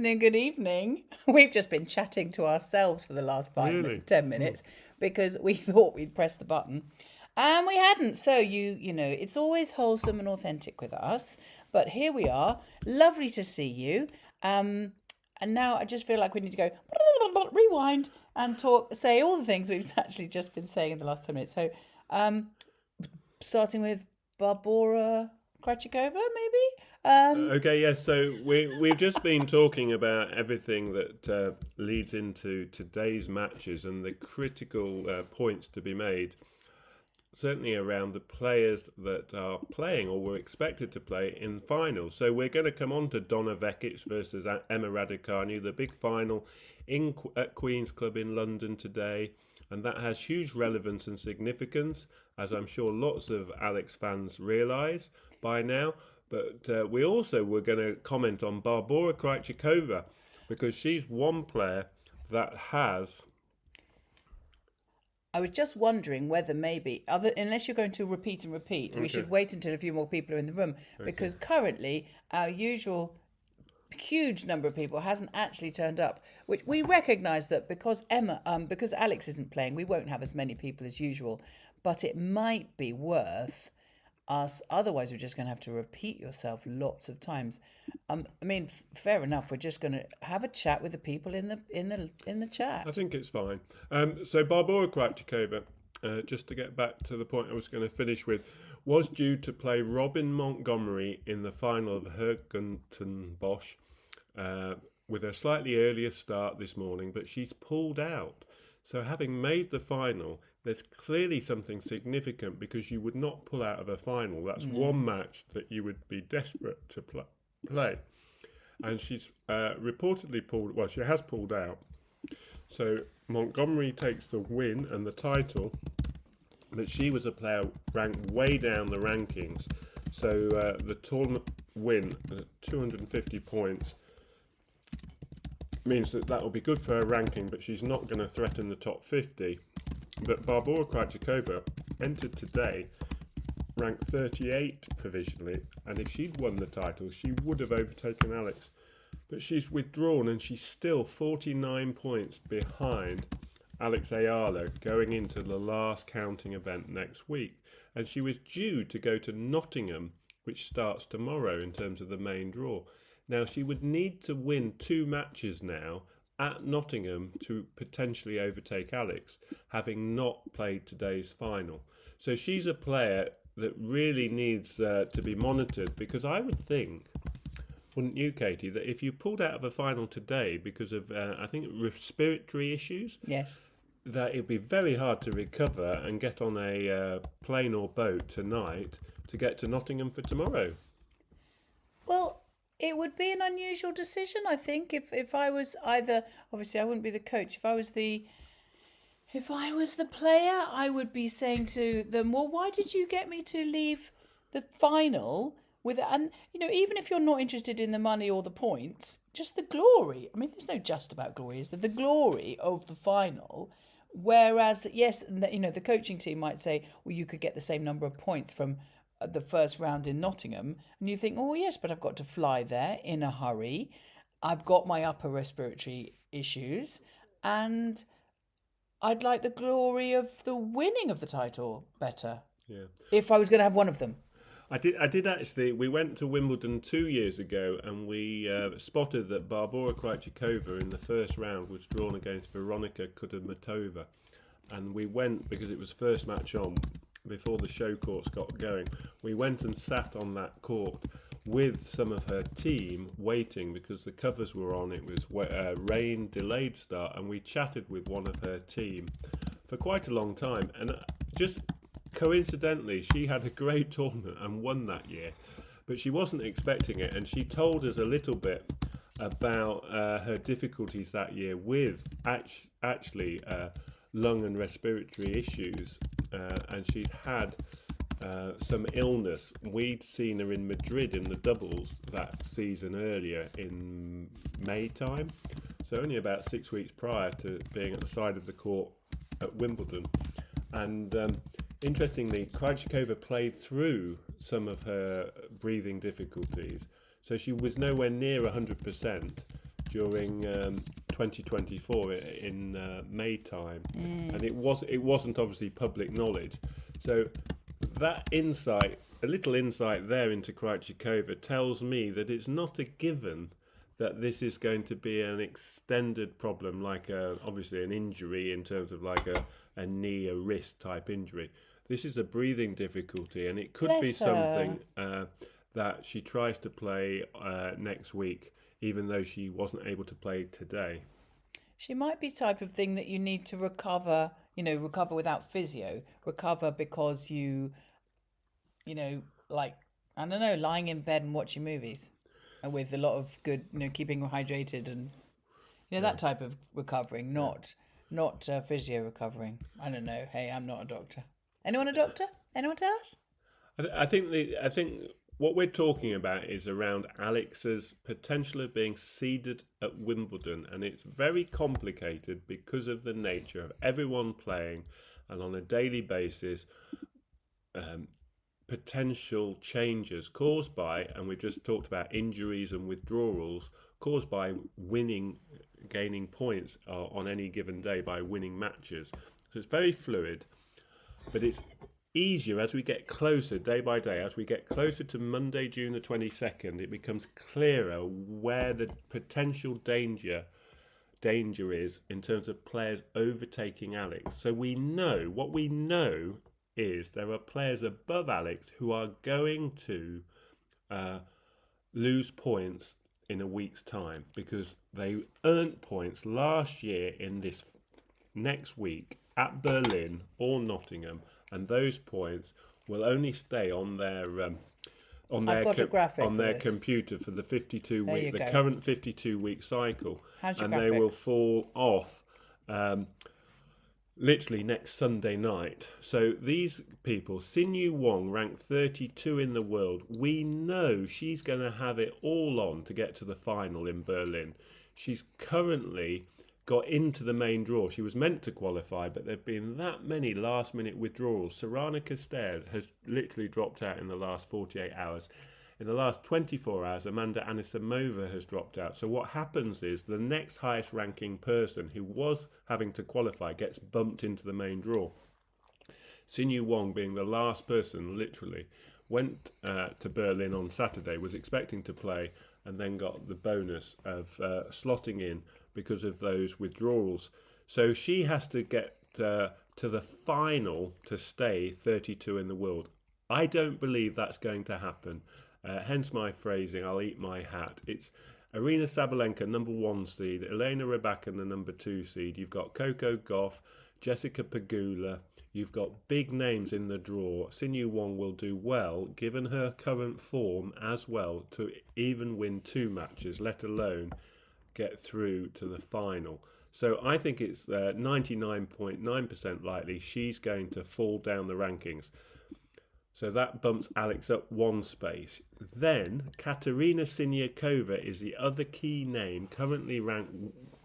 Then good evening. We've just been chatting to ourselves for the last Really? 10 minutes because we thought we'd press the button and we hadn't. So it's always wholesome and authentic with us. But here we are. Lovely to see you. And now I just feel like we need to go rewind and say all the things we've actually just been saying in the last 10 minutes. So starting with Barbora Krachikova, maybe? Okay, yes. So we've just been talking about everything that leads into today's matches and the critical points to be made. Certainly around the players that are playing or were expected to play in the final. So we're going to come on to Donna Vekic versus Emma Raducanu, the big final at Queen's Club in London today. And that has huge relevance and significance, as I'm sure lots of Alex fans realise by now. But we also were going to comment on Barbora Krejcikova, because she's one player that has... I was just wondering whether maybe, unless you're going to repeat and repeat, we should wait until a few more people are in the room, because currently our usual huge number of people hasn't actually turned up, which we recognise that because because Alex isn't playing, we won't have as many people as usual, but it might be worth us. Otherwise, we're just going to have to repeat yourself lots of times. Fair enough. We're just going to have a chat with the people in the chat. I think it's fine. So Barbora Krejcikova, just to get back to the point I was going to finish with, was due to play Robin Montgomery in the final of Hergenton Bosch with a slightly earlier start this morning, but she's pulled out. So having made the final, there's clearly something significant, because you would not pull out of a final. That's one match that you would be desperate to play. And she's reportedly she has pulled out. So Montgomery takes the win and the title, but she was a player ranked way down the rankings. So the tournament win, 250 points, means that will be good for her ranking, but she's not going to threaten the top 50. But Barbora Krejcikova entered today ranked 38 provisionally, and if she'd won the title, she would have overtaken Alex. But she's withdrawn, and she's still 49 points behind Alex Eala going into the last counting event next week. And she was due to go to Nottingham, which starts tomorrow in terms of the main draw. Now, she would need to win 2 matches now at Nottingham to potentially overtake Alex, having not played today's final. So she's a player that really needs to be monitored, because I would think, wouldn't you, Katie, that if you pulled out of a final today because of, I think, respiratory issues, yes, that it'd be very hard to recover and get on a plane or boat tonight to get to Nottingham for tomorrow. Well, it would be an unusual decision, I think, if I was either, obviously I wouldn't be the coach, if I was the player, I would be saying to them, well, why did you get me to leave the final with, and even if you're not interested in the money or the points, just the glory. I mean, there's no just about glory, is there? The glory of the final. Whereas, yes, the coaching team might say, well, you could get the same number of points from the first round in Nottingham, and you think, oh yes, but I've got to fly there in a hurry. I've got my upper respiratory issues, and I'd like the glory of the winning of the title better. Yeah. If I was going to have one of them. I did actually. We went to Wimbledon 2 years ago, and we spotted that Barbora Krejcikova in the first round was drawn against Veronika Kudermetova, and we went because it was first match on before the show courts got going. We went and sat on that court with some of her team waiting because the covers were on. It was rain, delayed start, and we chatted with one of her team for quite a long time. And just coincidentally, she had a great tournament and won that year, but she wasn't expecting it, and she told us a little bit about her difficulties that year with actually lung and respiratory issues, and she'd had some illness. We'd seen her in Madrid in the doubles that season earlier in May time, so only about 6 weeks prior to being at the side of the court at Wimbledon. And interestingly, Krejcikova played through some of her breathing difficulties, so she was nowhere near 100%. during 2024 in May time, and it wasn't obviously public knowledge. So that insight, a little insight there into Krejcikova, tells me that it's not a given that this is going to be an extended problem, like obviously an injury in terms of like a knee, a wrist type injury. This is a breathing difficulty, and it could be something that she tries to play next week, even though she wasn't able to play today. She might be type of thing that you need to recover, recover without physio, recover because like, I don't know, lying in bed and watching movies with a lot of good, keeping hydrated and, that type of recovering, not physio recovering. I don't know. Hey, I'm not a doctor. Anyone a doctor? Anyone tell us? I think what we're talking about is around Alex's potential of being seeded at Wimbledon, and it's very complicated because of the nature of everyone playing and on a daily basis potential changes caused by, and we've just talked about injuries and withdrawals caused by gaining points on any given day by winning matches. So it's very fluid, but it's easier as we get closer day by day. As we get closer to Monday, June the 22nd, it becomes clearer where the potential danger is in terms of players overtaking Alex. So we know is there are players above Alex who are going to lose points in a week's time because they earned points last year in this next week at Berlin or Nottingham, and those points will only stay on their computer for the 52-week, the current 52-week cycle, and they will fall off literally next Sunday night. So these people, Sinyu Wong, ranked 32 in the world, we know she's going to have it all on to get to the final in Berlin. She's currently got into the main draw. She was meant to qualify, but there have been that many last-minute withdrawals. Sorana Castell has literally dropped out in the last 48 hours. In the last 24 hours, Amanda Anisimova has dropped out. So what happens is the next highest ranking person who was having to qualify gets bumped into the main draw. Sinyu Wong, being the last person, literally, went to Berlin on Saturday, was expecting to play, and then got the bonus of slotting in because of those withdrawals. So she has to get to the final to stay 32 in the world. I don't believe that's going to happen. Hence my phrasing, I'll eat my hat. It's Arina Sabalenka, number 1 seed, Elena Rybakina, the number 2 seed. You've got Coco Gauff, Jessica Pegula. You've got big names in the draw. Sinyu Wong will do well, given her current form as well, to even win 2 matches, let alone get through to the final. So I think it's 99.9% likely she's going to fall down the rankings. So that bumps Alex up 1 space. Then Katerina Siniakova is the other key name, currently ranked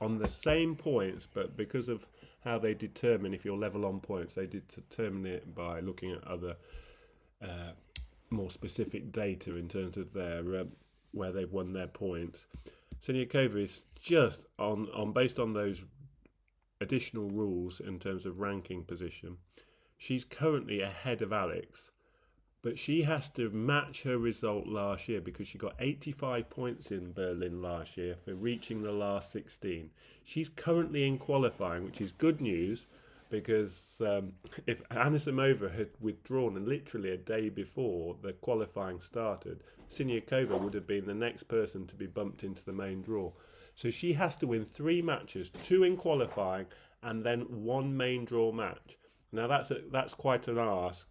on the same points, but because of how they determine if you're level on points, they determine it by looking at other more specific data in terms of their where they've won their points. Siniakova is just based on those additional rules in terms of ranking position. She's currently ahead of Alex, but she has to match her result last year because she got 85 points in Berlin last year for reaching the last 16. She's currently in qualifying, which is good news because if Anisimova had withdrawn and literally a day before the qualifying started, Siniakova would have been the next person to be bumped into the main draw. So she has to win 3 matches, 2 in qualifying and then 1 main draw match. Now that's quite an ask.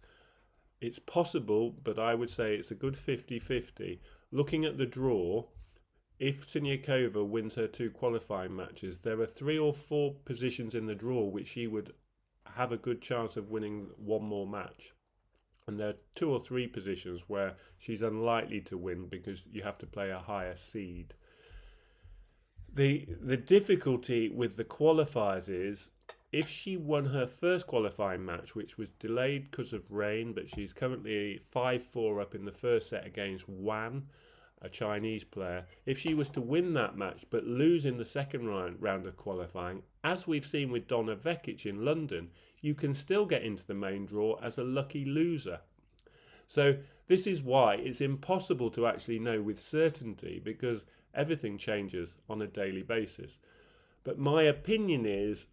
It's possible, but I would say it's a good 50-50. Looking at the draw, if Siniakova wins her 2 qualifying matches, there are 3 or 4 positions in the draw which she would have a good chance of winning 1 more match. And there are 2 or 3 positions where she's unlikely to win because you have to play a higher seed. The difficulty with the qualifiers is if she won her first qualifying match, which was delayed because of rain, but she's currently 5-4 up in the first set against Wan, a Chinese player, if she was to win that match but lose in the second round of qualifying, as we've seen with Donna Vekic in London, you can still get into the main draw as a lucky loser. So this is why it's impossible to actually know with certainty, because everything changes on a daily basis. But my opinion is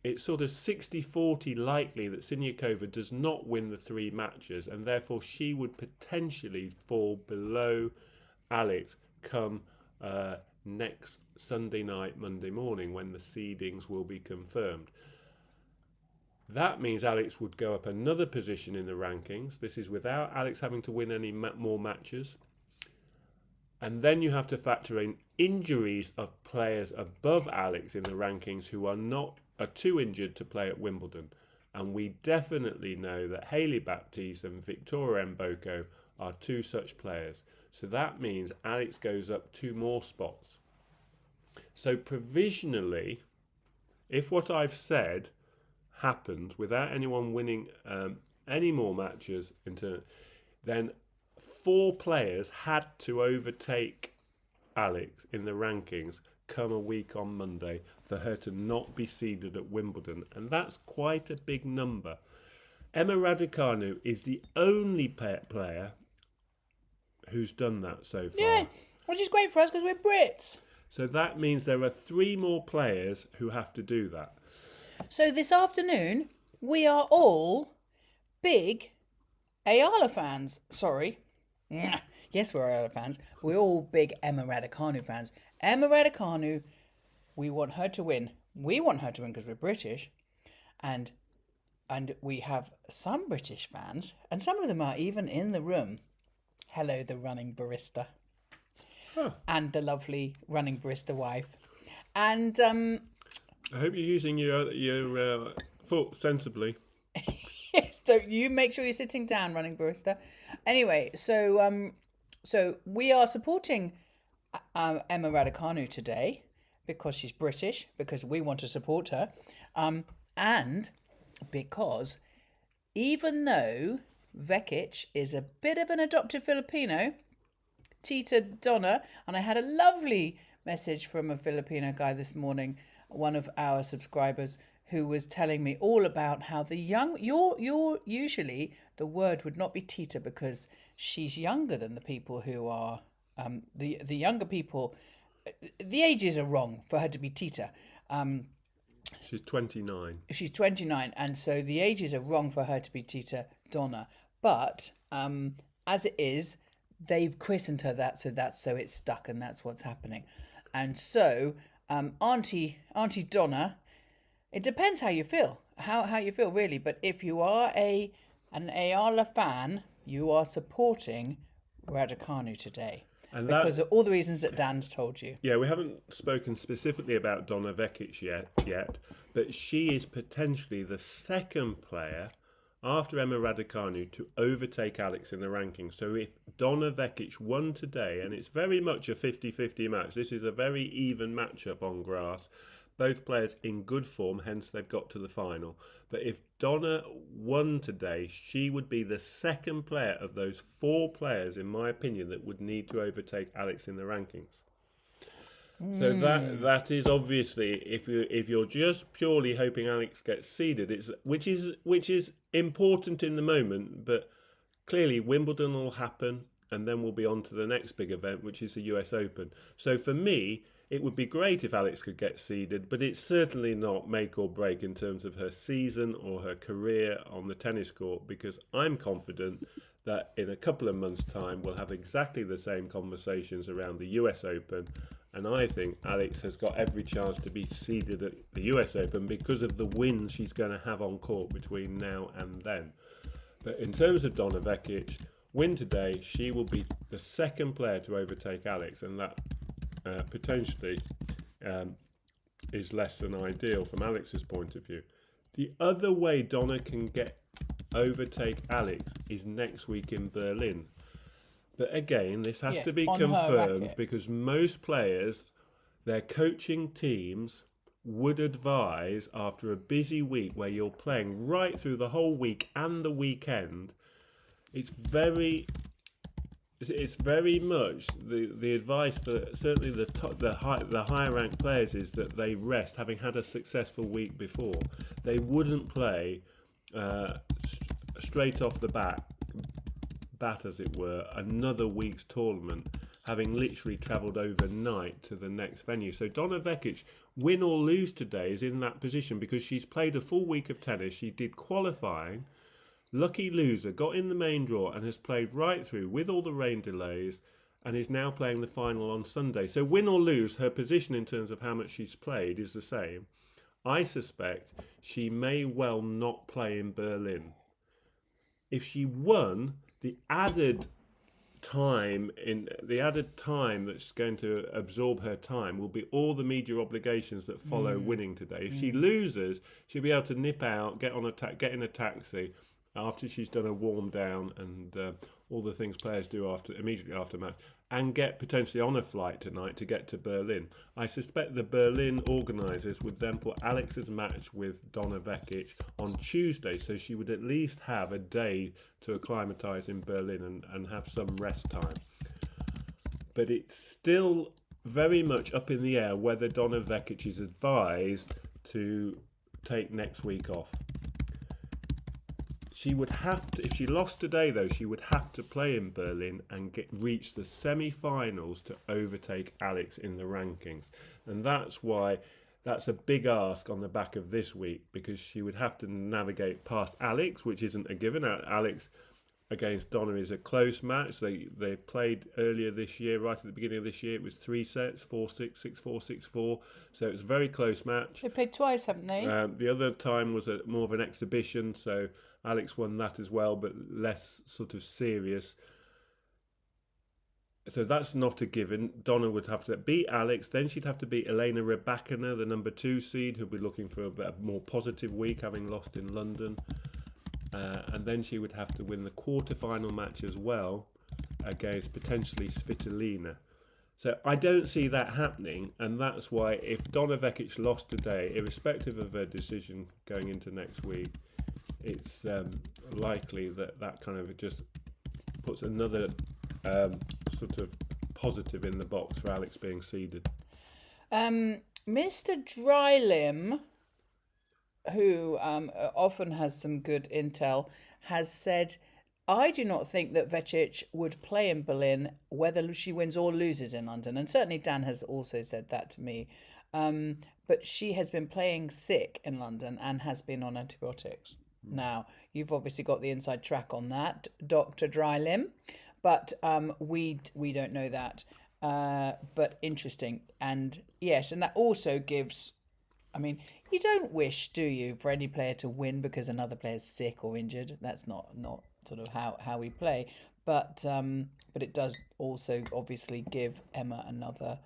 it's sort of 60-40 likely that Siniakova does not win the 3 matches, and therefore she would potentially fall below Alex come next Sunday night, Monday morning, when the seedings will be confirmed. That means Alex would go up another position in the rankings. This is without Alex having to win any more matches. And then you have to factor in injuries of players above Alex in the rankings who are too injured to play at Wimbledon. And we definitely know that Hailey Baptiste and Victoria Mboko are 2 such players. So that means Alex goes up 2 more spots. So provisionally, if what I've said happened without anyone winning any more matches, then 4 players had to overtake Alex in the rankings come a week on Monday for her to not be seeded at Wimbledon, and that's quite a big number. Emma Raducanu is the only player who's done that so far. Yeah, which is great for us because we're Brits. So that means there are 3 more players who have to do that. So this afternoon, we are all big Eala fans. Sorry. Yes, we're Eala fans. We're all big Emma Raducanu fans. Emma Raducanu, we want her to win. We want her to win because we're British. And we have some British fans, and some of them are even in the room. Hello, the running barista. Huh. And the lovely running barista wife. And I hope you're using your foot sensibly. yes, so you make sure you're sitting down, running barista. Anyway, so we are supporting Emma Raducanu today because she's British, because we want to support her, and because even though Vekic is a bit of an adopted Filipino, Tita Donna, and I had a lovely message from a Filipino guy this morning, one of our subscribers, who was telling me all about how the young, you're usually the word would not be Tita because she's younger than the people who are, the younger people, the ages are wrong for her to be Tita. She's 29. She's 29, and so the ages are wrong for her to be Tita Donna. But as it is, they've christened her that, so it's stuck, and that's what's happening. And so, Auntie Donna, it depends how you feel, how you feel really. But if you are an Eala fan, you are supporting Raducanu today. And because of all the reasons that Dan's told you. Yeah, we haven't spoken specifically about Donna Vekic yet, but she is potentially the second player after Emma Raducanu to overtake Alex in the rankings. So if Donna Vekic won today, and it's very much a 50-50 match, this is a very even matchup on grass, both players in good form, hence they've got to the final. But if Donna won today, she would be the second player of those 4 players, in my opinion, that would need to overtake Alex in the rankings. So that is obviously, if you're just purely hoping Alex gets seeded, which is important in the moment, but clearly Wimbledon will happen, and then we'll be on to the next big event, which is the US Open. So for me, it would be great if Alex could get seeded, but it's certainly not make or break in terms of her season or her career on the tennis court, because I'm confident that in a couple of months' time we'll have exactly the same conversations around the US Open, and I think Alex has got every chance to be seeded at the US Open because of the wins she's going to have on court between now and then. But in terms of Donna Vekic, win today, she will be the second player to overtake Alex, and that potentially is less than ideal from Alex's point of view. The other way Donna can overtake Alex is next week in Berlin. But again, this has to be confirmed because most players, their coaching teams would advise after a busy week where you're playing right through the whole week and the weekend, it's very it's very much the advice for certainly the higher ranked players is that they rest, having had a successful week before. They wouldn't play straight off the bat, as it were, another week's tournament, having literally travelled overnight to the next venue. So Donna Vekic, win or lose today, is in that position because she's played a full week of tennis. She did qualifying. Lucky loser, got in the main draw and has played right through with all the rain delays and is now playing the final on Sunday. So win or lose, her position in terms of how much she's played is the same. I suspect she may well not play in Berlin. If she won, the added time that's going to absorb her time will be all the media obligations that follow winning today. If she loses, she'll be able to nip out, get in a taxi after she's done a warm down and all the things players do immediately after match, and get potentially on a flight tonight to get to Berlin. I suspect the Berlin organisers would then put Alex's match with Donna Vekic on Tuesday, so she would at least have a day to acclimatise in Berlin and have some rest time. But it's still very much up in the air whether Donna Vekic is advised to take next week off. She would have to, if she lost today though, she would have to play in Berlin and reach the semi-finals to overtake Alex in the rankings. And that's why that's a big ask on the back of this week, because she would have to navigate past Alex, which isn't a given. Alex against Donna is a close match. They played earlier this year, right at the beginning of this year. It was 3 sets, 4-6, 6-4, 6-4. So it was a very close match. They played twice, haven't they? The other time was more of an exhibition, so Alex won that as well, but less sort of serious. So that's not a given. Donna would have to beat Alex, then she'd have to beat Elena Raducanu, the number 2 seed, who'd be looking for a more positive week, having lost in London. And then she would have to win the quarter-final match as well against potentially Svitolina. So I don't see that happening, and that's why if Donna Vekic lost today, irrespective of her decision going into next week, it's likely that kind of just puts another sort of positive in the box for Alex being seeded. Mr. Drylim, who often has some good intel, has said, I do not think that Vekic would play in Berlin whether she wins or loses in London. And certainly Dan has also said that to me. But she has been playing sick in London and has been on antibiotics. Now, you've obviously got the inside track on that, Dr. Drylim, but we don't know that. But interesting. And yes, and that also gives, I mean, you don't wish, do you, for any player to win because another player's sick or injured. That's not sort of how we play. But it does also obviously give Emma another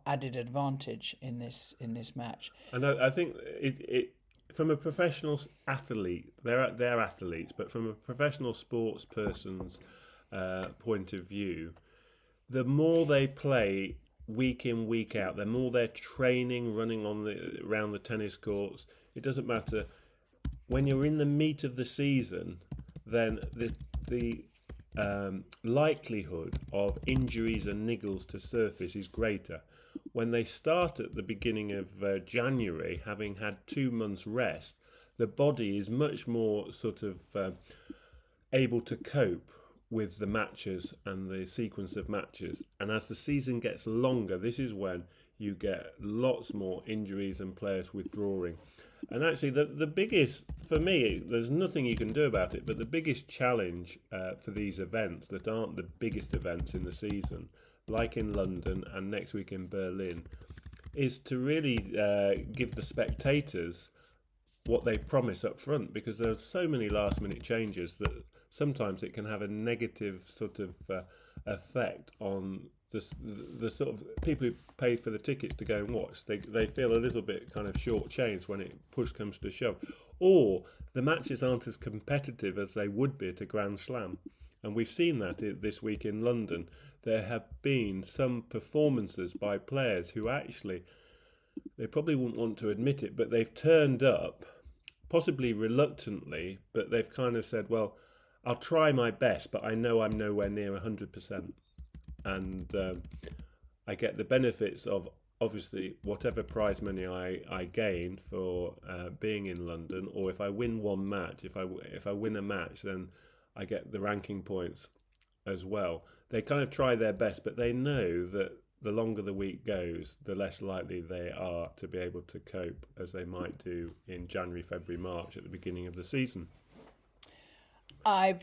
added advantage in this match. And I think it from a professional athlete, they're athletes, but from a professional sports person's point of view, the more they play week in, week out, the more they're training, running around the tennis courts. It doesn't matter. When you're in the meat of the season, then the likelihood of injuries and niggles to surface is greater. When they start at the beginning of January, having had 2 months rest, the body is much more sort of able to cope with the matches and the sequence of matches. And as the season gets longer, this is when you get lots more injuries and players withdrawing. And actually, the biggest, for me, there's nothing you can do about it, but the biggest challenge for these events that aren't the biggest events in the season, like in London and next week in Berlin, is to really give the spectators what they promise up front, because there are so many last minute changes that sometimes it can have a negative sort of effect on the sort of people who pay for the tickets to go and watch. They feel a little bit kind of short-changed when push comes to shove, or the matches aren't as competitive as they would be at a Grand Slam. And we've seen that this week in London. There have been some performances by players who actually, they probably wouldn't want to admit it, but they've turned up, possibly reluctantly, but they've kind of said, well, I'll try my best, but I know I'm nowhere near 100%. And I get the benefits of obviously whatever prize money I gain for being in London, or if I win one match, if I win a match, then I get the ranking points as well. They kind of try their best, but they know that the longer the week goes, the less likely they are to be able to cope as they might do in January, February, March at the beginning of the season. I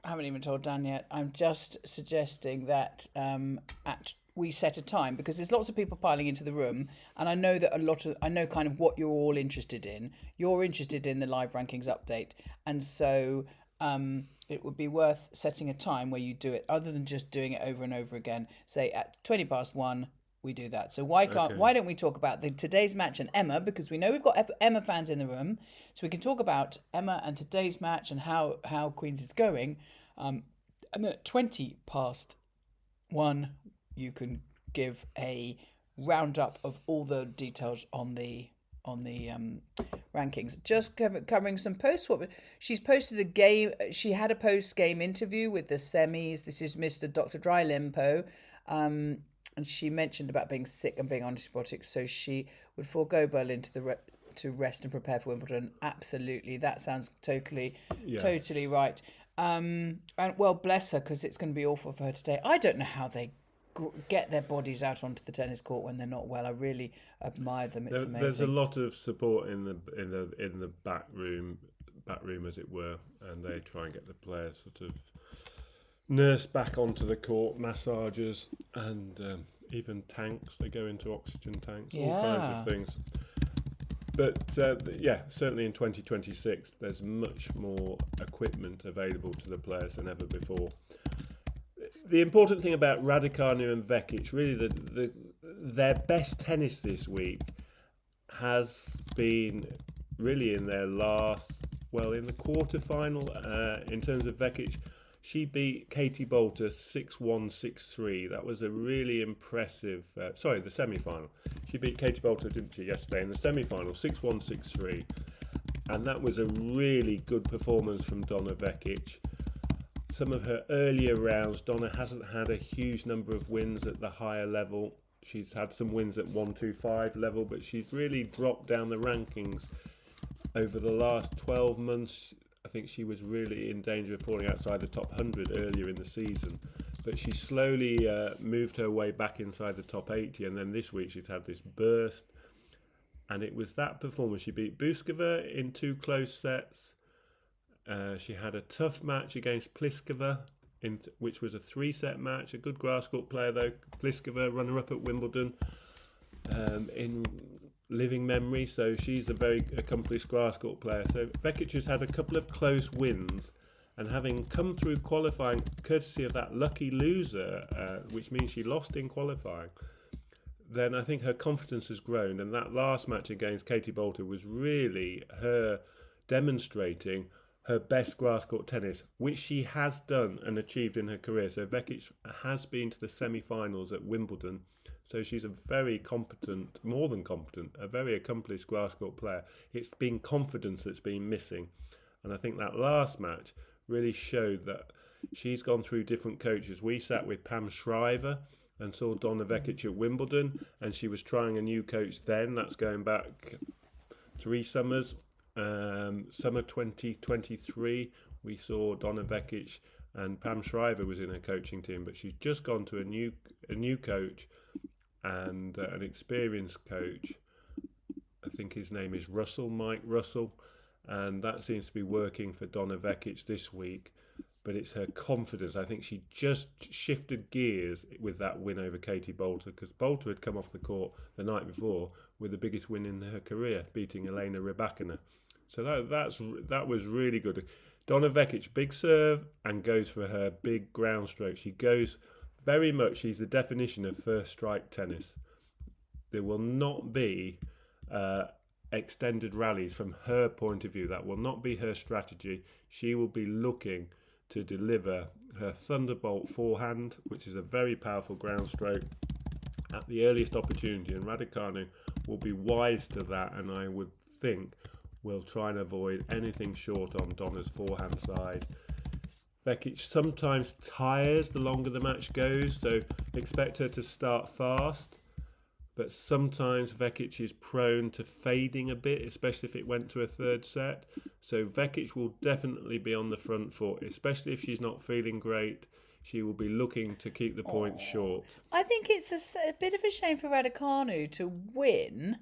haven't even told Dan yet. I'm just suggesting that we set a time, because there's lots of people piling into the room, and I know that I know kind of what you're all interested in. You're interested in the live rankings update, and so it would be worth setting a time where you do it, other than just doing it over and over again. Say at 1:20 we do that. So why don't we talk about today's match and Emma, because we know we've got Emma fans in the room, so we can talk about Emma and today's match and how Queen's is going, and then at 1:20 you can give a roundup of all the details on the rankings. Just covering some posts. She's posted a game. She had a post-game interview with the semis. This is Mr. Dr. Dry Limpo. And she mentioned about being sick and being on antibiotics, so she would forego Berlin to rest and prepare for Wimbledon. Absolutely, that sounds totally right. And well, bless her, because it's going to be awful for her today. I don't know how they get their bodies out onto the tennis court when they're not well. I really admire them. It's amazing. There's a lot of support in the back room as it were, and they try and get the players sort of nursed back onto the court, massages, and even tanks. They go into oxygen tanks, all kinds of things. But certainly in 2026, there's much more equipment available to the players than ever before. The important thing about Raducanu and Vekic, really, their best tennis this week has been really in their in the quarterfinal. In terms of Vekic, she beat Katie Bolter 6-1, 6-3. That was a really impressive. The semi-final. She beat Katie Bolter, didn't she, yesterday in the semi-final, 6-1, 6-3, and that was a really good performance from Donna Vekic. Some of her earlier rounds, Donna hasn't had a huge number of wins at the higher level. She's had some wins at 1-2-5 level, but she's really dropped down the rankings over the last 12 months. I think she was really in danger of falling outside the top 100 earlier in the season, but she slowly moved her way back inside the top 80, and then this week she's had this burst, and it was that performance. She beat Buskova in 2 close sets. She had a tough match against Pliskova, which was a 3-set match. A good grass court player though, Pliskova, runner-up at Wimbledon in living memory. So she's a very accomplished grass court player. So Vekic has had a couple of close wins, and having come through qualifying courtesy of that lucky loser, which means she lost in qualifying, then I think her confidence has grown. And that last match against Katie Bolter was really her demonstrating her best grass court tennis, which she has done and achieved in her career. So Vekic has been to the semi-finals at Wimbledon. So she's a very competent, more than competent, a very accomplished grass court player. It's been confidence that's been missing. And I think that last match really showed that she's gone through different coaches. We sat with Pam Shriver and saw Donna Vekic at Wimbledon, and she was trying a new coach then. That's going back 3 summers. Summer 2023, we saw Donna Vekic, and Pam Shriver was in her coaching team, but she's just gone to a new coach, and an experienced coach. I think his name is Mike Russell, and that seems to be working for Donna Vekic this week. But it's her confidence. I think she just shifted gears with that win over Katie Bolter, because Bolter had come off the court the night before with the biggest win in her career, beating Elena Rybakina. So that was really good. Donna Vekic, big serve, and goes for her big ground stroke. She goes very much, she's the definition of first strike tennis. There will not be extended rallies from her point of view. That will not be her strategy. She will be looking to deliver her thunderbolt forehand, which is a very powerful ground stroke, at the earliest opportunity, and Raducanu will be wise to that, and I would think will try and avoid anything short on Donna's forehand side. Vekic sometimes tires the longer the match goes, so expect her to start fast. But sometimes Vekic is prone to fading a bit, especially if it went to a third set. So Vekic will definitely be on the front foot, especially if she's not feeling great. She will be looking to keep the points short. I think it's a bit of a shame for Raducanu to win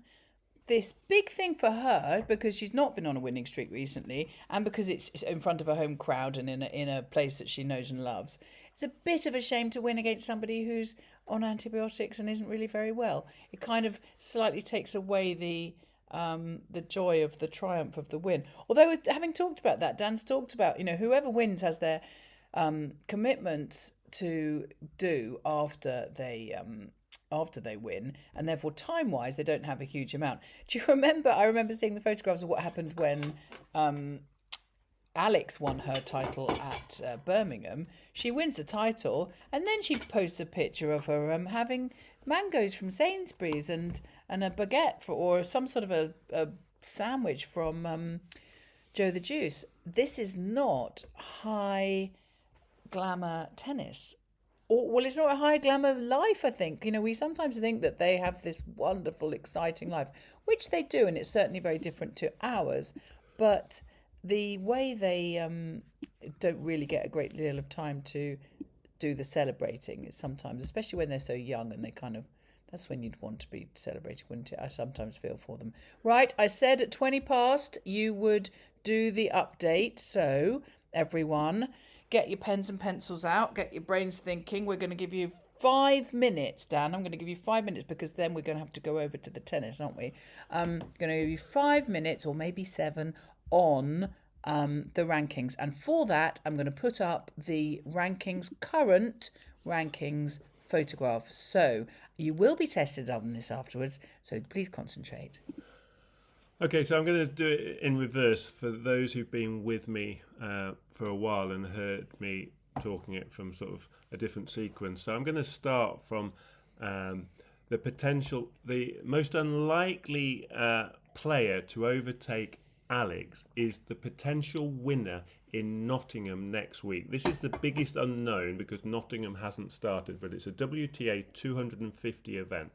this big thing for her, because she's not been on a winning streak recently, and because it's in front of a home crowd and in a place that she knows and loves. It's a bit of a shame to win against somebody who's on antibiotics and isn't really very well. It kind of slightly takes away the joy of the triumph of the win. Although, having talked about that, Dan's talked about, whoever wins has their commitment to do after they win, and therefore time-wise they don't have a huge amount. Do you remember? I remember seeing the photographs of what happened when Alex won her title at Birmingham. She wins the title, and then she posts a picture of her having mangoes from Sainsbury's and a baguette or some sort of a sandwich from Joe the Juice. This is not high glamour tennis. Well, it's not a high glamour life, I think. We sometimes think that they have this wonderful, exciting life, which they do, and it's certainly very different to ours. But the way they don't really get a great deal of time to do the celebrating is sometimes, especially when they're so young, and they kind of, that's when you'd want to be celebrating, wouldn't it? I sometimes feel for them. Right, I said at 20 past you would do the update, so everyone, get your pens and pencils out, get your brains thinking. We're going to give you 5 minutes, Dan. I'm going to give you 5 minutes, because then we're going to have to go over to the tennis, aren't we? I'm going to give you 5 minutes, or maybe 7, on the rankings. And for that, I'm going to put up the current rankings photograph. So you will be tested on this afterwards, so please concentrate. Okay, so I'm going to do it in reverse for those who've been with me for a while and heard me talking it from sort of a different sequence. So I'm going to start from the most unlikely player to overtake Alex is the potential winner in Nottingham next week. This is the biggest unknown because Nottingham hasn't started, but it's a WTA 250 event.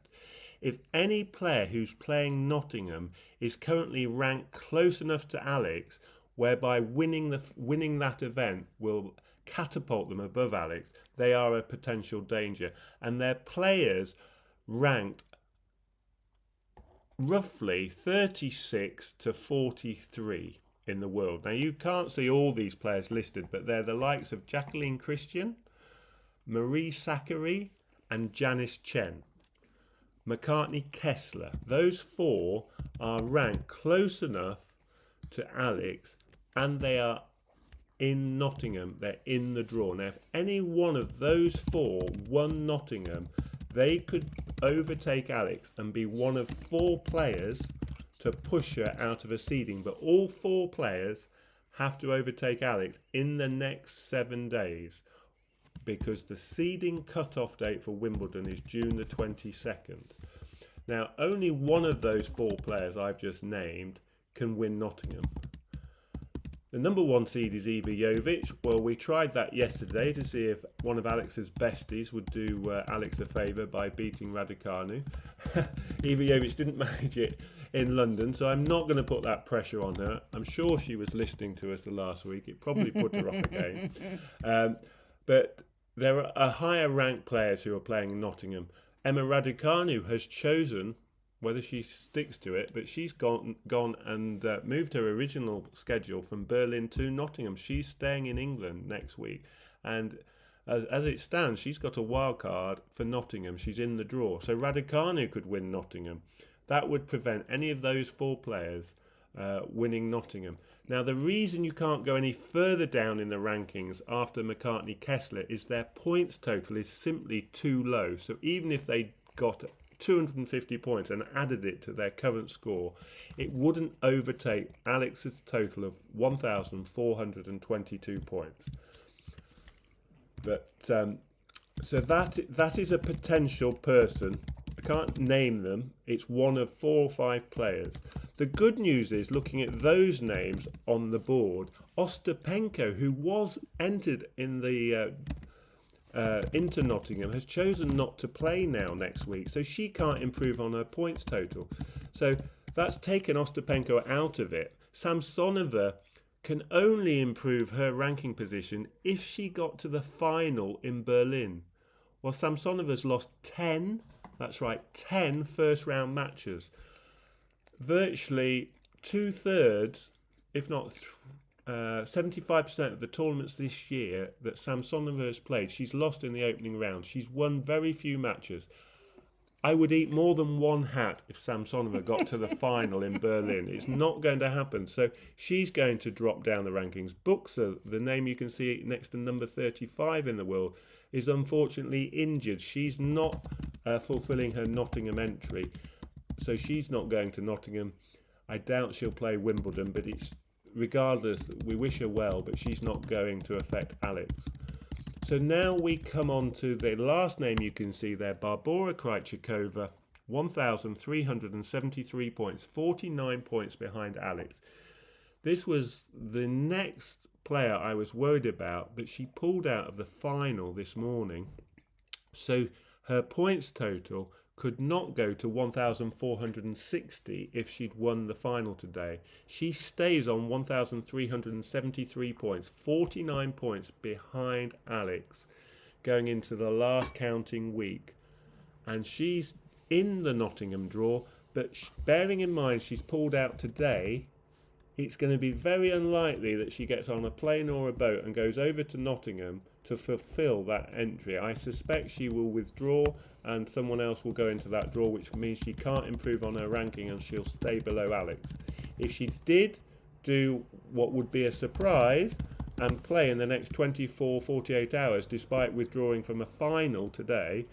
If any player who's playing Nottingham is currently ranked close enough to Alex, whereby winning that event will catapult them above Alex, they are a potential danger. And their players ranked roughly 36 to 43 in the world. Now, you can't see all these players listed, but they're the likes of Jacqueline Christian, Marie Sakkari, and Janice Chen. McCartney Kessler. Those 4 are ranked close enough to Alex, and they are in Nottingham. They're in the draw. Now, if any one of those 4 won Nottingham, they could overtake Alex and be one of 4 players to push her out of a seeding. But all 4 players have to overtake Alex in the next 7 days, because the seeding cut-off date for Wimbledon is June the 22nd. Now, only one of those 4 players I've just named can win Nottingham. The number 1 seed is Iva Jovic. Well, we tried that yesterday to see if one of Alex's besties would do Alex a favour by beating Raducanu. Iva Jovic didn't manage it in London, so I'm not going to put that pressure on her. I'm sure she was listening to us the last week. It probably put her off again. But there are higher ranked players who are playing in Nottingham. Emma Raducanu has chosen, whether she sticks to it, but she's gone and moved her original schedule from Berlin to Nottingham. She's staying in England next week. And as it stands, she's got a wild card for Nottingham. She's in the draw. So Raducanu could win Nottingham. That would prevent any of those 4 players winning Nottingham. Now, the reason you can't go any further down in the rankings after McCartney Kessler is their points total is simply too low. So even if they got 250 points and added it to their current score, it wouldn't overtake Alex's total of 1,422 points. But so that is a potential person can't name them. It's one of 4 or 5 players. The good news is, looking at those names on the board, Ostapenko, who was entered in the into Nottingham, has chosen not to play now next week, so she can't improve on her points total. So that's taken Ostapenko out of it. Samsonova can only improve her ranking position if she got to the final in Berlin. Well, Samsonova's lost 10, that's right, 10 first round matches. Virtually 2/3, if not 75% of the tournaments this year that Samsonova has played, she's lost in the opening round. She's won very few matches. I would eat more than one hat if Samsonova got to the final in Berlin. It's not going to happen. So she's going to drop down the rankings. Buxa, the name you can see next to number 35 in the world, is unfortunately injured. She's not fulfilling her Nottingham entry. So she's not going to Nottingham. I doubt she'll play Wimbledon, but it's regardless, we wish her well, but she's not going to affect Alex. So now we come on to the last name you can see there, Barbora Krejcikova, 1,373 points, 49 points behind Alex. This was the next player I was worried about, but she pulled out of the final this morning. So her points total could not go to 1,460 if she'd won the final today. She stays on 1,373 points, 49 points behind Alex, going into the last counting week. And she's in the Nottingham draw, but bearing in mind she's pulled out today, it's going to be very unlikely that she gets on a plane or a boat and goes over to Nottingham to fulfill that entry. I suspect she will withdraw and someone else will go into that draw, which means she can't improve on her ranking and she'll stay below Alex. If she did do what would be a surprise and play in the next 24, 48 hours, despite withdrawing from a final today,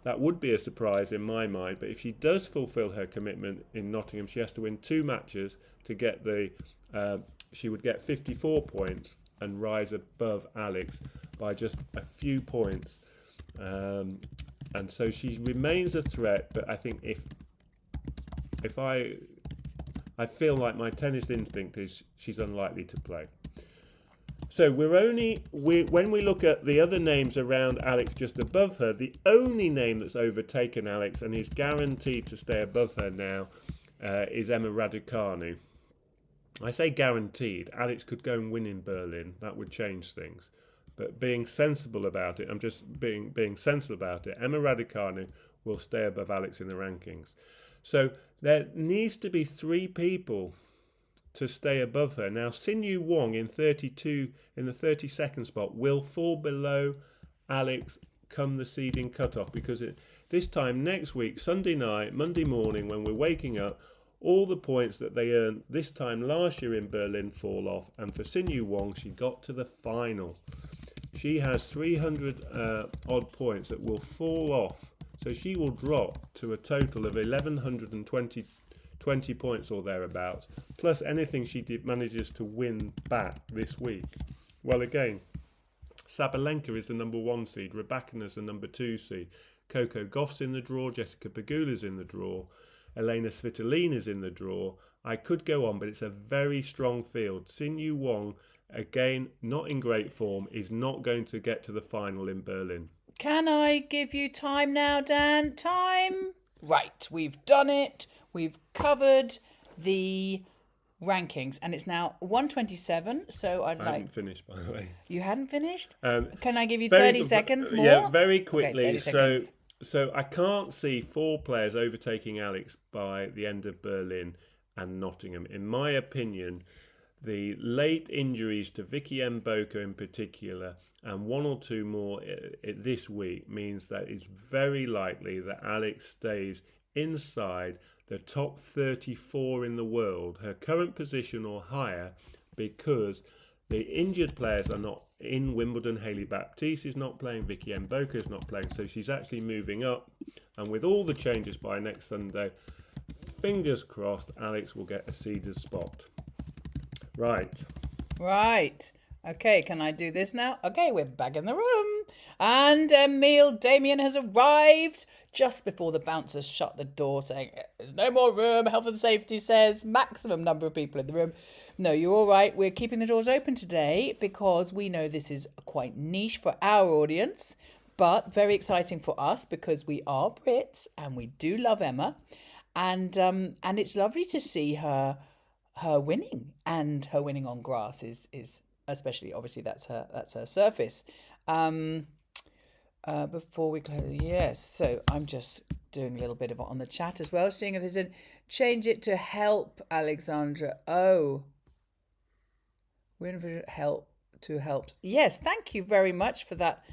that would be a surprise in my mind. But if she does fulfill her commitment in Nottingham, she has to win 2 matches to get the... she would get 54 points and rise above Alex by just a few points. And so she remains a threat, but I think if I feel like my tennis instinct is she's unlikely to play. So when we look at the other names around Alex just above her, the only name that's overtaken Alex and is guaranteed to stay above her now is Emma Raducanu. I say guaranteed. Alex could go and win in Berlin. That would change things. But being sensible about it, I'm just being sensible about it, Emma Raducanu will stay above Alex in the rankings. So there needs to be 3 people to stay above her. Now, Sinyu Wong in 32, in the 32nd spot, will fall below Alex come the seeding cutoff, because this time next week, Sunday night, Monday morning, when we're waking up, all the points that they earned this time last year in Berlin fall off. And for Sinyu Wong, she got to the final. She has 300 odd points that will fall off. So she will drop to a total of 1,120 points or thereabouts, plus anything she manages to win back this week. Well, again, Sabalenka is the number 1 seed, Raducanu's the number 2 seed, Coco Gauff's in the draw, Jessica Pegula's in the draw, Elena Svitolina's in the draw. I could go on, but it's a very strong field. Sinyu Wong, again, not in great form, is not going to get to the final in Berlin. Can I give you time now, Dan? Time? Right, we've done it. We've covered the rankings, and it's now 1:27. So I hadn't finished, by the way. You hadn't finished? Can I give you 30 seconds more? Yeah, very quickly. Okay, 30 seconds. So I can't see 4 players overtaking Alex by the end of Berlin and Nottingham. In my opinion, the late injuries to Vicky Mboka in particular, and 1 or 2 more this week, means that it's very likely that Alex stays inside the top 34 in the world, her current position or higher, because the injured players are not in Wimbledon. Hayley Baptiste is not playing, Vicky Mboka is not playing, so she's actually moving up. And with all the changes by next Sunday, fingers crossed, Alex will get a seeded spot. Right. Okay, can I do this now? Okay, we're back in the room. And Emile Damien has arrived just before the bouncers shut the door, saying, there's no more room. Health and safety says maximum number of people in the room. No, you're all right. We're keeping the doors open today because we know this is quite niche for our audience, but very exciting for us because we are Brits and we do love Emma. And it's lovely to see her winning, and her winning on grass is especially, obviously that's her surface. Before we close, yes. So I'm just doing a little bit of it on the chat as well, seeing if there's a change it to help, Alexandra. Oh, we're help to help. Yes, thank you very much for that.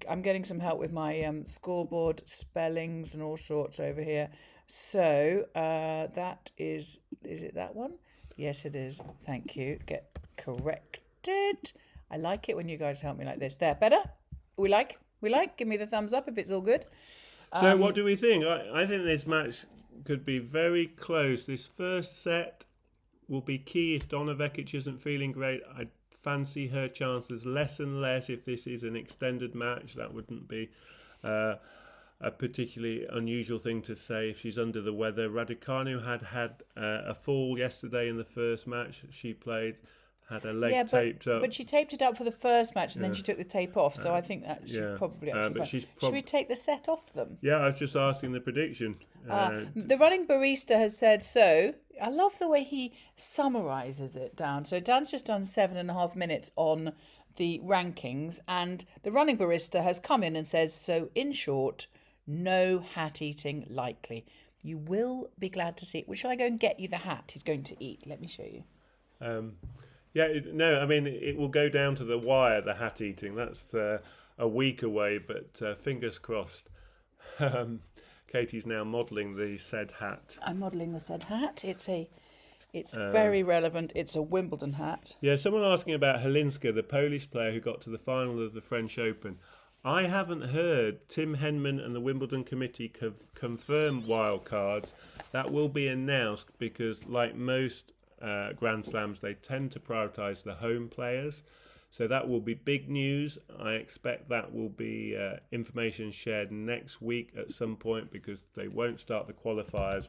I'm getting some help with my scoreboard spellings and all sorts over here. So that is it that one? Yes, it is. Thank you. Get corrected. I like it when you guys help me like this. There, better? We like? Give me the thumbs up if it's all good. So what do we think? I think this match could be very close. This first set will be key if Donna Vekic isn't feeling great. I fancy her chances less and less if this is an extended match. That wouldn't be a particularly unusual thing to say if she's under the weather. Raducanu had a fall yesterday in the first match she played. Had her leg taped up. But she taped it up for the first match and then she took the tape off. So I think that she's probably actually fine. Should we take the set off them? Yeah, I was just asking the prediction. The running barista has said so. I love the way he summarises it down. So Dan's just done 7.5 minutes on the rankings, and the running barista has come in and says, so in short, no hat eating likely. You will be glad to see it. Shall I go and get you the hat he's going to eat? Let me show you. No, I mean, it will go down to the wire, the hat eating. That's a week away, but fingers crossed. Katie's now modelling the said hat. I'm modelling the said hat. It's very relevant. It's a Wimbledon hat. Yeah, someone asking about Helinska, the Polish player who got to the final of the French Open. I haven't heard Tim Henman and the Wimbledon committee confirm wildcards. That will be announced because, like most Grand Slams, they tend to prioritise the home players. So that will be big news. I expect that will be information shared next week at some point because they won't start the qualifiers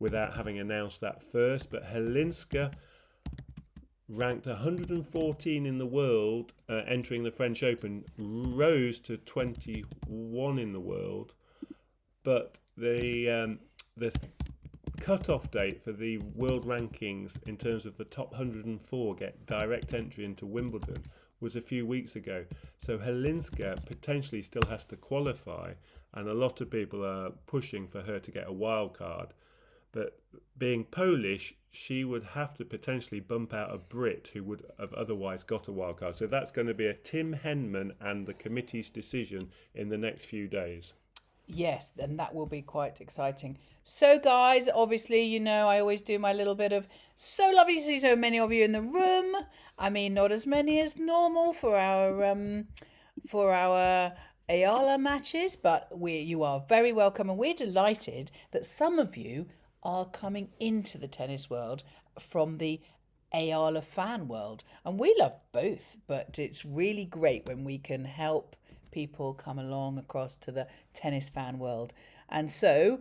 without having announced that first. But Helinska, ranked 114 in the world entering the French Open, rose to 21 in the world. But the cut-off date for the world rankings in terms of the top 104 get direct entry into Wimbledon was a few weeks ago. So Helinska potentially still has to qualify, and a lot of people are pushing for her to get a wild card. But being Polish, she would have to potentially bump out a Brit who would have otherwise got a wild card. So that's going to be a Tim Henman and the committee's decision in the next few days. Yes, and that will be quite exciting. So, guys, obviously, you know, I always do my little bit of so lovely to see so many of you in the room. I mean, not as many as normal for our Eala matches, but you are very welcome, and we're delighted that some of you are coming into the tennis world from the Eala fan world, and we love both. But it's really great when we can help people come along across to the tennis fan world. And so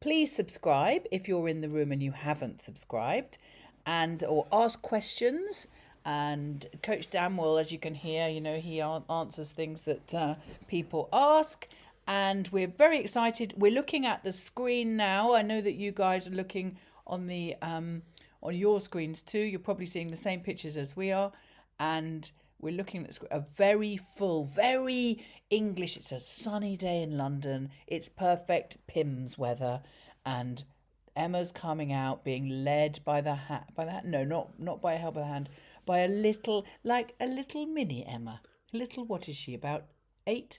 please subscribe if you're in the room and you haven't subscribed, and or ask questions. And Coach Dan will, as you can hear, you know, he answers things that people ask. And we're very excited. We're looking at the screen now. I know that you guys are looking on the on your screens too. You're probably seeing the same pictures as we are. And we're looking at a very full, very English. It's a sunny day in London. It's perfect Pimm's weather. And Emma's coming out being led by the hat. By that? No, not by a help of the hand. By a little mini Emma. What is she, about 8?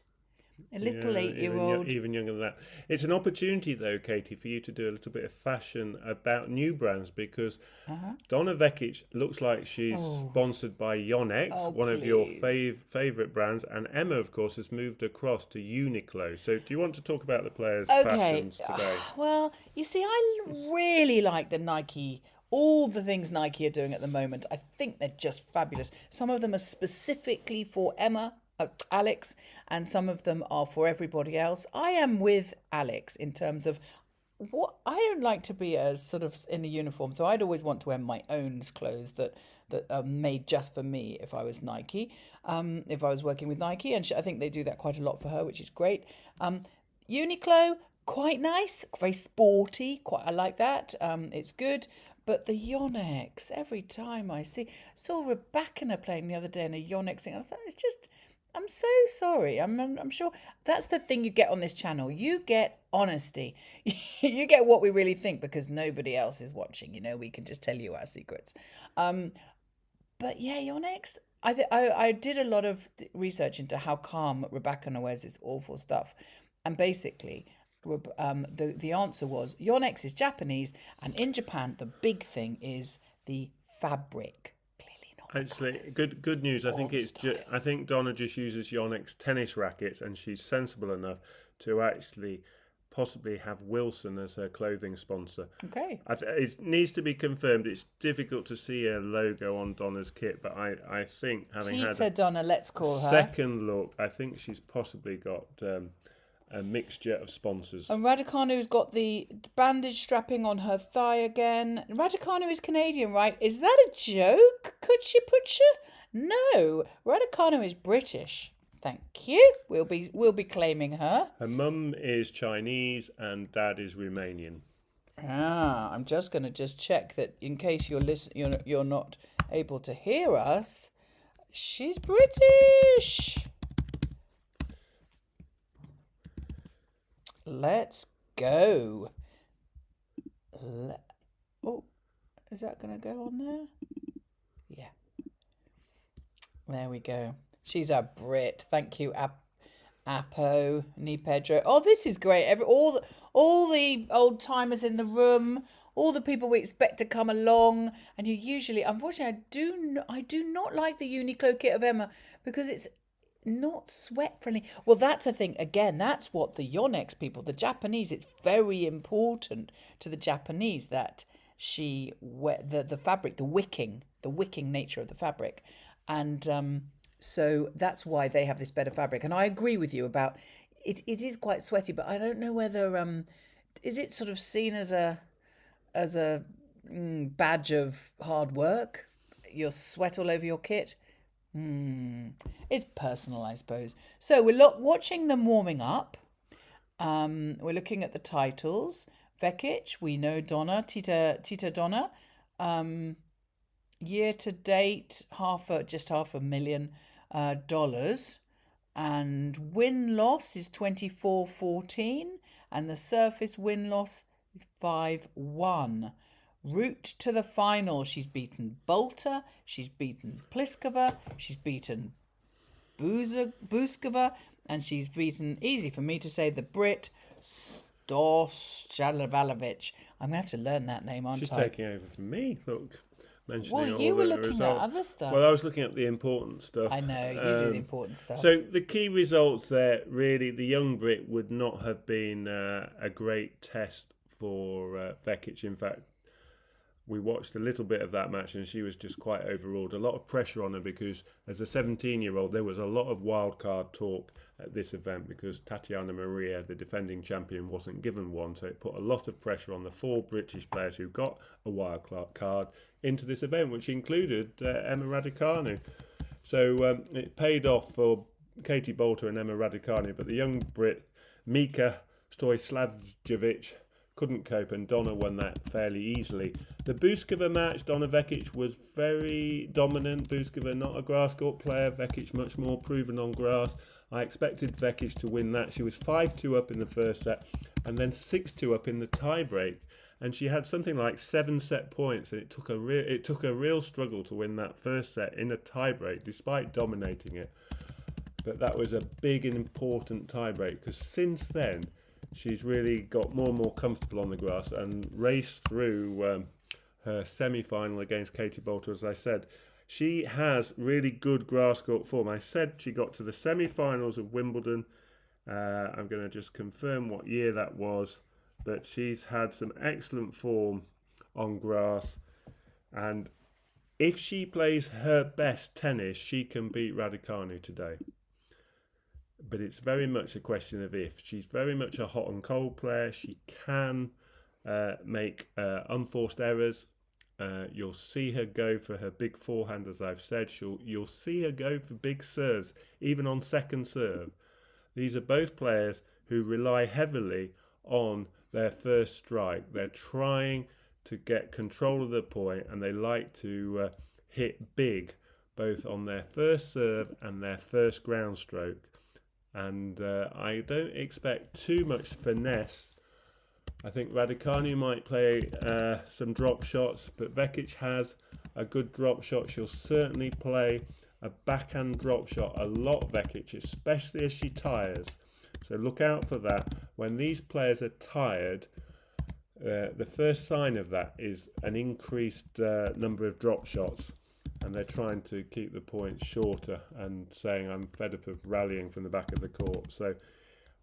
A little 8-year-old. Even younger than that. It's an opportunity, though, Katie, for you to do a little bit of fashion about new brands, because Donna Vekic looks like she's sponsored by Yonex, one of your favourite brands, and Emma, of course, has moved across to Uniqlo. So do you want to talk about the players' fashions today? Well, you see, I really like the Nike, all the things Nike are doing at the moment. I think they're just fabulous. Some of them are specifically for Emma, Alex, and some of them are for everybody else. I am with Alex in terms of what I don't like to be as sort of in a uniform, so I'd always want to wear my own clothes that are made just for me. If I was Nike, if I was working with Nike, and I think they do that quite a lot for her, which is great. Uniqlo, quite nice, very sporty. Quite, I like that. It's good. But the Yonex, every time I saw Raducanu playing the other day in a Yonex thing, I thought it's just. I'm so sorry. I'm sure that's the thing you get on this channel. You get honesty. You get what we really think because nobody else is watching. You know, we can just tell you our secrets. But yeah, Yonex. I did a lot of research into how calm Raducanu wears this awful stuff, and basically, the answer was Yonex is Japanese, and in Japan the big thing is the fabric. Actually, good news. I think I think Donna just uses Yonex tennis rackets, and she's sensible enough to actually possibly have Wilson as her clothing sponsor. Okay. It needs to be confirmed. It's difficult to see a logo on Donna's kit, but I think having had Donna, let's call her. Second look, I think she's possibly got a mixture of sponsors. And Raducanu's got the bandage strapping on her thigh again. Raducanu is Canadian, right? Is that a joke? Could she put you? No, Raducanu is British. Thank you. We'll be claiming her. Her mum is Chinese and dad is Romanian. I'm just going to check that in case you're not able to hear us. She's British. Let's go. Oh, is that going to go on there? Yeah. There we go. She's a Brit. Thank you, Apo, Ni Pedro. Oh, this is great. All the old timers in the room, all the people we expect to come along, and you usually, unfortunately, I do not like the Uniqlo kit of Emma because it's not sweat friendly. Well, that's a thing. Again, that's what the Yonex people, the Japanese, it's very important to the Japanese that she the fabric, the wicking nature of the fabric, and so that's why they have this better fabric. And I agree with you about it. It is quite sweaty, but I don't know whether is it sort of seen as a badge of hard work? Your sweat all over your kit. It's personal, I suppose. So we're watching them warming up. We're looking at the titles. Vekic, we know Donna, Tita Donna. Year to date, just $500,000, and win-loss is 24-14, and the surface win-loss is 5-1. Route to the final, she's beaten Bolter, she's beaten Pliskova, she's beaten Buskova, and she's beaten, easy for me to say, the Brit Stos Jalovic. I'm going to have to learn that name, aren't She's I? taking over from me, look. Well, you were looking at other stuff. Well, I was looking at the important stuff. I know, you do the important stuff. So the key results there, really, the young Brit would not have been a great test for Vekic. In fact, we watched a little bit of that match and she was just quite overawed. A lot of pressure on her because as a 17-year-old, there was a lot of wildcard talk at this event because Tatiana Maria, the defending champion, wasn't given one. So it put a lot of pressure on the 4 British players who got a wildcard card into this event, which included Emma Raducanu. So it paid off for Katie Bolter and Emma Raducanu, but the young Brit, Mika Stojslavjevic, couldn't cope, and Donna won that fairly easily. The Buskova match, Donna Vekic was very dominant. Buskova not a grass court player, Vekic much more proven on grass. I expected Vekic to win that. She was 5-2 up in the first set and then 6-2 up in the tiebreak. And she had something like 7 set points, and it took a real struggle to win that first set in a tiebreak, despite dominating it. But that was a big and important tiebreak because since then she's really got more and more comfortable on the grass and raced through her semi-final against Katie Bolter. As I said, she has really good grass court form. I said she got to the semi-finals of Wimbledon. I'm going to just confirm what year that was. But she's had some excellent form on grass. And if she plays her best tennis, she can beat Raducanu today. but it's very much a question of if. She's very much a hot and cold player. She can make unforced errors. You'll see her go for her big forehand, as I've said. You'll see her go for big serves, even on second serve. These are both players who rely heavily on their first strike. They're trying to get control of the point, and they like to hit big, both on their first serve and their first ground stroke. And I don't expect too much finesse. I think Raducanu might play some drop shots, but Vekic has a good drop shot. She'll certainly play a backhand drop shot a lot, Vekic, especially as she tires. So look out for that. When these players are tired, the first sign of that is an increased number of drop shots, and they're trying to keep the points shorter and saying, I'm fed up of rallying from the back of the court. So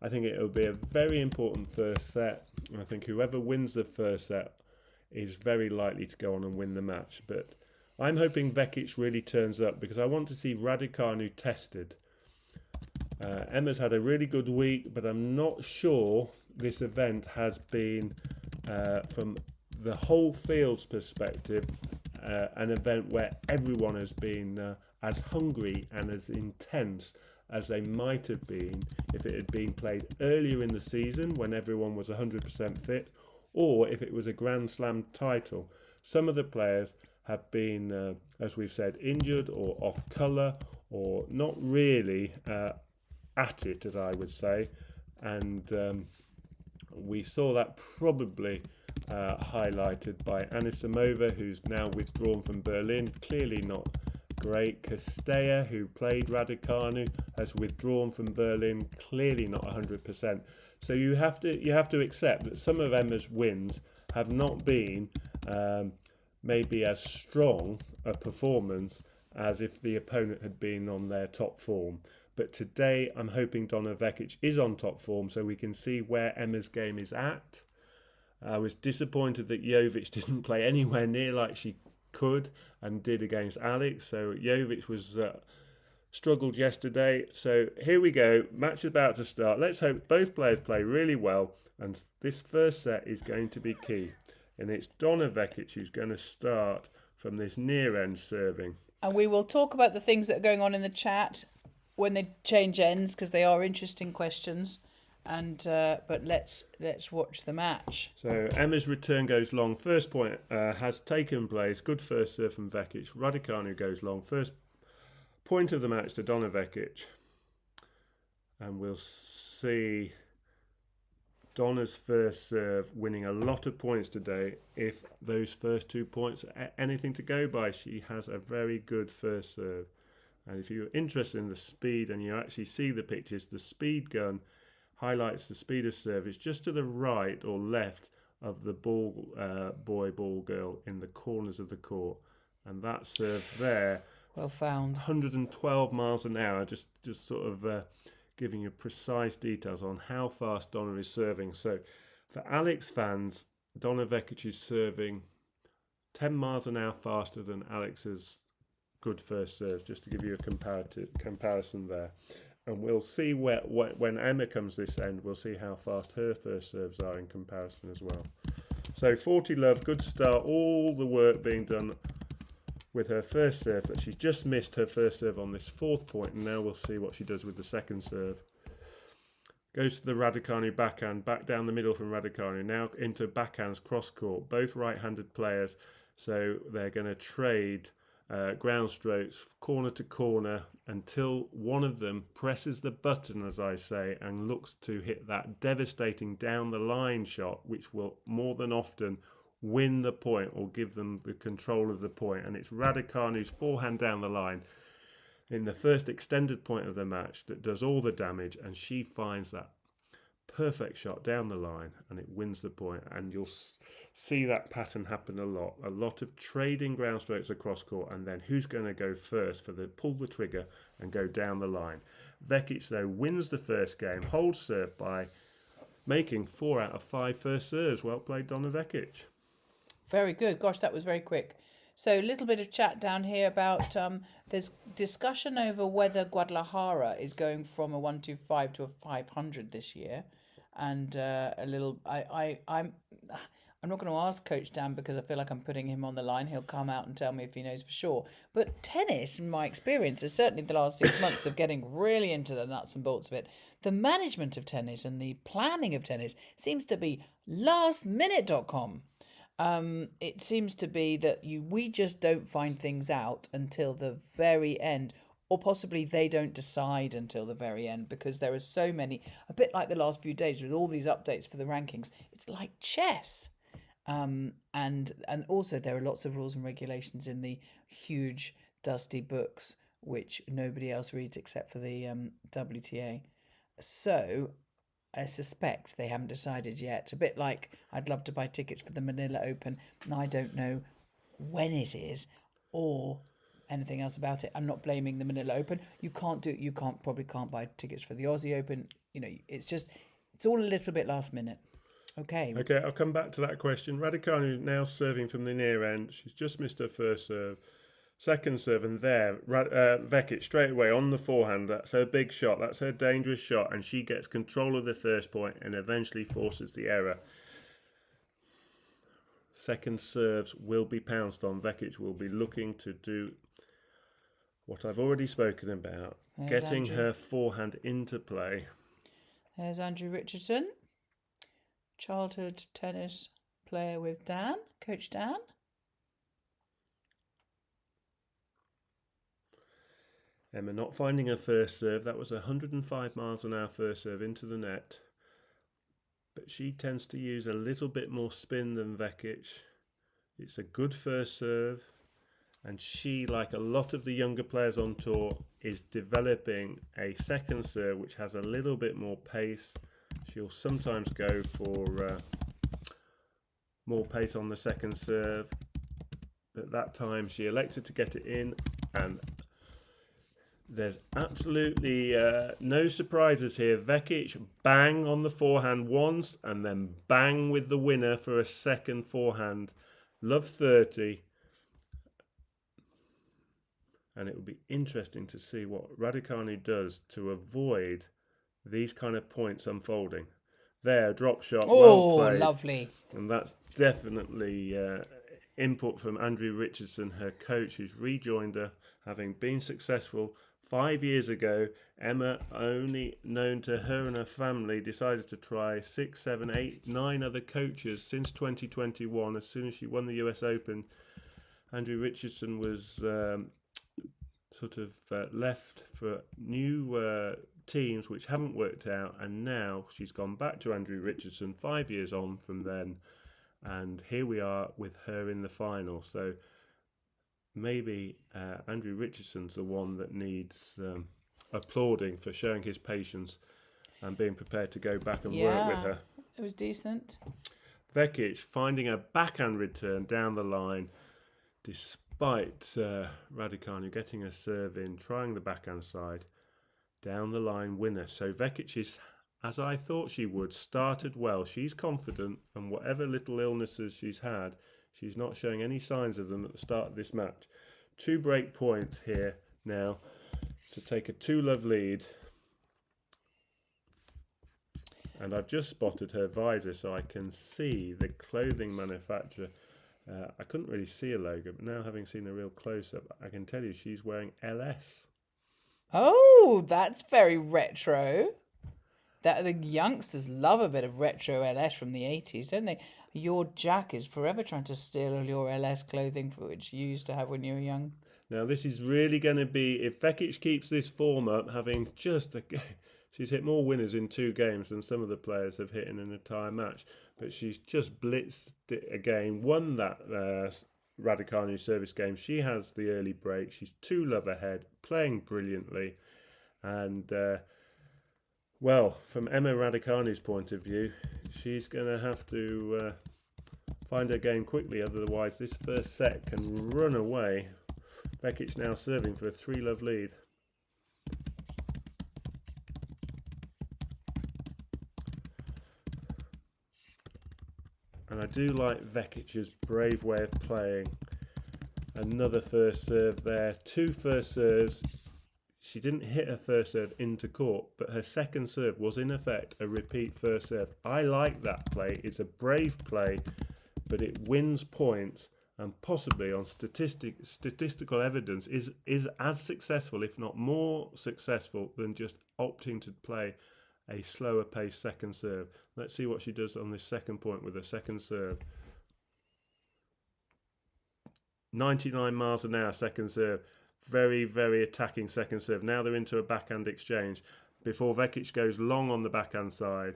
I think it will be a very important first set. I think whoever wins the first set is very likely to go on and win the match. But I'm hoping Vekic really turns up, because I want to see Raducanu tested. Emma's had a really good week, but I'm not sure this event has been, from the whole field's perspective, an event where everyone has been as hungry and as intense as they might have been if it had been played earlier in the season when everyone was 100% fit, or if it was a Grand Slam title. Some of the players have been, as we've said, injured or off colour, or not really at it, as I would say. And we saw that probably highlighted by Anisimova, who's now withdrawn from Berlin, clearly not great. Castella, who played Raducanu, has withdrawn from Berlin, clearly not 100%. So you have to accept that some of Emma's wins have not been maybe as strong a performance as if the opponent had been on their top form. But today I'm hoping Donna Vekic is on top form, so we can see where Emma's game is at. I was disappointed that Jovic didn't play anywhere near like she could and did against Alex. So Jovic was struggled yesterday. So here we go. Match is about to start. Let's hope both players play really well, and this first set is going to be key. And it's Donna Vekic who's going to start from this near end serving. And we will talk about the things that are going on in the chat when they change ends, because they are interesting questions. And but let's watch the match. So Emma's return goes long. First point has taken place. Good first serve from Vekic. Raducanu goes long. First point of the match to Donna Vekic. And we'll see Donna's first serve winning a lot of points today. If those first 2 points are anything to go by, she has a very good first serve. And if you're interested in the speed and you actually see the pictures, the speed gun highlights the speed of serve. It's just to the right or left of the ball boy, ball girl in the corners of the court. And that serve there, well found, 112 miles an hour, just sort of giving you precise details on how fast Donna is serving. So for Alex fans, Donna Vekic is serving 10 miles an hour faster than Alex's good first serve, just to give you a comparison there. And we'll see when Emma comes this end, we'll see how fast her first serves are in comparison as well. So 40 love, good start, all the work being done with her first serve, but she's just missed her first serve on this fourth point, and now we'll see what she does with the second serve. Goes to the Raducanu backhand, back down the middle from Raducanu, now into backhands cross court, both right-handed players, so they're going to trade ground strokes corner to corner until one of them presses the button, as I say, and looks to hit that devastating down the line shot, which will more than often win the point or give them the control of the point. And it's Raducanu's forehand down the line in the first extended point of the match that does all the damage, and she finds that perfect shot down the line and it wins the point. And you'll see that pattern happen a lot of trading ground strokes across court, and then who's going to go first for the pull the trigger and go down the line. Vekic though wins the first game, holds serve by making 4 out of 5 first serves. Well played, Donna Vekic. Very good. Gosh, that was very quick. So a little bit of chat down here about there's discussion over whether Guadalajara is going from a 125 to a 500 this year, and a little. I'm not going to ask Coach Dan because I feel like I'm putting him on the line. He'll come out and tell me if he knows for sure. But tennis, in my experience, is certainly the last 6 months of getting really into the nuts and bolts of it. The management of tennis and the planning of tennis seems to be lastminute.com. It seems to be that we just don't find things out until the very end, or possibly they don't decide until the very end, because there are so many, a bit like the last few days with all these updates for the rankings. It's like chess. And also there are lots of rules and regulations in the huge dusty books which nobody else reads except for the WTA. So I suspect they haven't decided yet. A bit like I'd love to buy tickets for the Manila Open, and I don't know when it is or anything else about it. I'm not blaming the Manila Open. You probably can't buy tickets for the Aussie Open. It's all a little bit last minute. Okay, I'll come back to that question. Raducanu now serving from the near end. She's just missed her first serve. Second serve, and there, Vekic straight away on the forehand. That's her big shot. That's her dangerous shot, and she gets control of the first point and eventually forces the error. Second serves will be pounced on. Vekic will be looking to do what I've already spoken about, getting her forehand into play. There's Andrew Richardson, childhood tennis player with Dan, Coach Dan. Emma not finding her first serve. That was 105 miles an hour first serve into the net. But she tends to use a little bit more spin than Vekic. It's a good first serve. And she, like a lot of the younger players on tour, is developing a second serve which has a little bit more pace. She'll sometimes go for more pace on the second serve. At that time, she elected to get it in, and there's absolutely no surprises here. Vekic bang on the forehand once, and then bang with the winner for a second forehand. Love 30. And it will be interesting to see what Raducanu does to avoid these kind of points unfolding. There, drop shot, well played. Oh, lovely. And that's definitely input from Andrew Richardson, her coach, who's rejoined her, having been successful 5 years ago. Emma, only known to her and her family, decided to try 6, 7, 8, 9 other coaches since 2021. As soon as she won the US Open, Andrew Richardson was left for new teams which haven't worked out, and now she's gone back to Andrew Richardson 5 years on from then, and here we are with her in the final. So maybe Andrew Richardson's the one that needs applauding for showing his patience and being prepared to go back and work with her. It was decent. Vekic finding a backhand return down the line despite Raducanu getting a serve in, trying the backhand side. Down the line winner. So Vekic is, as I thought she would, started well. She's confident, and whatever little illnesses she's had, she's not showing any signs of them at the start of this match. 2 break points here now to take a 2-love lead. And I've just spotted her visor, so I can see the clothing manufacturer. I couldn't really see a logo, but now having seen a real close-up, I can tell you she's wearing LS. Oh, that's very retro. That the youngsters love a bit of retro LS from the 80s, don't they? Your Jack is forever trying to steal all your LS clothing, for which you used to have when you were young. Now this is really going to be, if Vekic keeps this form up, having she's hit more winners in 2 games than some of the players have hit in an entire match, but she's just blitzed it again, won that Raducanu service game. She has the early break. She's 2-love ahead, playing brilliantly, and from Emma Raducanu's point of view, she's going to have to find her game quickly, otherwise this first set can run away. Vekic now serving for a 3-love lead. And I do like Vekic's brave way of playing. Another first serve there. 2 first serves. She didn't hit her first serve into court, but her second serve was in effect a repeat first serve. I like that play. It's a brave play, but it wins points, and possibly on statistical evidence is as successful, if not more successful, than just opting to play a slower paced second serve. Let's see what she does on this second point with her second serve. 99 miles an hour second serve. Very, very attacking second serve. Now they're into a backhand exchange before Vekic goes long on the backhand side.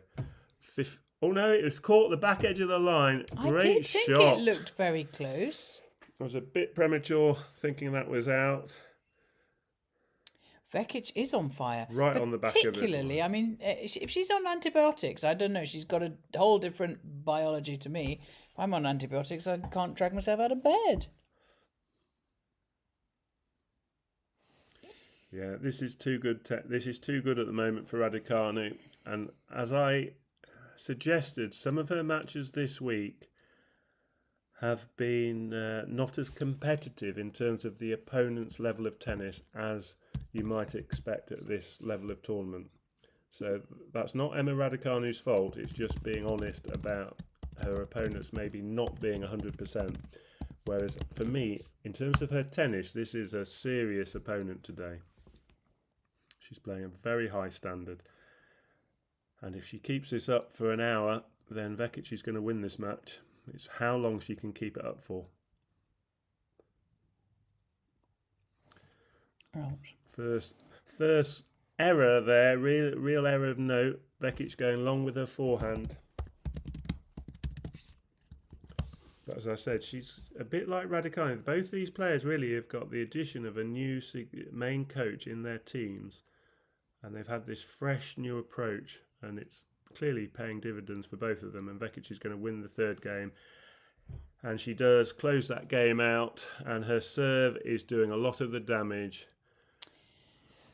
Oh no, it was caught at the back edge of the line. Great I did think shot. it looked very close. I was a bit premature thinking that was out. Vekic is on fire. Right on the back of it. Particularly, I mean, if she's on antibiotics, I don't know, she's got a whole different biology to me. If I'm on antibiotics, I can't drag myself out of bed. Yeah, this is too good. This is too good at the moment for Raducanu. And as I suggested, some of her matches this week have been not as competitive in terms of the opponent's level of tennis as you might expect at this level of tournament. So that's not Emma Raducanu's fault. It's just being honest about her opponents maybe not being 100%. Whereas for me, in terms of her tennis, this is a serious opponent today. She's playing a very high standard. And if she keeps this up for an hour, then Vekic is going to win this match. It's how long she can keep it up for. Right. First error there, real error of note. Vekic going long with her forehand. But as I said, she's a bit like Raducanu. Both these players really have got the addition of a new main coach in their teams. And they've had this fresh new approach. And it's clearly paying dividends for both of them. And Vekic is going to win the third game. And she does close that game out. And her serve is doing a lot of the damage.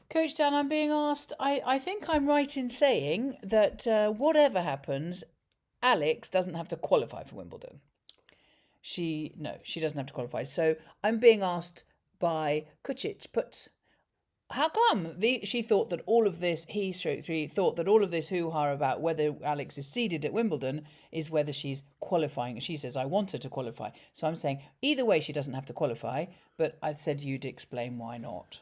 Coach Dan, I'm being asked, I think I'm right in saying that whatever happens, Alex doesn't have to qualify for Wimbledon. She doesn't have to qualify. So I'm being asked by Kucic, how come she thought that all of this, thought that all of this hoo-ha about whether Alex is seeded at Wimbledon is whether she's qualifying. She says, I want her to qualify. So I'm saying either way she doesn't have to qualify, but I said you'd explain why not.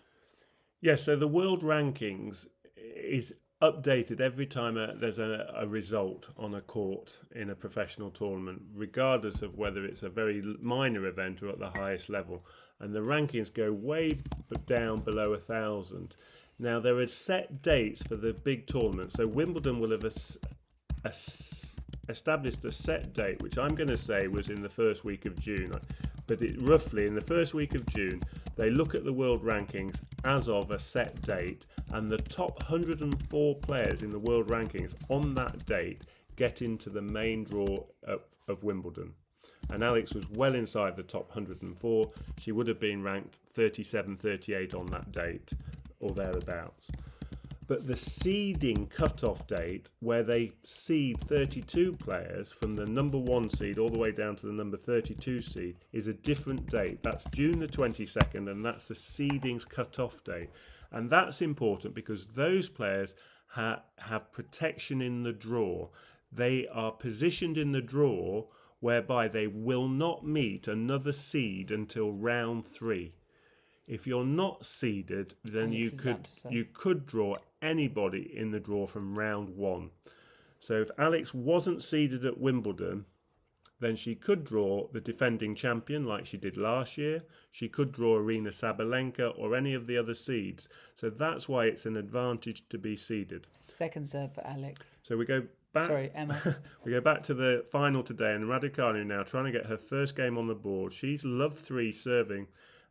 Yes, so the world rankings is updated every time there's a result on a court in a professional tournament, regardless of whether it's a very minor event or at the highest level. And the rankings go way down below 1,000. Now, there are set dates for the big tournaments. So Wimbledon will have established a set date, which I'm going to say was in the first week of June. But roughly in the first week of June, they look at the world rankings as of a set date, and the top 104 players in the world rankings on that date get into the main draw of Wimbledon. And Alex was well inside the top 104. She would have been ranked 37, 38 on that date, or thereabouts. But the seeding cut-off date, where they seed 32 players from the number 1 seed all the way down to the number 32 seed, is a different date. That's June the 22nd, and that's the seedings cut-off date. And that's important because those players have protection in the draw. They are positioned in the draw whereby they will not meet another seed until round 3. If you're not seeded, then you could draw anybody in the draw from round 1. So if Alex wasn't seeded at Wimbledon, then she could draw the defending champion like she did last year. She could draw Arina Sabalenka or any of the other seeds. So that's why it's an advantage to be seeded. Second serve for Alex. So we go back. Sorry, Emma. We go back to the final today, and Raducanu now trying to get her first game on the board. She's love 3 serving,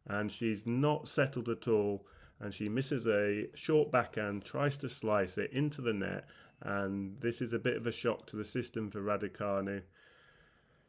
and she's not settled at all. And she misses a short backhand, tries to slice it into the net, and this is a bit of a shock to the system for Raducanu.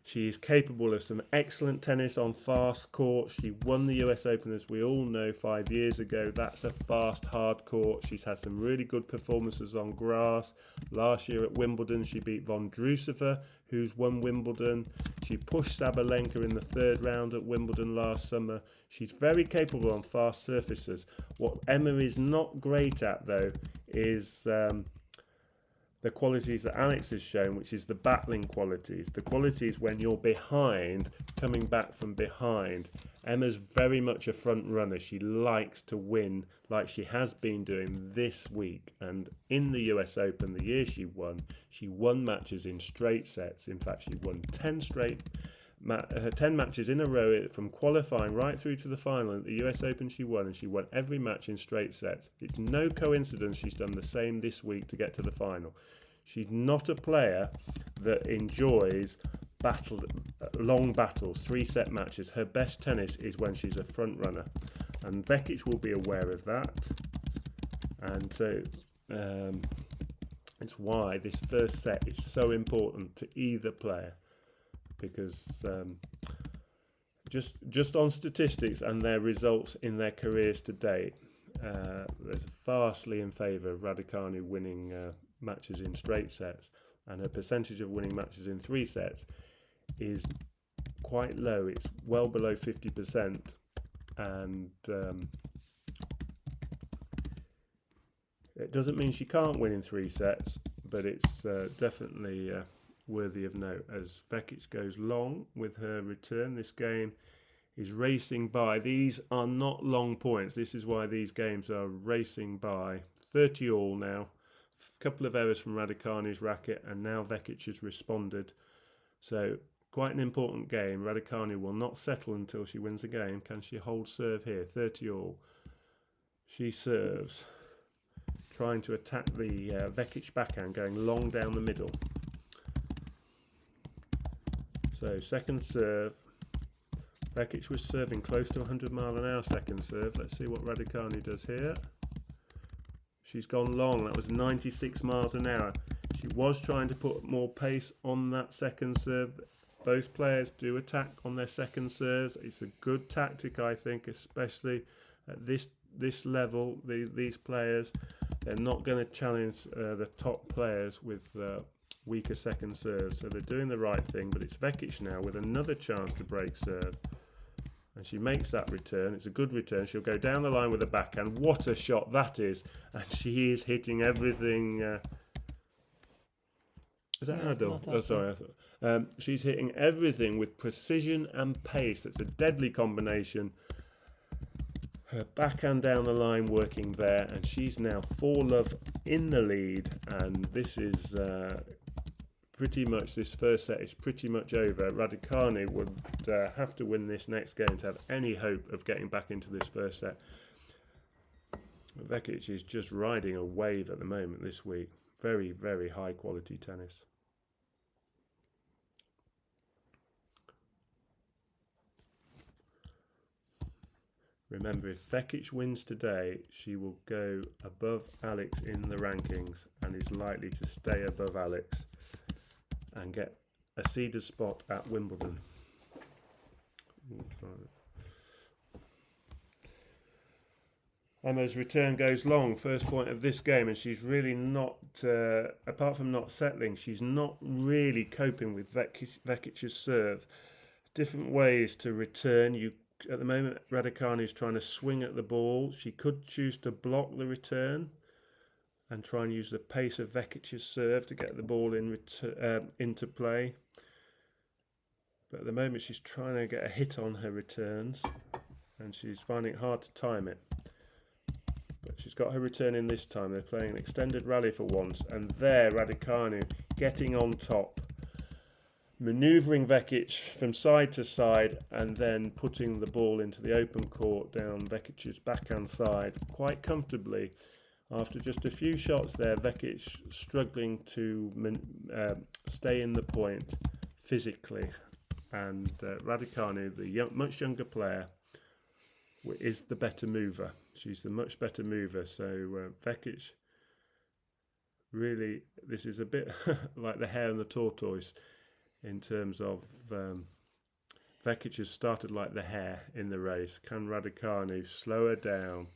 She is capable of some excellent tennis on fast court. She won the US Open, as we all know, 5 years ago. That's a fast, hard court. She's had some really good performances on grass. Last year at Wimbledon, she beat von Drusever, who's won Wimbledon. She pushed Sabalenka in the third round at Wimbledon last summer. She's very capable on fast surfaces. What Emma is not great at, though, is the qualities that Alex has shown, which is the battling qualities. The qualities when you're behind, coming back from behind. Emma's very much a front runner. She likes to win like she has been doing this week. And in the US Open, the year she won matches in straight sets. In fact, she won 10 matches in a row from qualifying right through to the final. At the US Open she won, and she won every match in straight sets. It's no coincidence she's done the same this week to get to the final. She's not a player that enjoys long battles, 3-set matches. Her best tennis is when she's a front runner, and Vekic will be aware of that. And so it's why this first set is so important to either player, because just on statistics and their results in their careers to date, there's vastly in favour of Raducanu winning matches in straight sets, and her percentage of winning matches in 3 sets is quite low. It's well below 50%, and it doesn't mean she can't win in 3 sets, but it's definitely worthy of note as Vekic goes long with her return. This game is racing by. These are not long points. This is why these games are racing by. 30 all now. A couple of errors from Raducanu's racket, and now Vekic has responded. So quite an important game. Raducanu will not settle until she wins a game. Can she hold serve here? 30 all. She serves, trying to attack the Vekic backhand, going long down the middle. So second serve. Vekic was serving close to 100 mile an hour second serve. Let's see what Raducanu does here. She's gone long. That was 96 miles an hour. She was trying to put more pace on that second serve. Both players do attack on their second serves. It's a good tactic, I think, especially at this level. These players, they're not going to challenge the top players with weaker second serves. So they're doing the right thing, but it's Vekic now with another chance to break serve. And she makes that return. It's a good return. She'll go down the line with a backhand. What a shot that is. And she is hitting everything. Is that Nadal? Oh, sorry. She's hitting everything with precision and pace. It's a deadly combination. Her backhand down the line working there. And she's now 4-love in the lead. And this is pretty much, this first set is pretty much over. Raducanu would have to win this next game to have any hope of getting back into this first set. Vekic is just riding a wave at the moment this week. Very, very high quality tennis. Remember, if Vekic wins today, she will go above Alex in the rankings and is likely to stay above Alex and get a seeded spot at Wimbledon. Emma's return goes long, first point of this game, and she's really not, apart from not settling, she's not really coping with Vekic's serve. Different ways to return. At the moment, Raducanu is trying to swing at the ball. She could choose to block the return and try and use the pace of Vekic's serve to get the ball into play. But at the moment, she's trying to get a hit on her returns, and she's finding it hard to time it. But she's got her return in this time. They're playing an extended rally for once, and there, Raducanu getting on top, manoeuvring Vekic from side to side, and then putting the ball into the open court down Vekic's backhand side quite comfortably. After just a few shots there, Vekic struggling to stay in the point physically, and Raducanu, the much younger player, is the better mover. She's the much better mover. So Vekic, really, this is a bit like the hare and the tortoise in terms of Vekic has started like the hare in the race. Can Raducanu slow her down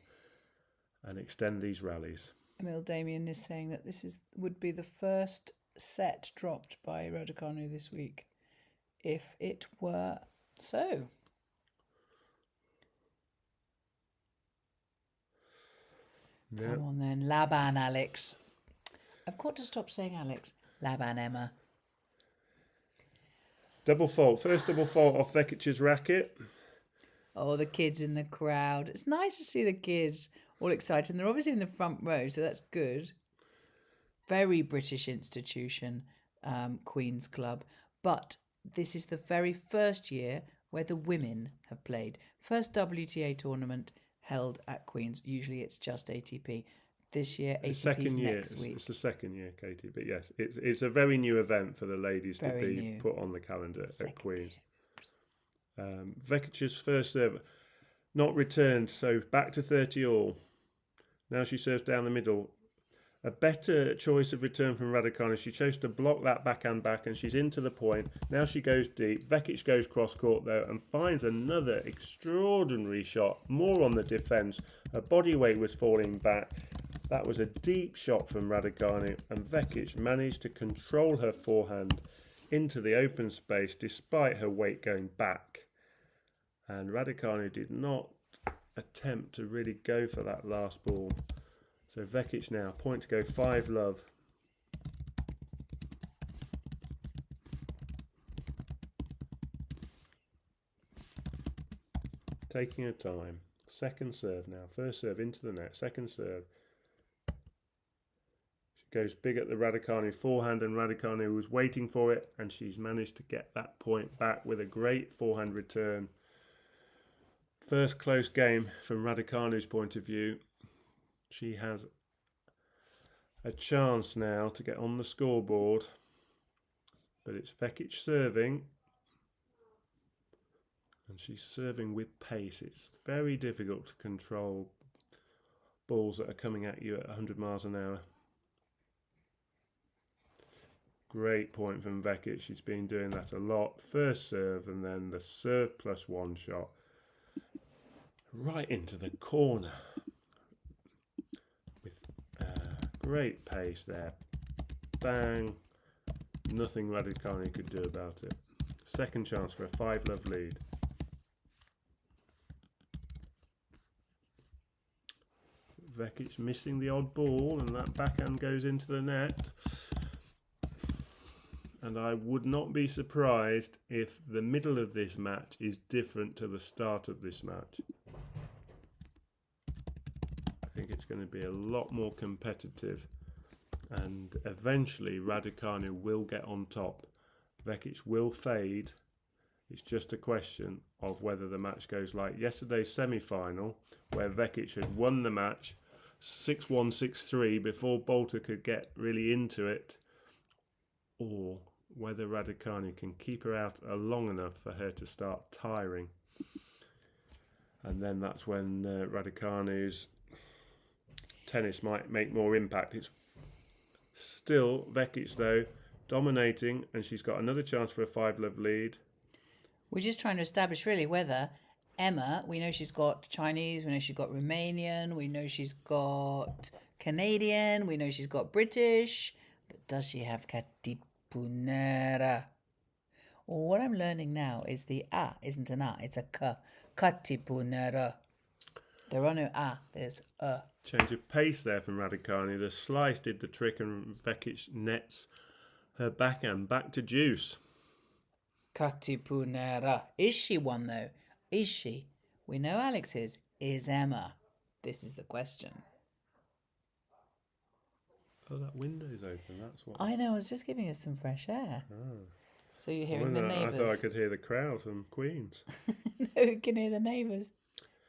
and extend these rallies? Emil Damien is saying that this would be the first set dropped by Raducanu this week. if it were so. Yeah. Come on then. Laban, Alex. I've got to stop saying Alex. Laban, Emma. Double fault. First double fault off Vekic's racket. Oh, the kids in the crowd. It's nice to see the kids all excited. And they're obviously in the front row, so that's good. Very British institution, Queen's Club. But this is the very first year where the women have played. First WTA tournament held at Queen's. Usually it's just ATP. This year, ATP's next week. It's the second year, Katie. But yes, it's a very new event for the ladies to be put on the calendar at Queen's. Vekic's first serve not returned, so back to 30 all. Now she serves down the middle. A better choice of return from Raducanu. She chose to block that backhand back, and she's into the point. Now she goes deep. Vekic goes cross court though and finds another extraordinary shot, more on the defence. Her body weight was falling back. That was a deep shot from Raducanu, and Vekic managed to control her forehand into the open space despite her weight going back. And Raducanu did not attempt to really go for that last ball. So Vekic now, point to go 5-love. Taking her time. Second serve now. First serve into the net. Second serve. She goes big at the Raducanu forehand, and Raducanu was waiting for it, and she's managed to get that point back with a great forehand return. First close game from Raducanu's point of view. She has a chance now to get on the scoreboard, but it's Vekic serving, and she's serving with pace. It's very difficult to control balls that are coming at you at 100 miles an hour. Great point from Vekic. She's been doing that a lot. First serve and then the serve plus one shot. Right into the corner. With great pace there. Bang. Nothing Raducanu could do about it. Second chance for a 5-love lead. Vekic missing the odd ball, and that backhand goes into the net. And I would not be surprised if the middle of this match is different to the start of this match. I think it's going to be a lot more competitive, and eventually Raducanu will get on top. Vekic will fade. It's just a question of whether the match goes like yesterday's semi-final, where Vekic had won the match 6-1, 6-3 before Bolter could get really into it, or whether Raducanu can keep her out long enough for her to start tiring. And then that's when Raducanu's tennis might make more impact. It's still Vekic though, dominating, and she's got another chance for a 5-love lead. We're just trying to establish really whether Emma, we know she's got Chinese, we know she's got Romanian, we know she's got Canadian, we know she's got British, but does she have Katipunera? Well, what I'm learning now is the A isn't an A, it's a K. Katipunera. There are no A, there's A. Change of pace there from Raducanu. The slice did the trick, and Vekic nets her backhand back to deuce. Katipunera. Is she one though? Is she? We know Alex is Emma? This is the question. Oh, that window's open, that's what. I know, I was just giving us some fresh air. Oh. So you're hearing the neighbours. I thought I could hear the crowd from Queens. No, you can hear the neighbours.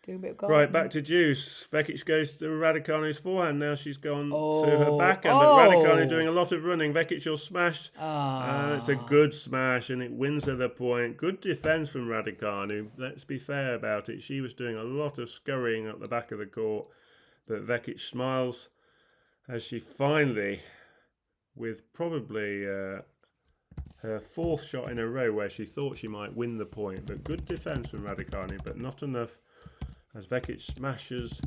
Doing a bit of gardening. Right, back to deuce. Vekic goes to Raducanu's forehand. Now she's gone to her backhand, but Raducanu doing a lot of running. Vekic will smash. It's a good smash, and it wins her the point. Good defence from Raducanu. Let's be fair about it. She was doing a lot of scurrying at the back of the court, but Vekic smiles as she finally, with probably her fourth shot in a row where she thought she might win the point, but good defence from Raducanu, but not enough, as Vekic smashes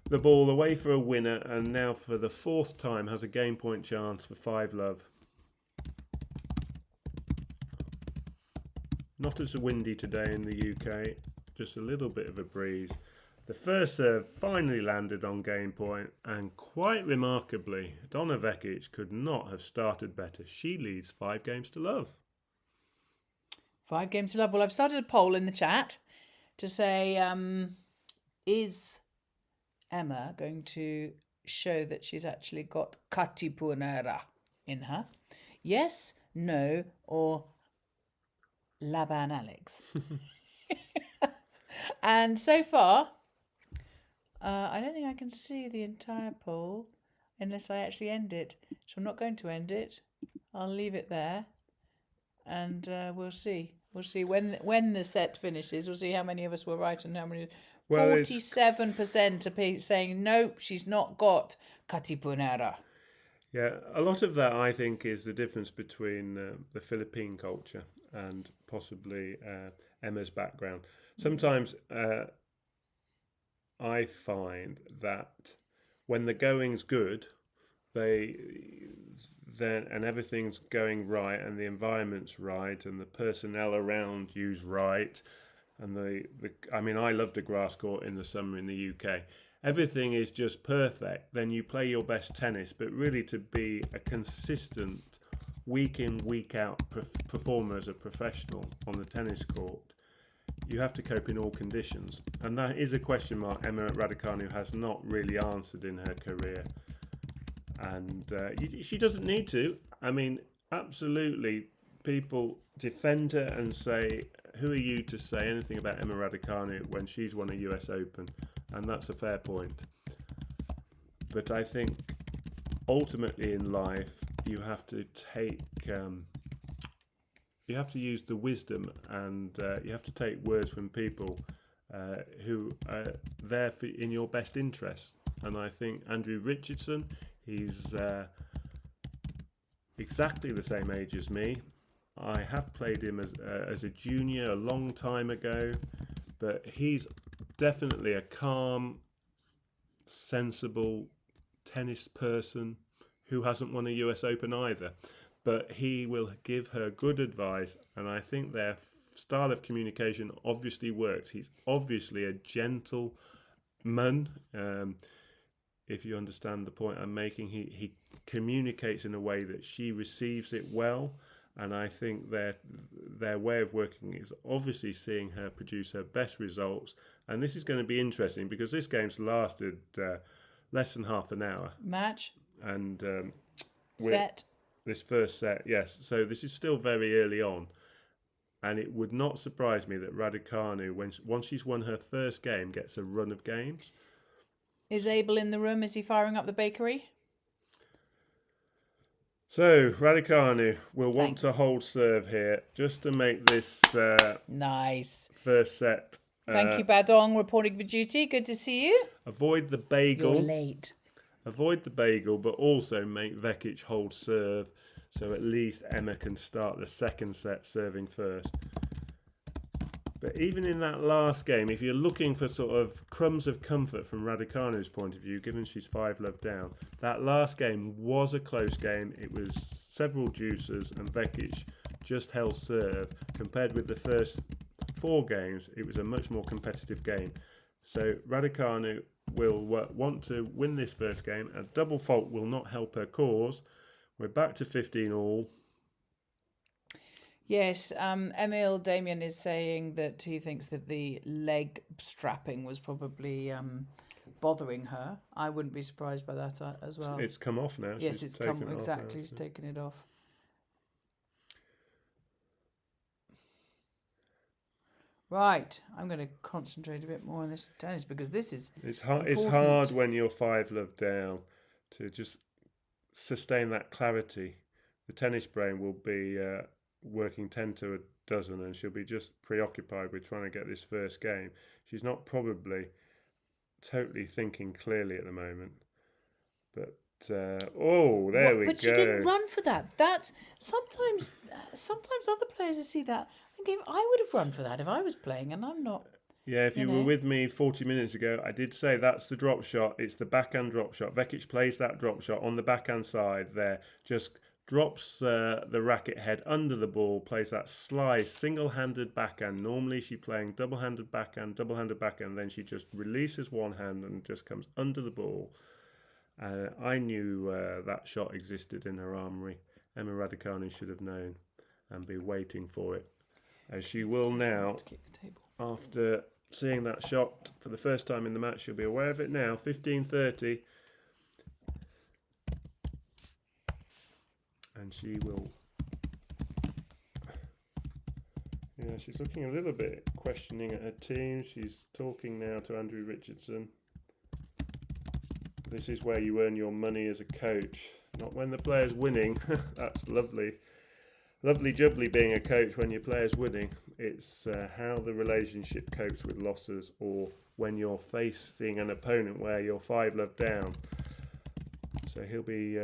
the ball away for a winner, and now for the fourth time has a game point chance for 5-love. Not as windy today in the UK, just a little bit of a breeze. The first serve finally landed on game point, and quite remarkably, Donna Vekic could not have started better. She leads 5 games to love. 5 games to love. Well, I've started a poll in the chat to say, is Emma going to show that she's actually got Katipunera in her? Yes, no, or Laban Alex. And so far, I don't think I can see the entire poll unless I actually end it. So I'm not going to end it. I'll leave it there, and we'll see. We'll see when the set finishes. We'll see how many of us were right and how many. 47% are saying nope, she's not got Katipunera. Yeah, a lot of that I think is the difference between the Philippine culture and possibly Emma's background. Sometimes I find that when the going's good, and everything's going right, and the environment's right, and the personnel around you's right, and I mean, I love the grass court in the summer in the UK. Everything is just perfect. Then you play your best tennis, but really to be a consistent week in, week out performer as a professional on the tennis court, you have to cope in all conditions. And that is a question mark Emma Raducanu has not really answered in her career. And she doesn't need to. I mean, absolutely, people defend her and say, who are you to say anything about Emma Raducanu when she's won a US Open? And that's a fair point. But I think ultimately in life, you have to take, you have to use the wisdom, and you have to take words from people who are there in your best interest. And I think Andrew Richardson, he's exactly the same age as me. I have played him as a junior a long time ago, but he's definitely a calm, sensible tennis person who hasn't won a US Open either. But he will give her good advice, and I think their style of communication obviously works. He's obviously a gentleman. If you understand the point I'm making, he communicates in a way that she receives it well. And I think their way of working is obviously seeing her produce her best results. And this is going to be interesting because this game's lasted less than half an hour. Match. And set. This first set, yes. So this is still very early on. And it would not surprise me that Raducanu, once she's won her first game, gets a run of games. Is Abel in the room? Is he firing up the bakery? So, Raducanu will want to hold serve here just to make this nice first set. Thank you, Badong, reporting for duty. Good to see you. Avoid the bagel. You're late. Avoid the bagel, but also make Vekic hold serve, so at least Emma can start the second set serving first. But even in that last game, if you're looking for sort of crumbs of comfort from Raducanu's point of view, given she's 5-love down, that last game was a close game. It was several juices, and Vekic just held serve. Compared with the first 4 games, it was a much more competitive game. So Raducanu will want to win this first game. A double fault will not help her cause. We're back to 15 all. Yes, Emil Damien is saying that he thinks that the leg strapping was probably bothering her. I wouldn't be surprised by that as well. It's come off now. Yes, She's it's come taken it exactly. off now, He's taken it off. Right, I'm going to concentrate a bit more on this tennis because this is It's hard. important. It's hard when you're 5-love down to just sustain that clarity. The tennis brain will be working 10 to a dozen, and she'll be just preoccupied with trying to get this first game. She's not probably totally thinking clearly at the moment. But there we go. But she didn't run for that. That's sometimes other players see that. I would have run for that if I was playing, and I'm not. Yeah, if you were with me 40 minutes ago, I did say that's the drop shot. It's the backhand drop shot. Vekic plays that drop shot on the backhand side there, just drops the racket head under the ball, plays that slice, single-handed backhand. Normally she's playing double-handed backhand, then she just releases one hand and just comes under the ball. I knew that shot existed in her armoury. Emma Raducanu should have known and be waiting for it. As she will now, after seeing that shot for the first time in the match, she'll be aware of it now. 15-30. And she will... Yeah, she's looking a little bit questioning at her team. She's talking now to Andrew Richardson. This is where you earn your money as a coach, not when the player's winning. That's lovely. Lovely jubbly being a coach when your player's winning. It's how the relationship copes with losses, or when you're facing an opponent where you're 5-love down. So he'll be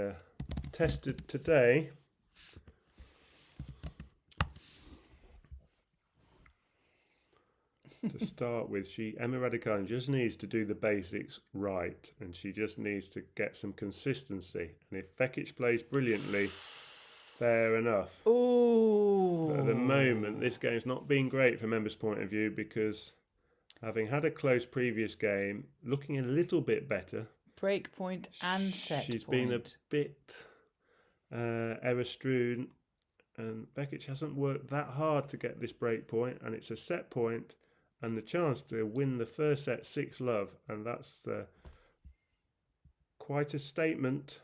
tested today. To start with, Emma Raducanu just needs to do the basics right, and she just needs to get some consistency. And if Vekic plays brilliantly, fair enough. Ooh. But at the moment, this game's not been great from Emma's point of view, because having had a close previous game, looking a little bit better. Break point and set She's point. been a bit error-strewn, and Vekic hasn't worked that hard to get this break point, and it's a set point and the chance to win the first set 6-love, and that's quite a statement.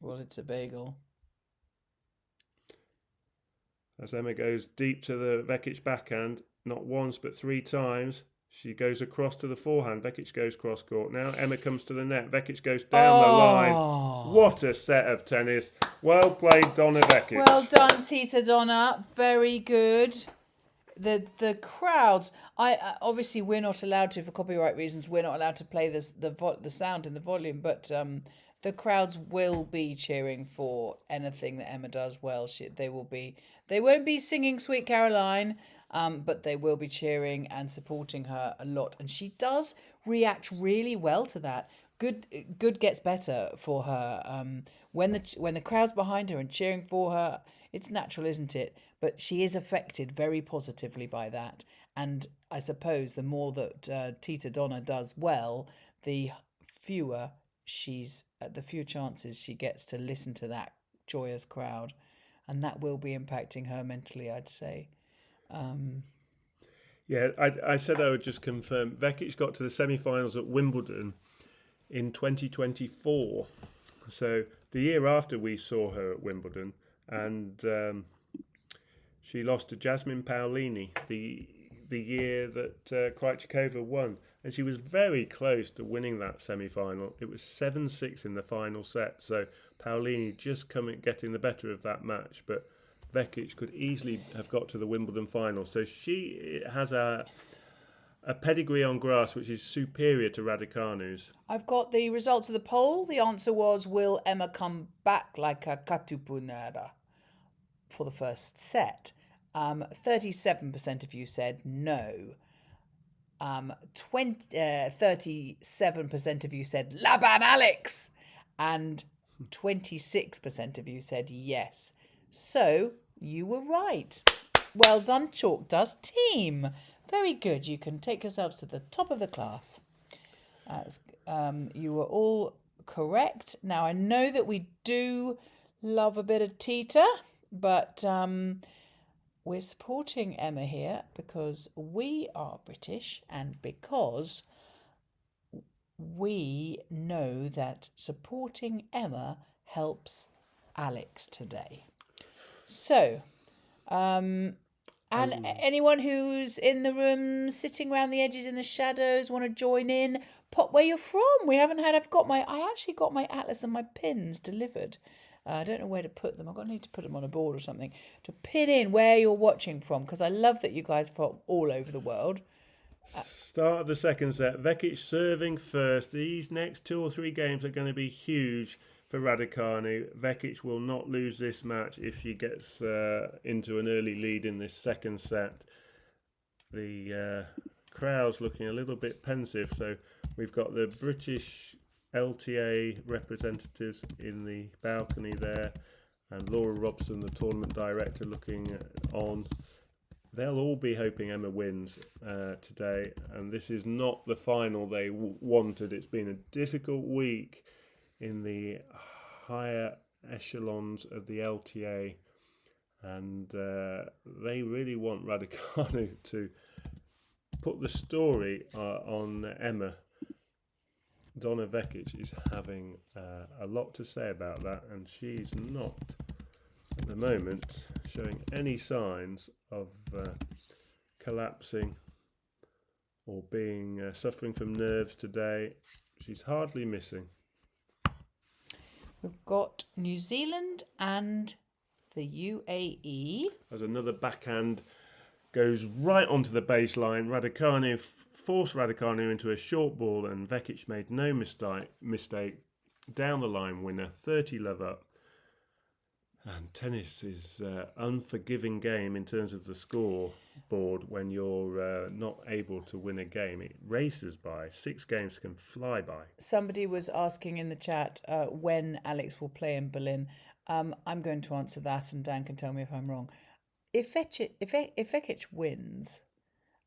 Well, it's a bagel. As Emma goes deep to the Vekic backhand, not once but 3 times. She goes across to the forehand. Vekic goes cross court. Now Emma comes to the net. Vekic goes down the line. What a set of tennis. Well played, Donna Vekic. Well done, Tita Donna. Very good. The crowds. Obviously we're not allowed to, for copyright reasons. We're not allowed to play the sound in the volume, but the crowds will be cheering for anything that Emma does well. They won't be singing Sweet Caroline, but they will be cheering and supporting her a lot. And she does react really well to that. Good gets better for her. When the crowd's behind her and cheering for her, it's natural, isn't it? But she is affected very positively by that. And I suppose the more that Tita Donna does well, the fewer chances she gets to listen to that joyous crowd, and that will be impacting her mentally, I'd say. Yeah, I said I would just confirm. Vekic got to the semi-finals at Wimbledon in 2024, so the year after we saw her at Wimbledon, and she lost to Jasmine Paolini the year that Krejcikova won. And she was very close to winning that semi-final. It was 7-6 in the final set. So Paolini just getting the better of that match. But Vekic could easily have got to the Wimbledon final. So she has a pedigree on grass which is superior to Raducanu's. I've got the results of the poll. The answer was, will Emma come back like a Katupunara for the first set? 37% of you said no. 37% of you said Laban Alex, and 26% of you said yes. So you were right. Well done, Chalk Dust team. Very good. You can take yourselves to the top of the class. You were all correct. Now I know that we do love a bit of Tita, but we're supporting Emma here because we are British and because we know that supporting Emma helps Alex today. So, and anyone who's in the room, sitting around the edges in the shadows, want to join in, pop where you're from. I actually got my atlas and my pins delivered. I don't know where to put them. I'm going to need to put them on a board or something to pin in where you're watching from, because I love that you guys are from all over the world. Start of the second set. Vekic serving first. These next 2 or 3 games are going to be huge for Raducanu. Vekic will not lose this match if she gets into an early lead in this second set. The crowd's looking a little bit pensive, so we've got the British LTA representatives in the balcony there, and Laura Robson, the tournament director, looking on. They'll all be hoping Emma wins today, and this is not the final they wanted. It's been a difficult week in the higher echelons of the LTA, and they really want Raducanu to put the story on Emma. Donna Vekic is having a lot to say about that, and she's not at the moment showing any signs of collapsing or being suffering from nerves today. She's hardly missing. We've got New Zealand and the UAE. As another backhand goes right onto the baseline, Raducanu forced Raducanu into a short ball, and Vekic made no mistake. Down the line winner, 30 love up. And tennis is an unforgiving game in terms of the scoreboard when you're not able to win a game. It races by. 6 games can fly by. Somebody was asking in the chat when Alex will play in Berlin. I'm going to answer that, and Dan can tell me if I'm wrong. If Vekic wins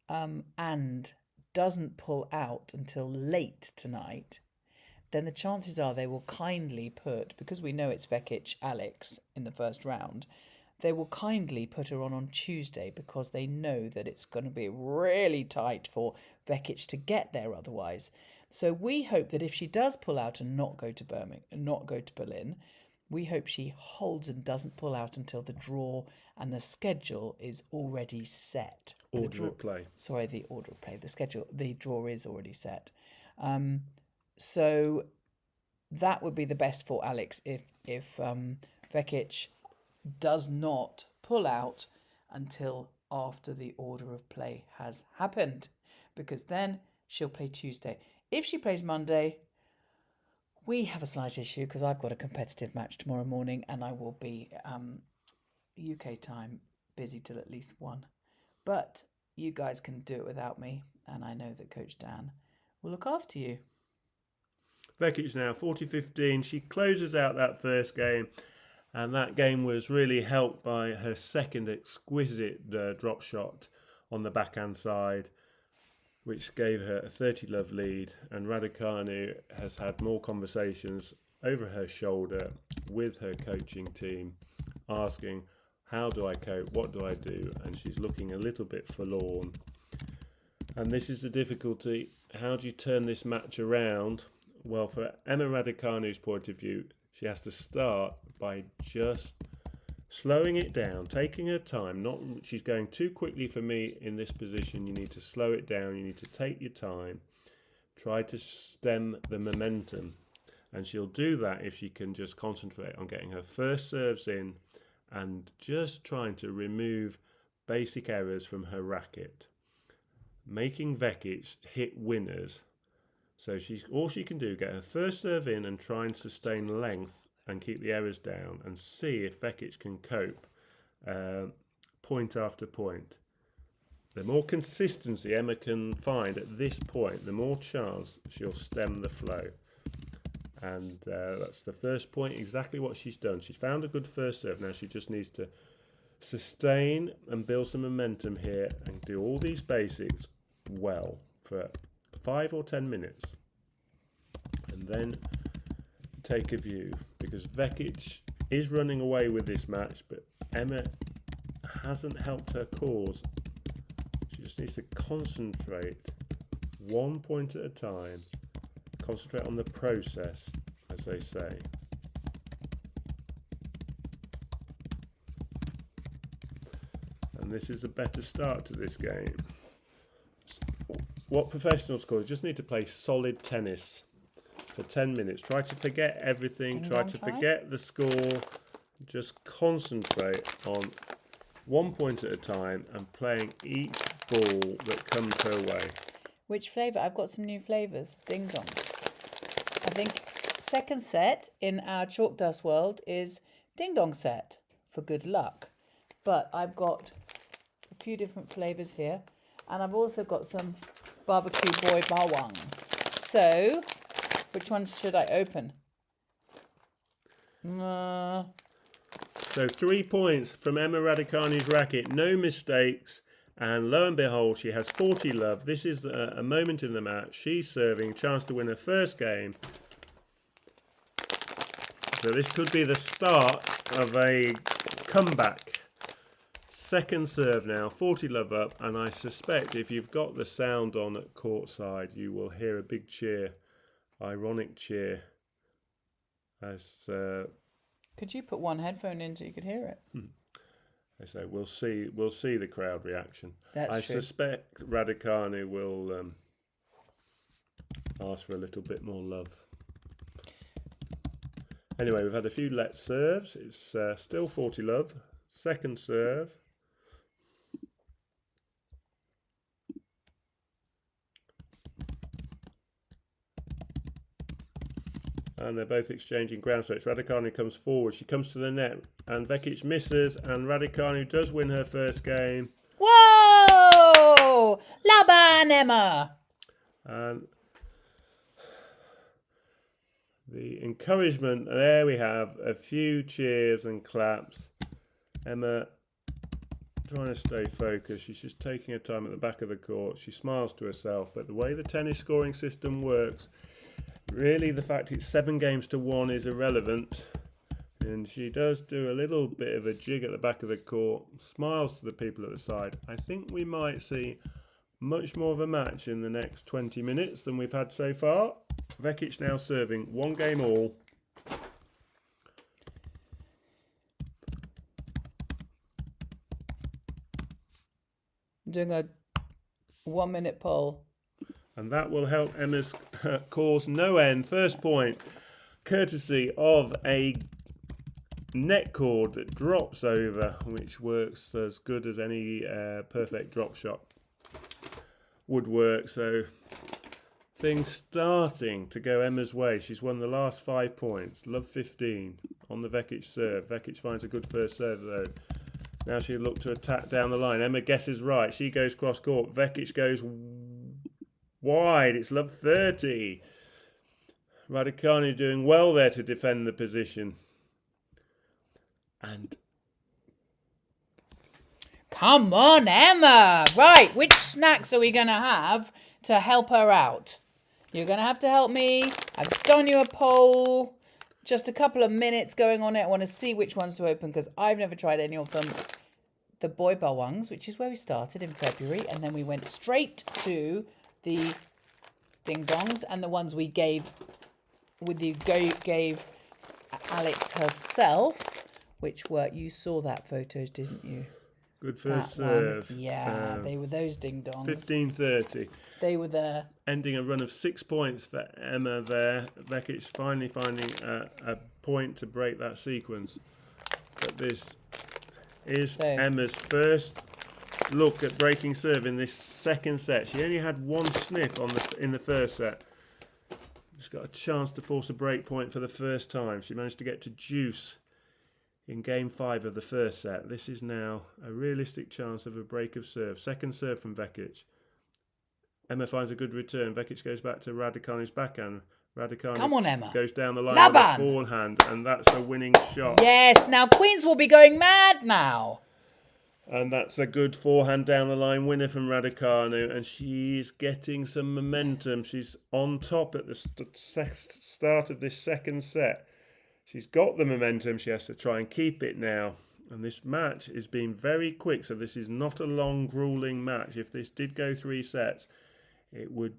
and doesn't pull out until late tonight, then the chances are they will kindly put, because we know it's Vekic Alex in the first round, they will kindly put her on Tuesday, because they know that it's going to be really tight for Vekic to get there otherwise. So we hope that if she does pull out and not go to Berlin, we hope she holds and doesn't pull out until the draw and the schedule is already set. Order of play. Sorry, the order of play. The draw is already set. So that would be the best for Alex if Vekic does not pull out until after the order of play has happened, because then she'll play Tuesday. If she plays Monday, we have a slight issue because I've got a competitive match tomorrow morning, and I will be UK time busy till at least 1. But you guys can do it without me, and I know that Coach Dan will look after you. Vekic now 40-15. She closes out that first game, and that game was really helped by her second exquisite drop shot on the backhand side, which gave her a 30-love lead. And Raducanu has had more conversations over her shoulder with her coaching team, asking, how do I cope, what do I do? And she's looking a little bit forlorn. And this is the difficulty. How do you turn this match around? Well, for Emma Raducanu's point of view, she has to start by just slowing it down, taking her time. She's going too quickly for me in this position. You need to slow it down. You need to take your time. Try to stem the momentum. And she'll do that if she can just concentrate on getting her first serves in and just trying to remove basic errors from her racket. Making Vekic hit winners. So all she can do, get her first serve in and try and sustain length and keep the errors down, and see if Vekic can cope point after point. The more consistency Emma can find at this point, the more chance she'll stem the flow. And that's the first point, exactly what she's done. She's found a good first serve. Now she just needs to sustain and build some momentum here and do all these basics well for 5 or 10 minutes, and then take a view, because Vekic is running away with this match, but Emma hasn't helped her cause. She just needs to concentrate 1 point at a time, concentrate on the process, as they say. And this is a better start to this game. What professionals call, you just need to play solid tennis for 10 minutes. Try to forget everything. Try to forget the score. Just concentrate on 1 point at a time and playing each ball that comes her way. Which flavour? I've got some new flavours. Ding dongs. I think second set in our chalk dust world is ding dong set for good luck. But I've got a few different flavours here. And I've also got some barbecue boy bawang. So Which ones should I open? So 3 points from Emma Raducanu's racket. No mistakes. And lo and behold, she has 40 love. This is a moment in the match. She's serving. Chance to win her first game. So this could be the start of a comeback. Second serve now, 40 love up, and I suspect if you've got the sound on at courtside, you will hear a big cheer, ironic cheer. As could you put one headphone in so you could hear it? I say, we'll see the crowd reaction. That's I true. suspect Raducanu will ask for a little bit more love. Anyway, we've had a few let serves. It's still 40 love. Second serve. And they're both exchanging ground strokes. Raducanu comes forward. She comes to the net. And Vekic misses. And Raducanu does win her first game. Whoa! Laban, Emma! And the encouragement, there we have a few cheers and claps. Emma trying to stay focused. She's just taking her time at the back of the court. She smiles to herself, but the way the tennis scoring system works, really the fact it's 7-1 is irrelevant. And she does do a little bit of a jig at the back of the court, smiles to the people at the side. I think we might see much more of a match in the next 20 minutes than we've had so far. Vekic now serving 1 game all. Doing a 1-minute poll. And that will help Emma's cause no end. First point, courtesy of a net cord that drops over, which works as good as any perfect drop shot would work. So things starting to go Emma's way. She's won the last 5 points. Love 15 on the Vekic serve. Vekic finds a good first serve though. Now she'll look to attack down the line. Emma guesses right. She goes cross court. Vekic goes wide. It's love 30. Raducanu doing well there to defend the position. And come on, Emma! Right, which snacks are we going to have to help her out? You're going to have to help me. I've done you a poll. Just a couple of minutes going on it. I want to see which ones to open because I've never tried any of them. The boy bawang, which is where we started in February, and then we went straight to the ding dongs and the ones we gave gave Alex herself, which were, you saw that photos, didn't you? good first serve. Yeah, they were those ding dongs. 15-30. They were there. Ending a run of 6 points for Emma there. Vekic finally finding a point to break that sequence. But this is Emma's first look at breaking serve in this second set. She only had 1 sniff in the first set. She's got a chance to force a break point for the first time. She managed to get to deuce in game 5 of the first set. This is now a realistic chance of a break of serve. Second serve from Vekic. Emma finds a good return. Vekic goes back to Raducanu's backhand. Raducanu Come on, Emma. Goes down the line with a forehand, and that's a winning shot. Yes, now Queens will be going mad now. And that's a good forehand down the line winner from Raducanu, and she's getting some momentum. She's on top at the start of this second set. She's got the momentum. She has to try and keep it now. And this match is being very quick, so this is not a long, grueling match. If this did go 3 sets, it would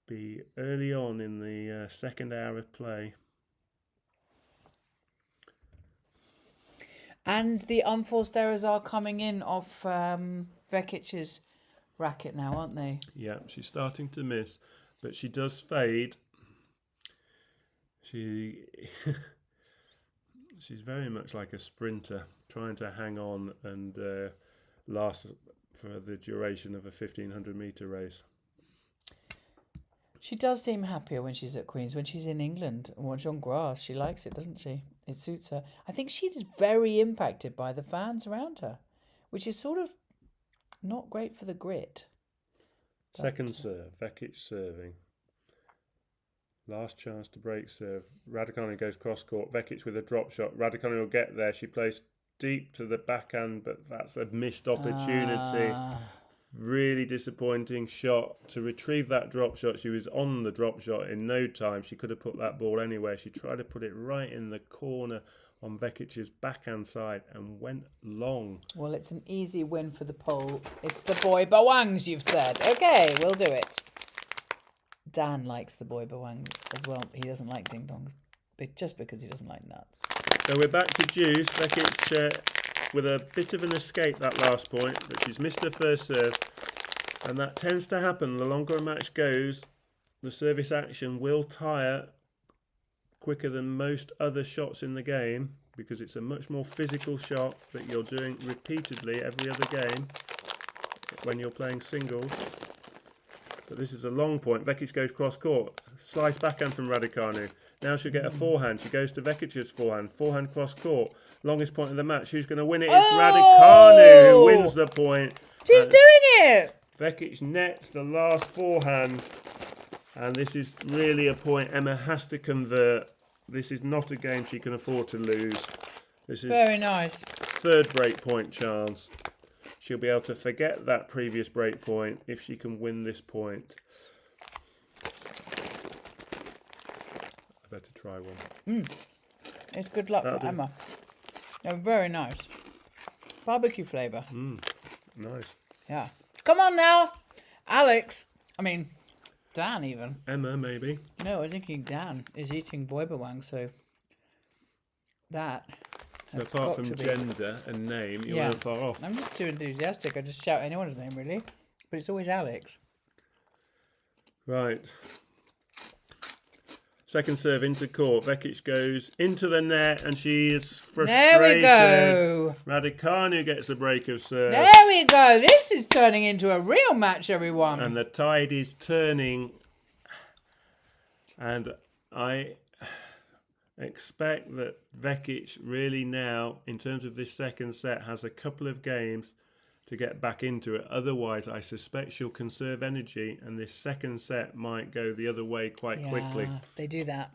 be early on in the second hour of play. And the unforced errors are coming in off Vekic's racket now, aren't they? Yeah, she's starting to miss, but she does fade. She's very much like a sprinter, trying to hang on and last for the duration of a 1,500-metre race. She does seem happier when she's at Queen's. When she's in England and watch on grass, she likes it, doesn't she? It suits her. I think she is very impacted by the fans around her, which is sort of not great for the grit. Second serve, Vekic serving. Last chance to break serve. Raducanu goes cross court. Vekic with a drop shot. Raducanu will get there. She plays deep to the backhand, but that's a missed opportunity. Really disappointing shot to retrieve that drop shot. She was on the drop shot in no time. She could have put that ball anywhere. She tried to put it right in the corner on Vekic's backhand side and went long. Well, it's an easy win for the poll. It's the boy bawangs, you've said. Okay, we'll do it. Dan likes the boy bawang as well. He doesn't like ding dongs, but just because he doesn't like nuts. So we're back to Juice. Vekic with a bit of an escape that last point, but she's missed her first serve. And that tends to happen. The longer a match goes, the service action will tire quicker than most other shots in the game, because it's a much more physical shot that you're doing repeatedly every other game when you're playing singles. But this is a long point. Vekic goes cross court. Slice backhand from Raducanu. Now she'll get a forehand. She goes to Vekic's forehand. Forehand cross court. Longest point of the match. Who's going to win it? It's Raducanu who wins the point. She's doing it! Vekic nets the last forehand. And this is really a point Emma has to convert. This is not a game she can afford to lose. This is very nice. Third break point chance. She'll be able to forget that previous break point if she can win this point. I better try one. It's good luck for Emma. They're very nice. Barbecue flavour. Nice. Yeah. Come on now. Alex. I mean, Dan even. Emma, maybe. No, I was thinking Dan is eating boy bawang, so that... So apart from gender and name, you weren't far off. I'm just too enthusiastic. I just shout anyone's name, really. But it's always Alex. Right. Second serve into court. Vekic goes into the net and she is frustrated. There we go. Raducanu gets a break of serve. There we go. This is turning into a real match, everyone. And the tide is turning. And I expect that Vekic really now, in terms of this second set, has a couple of games to get back into it. Otherwise, I suspect she'll conserve energy and this second set might go the other way quite quickly. They do that.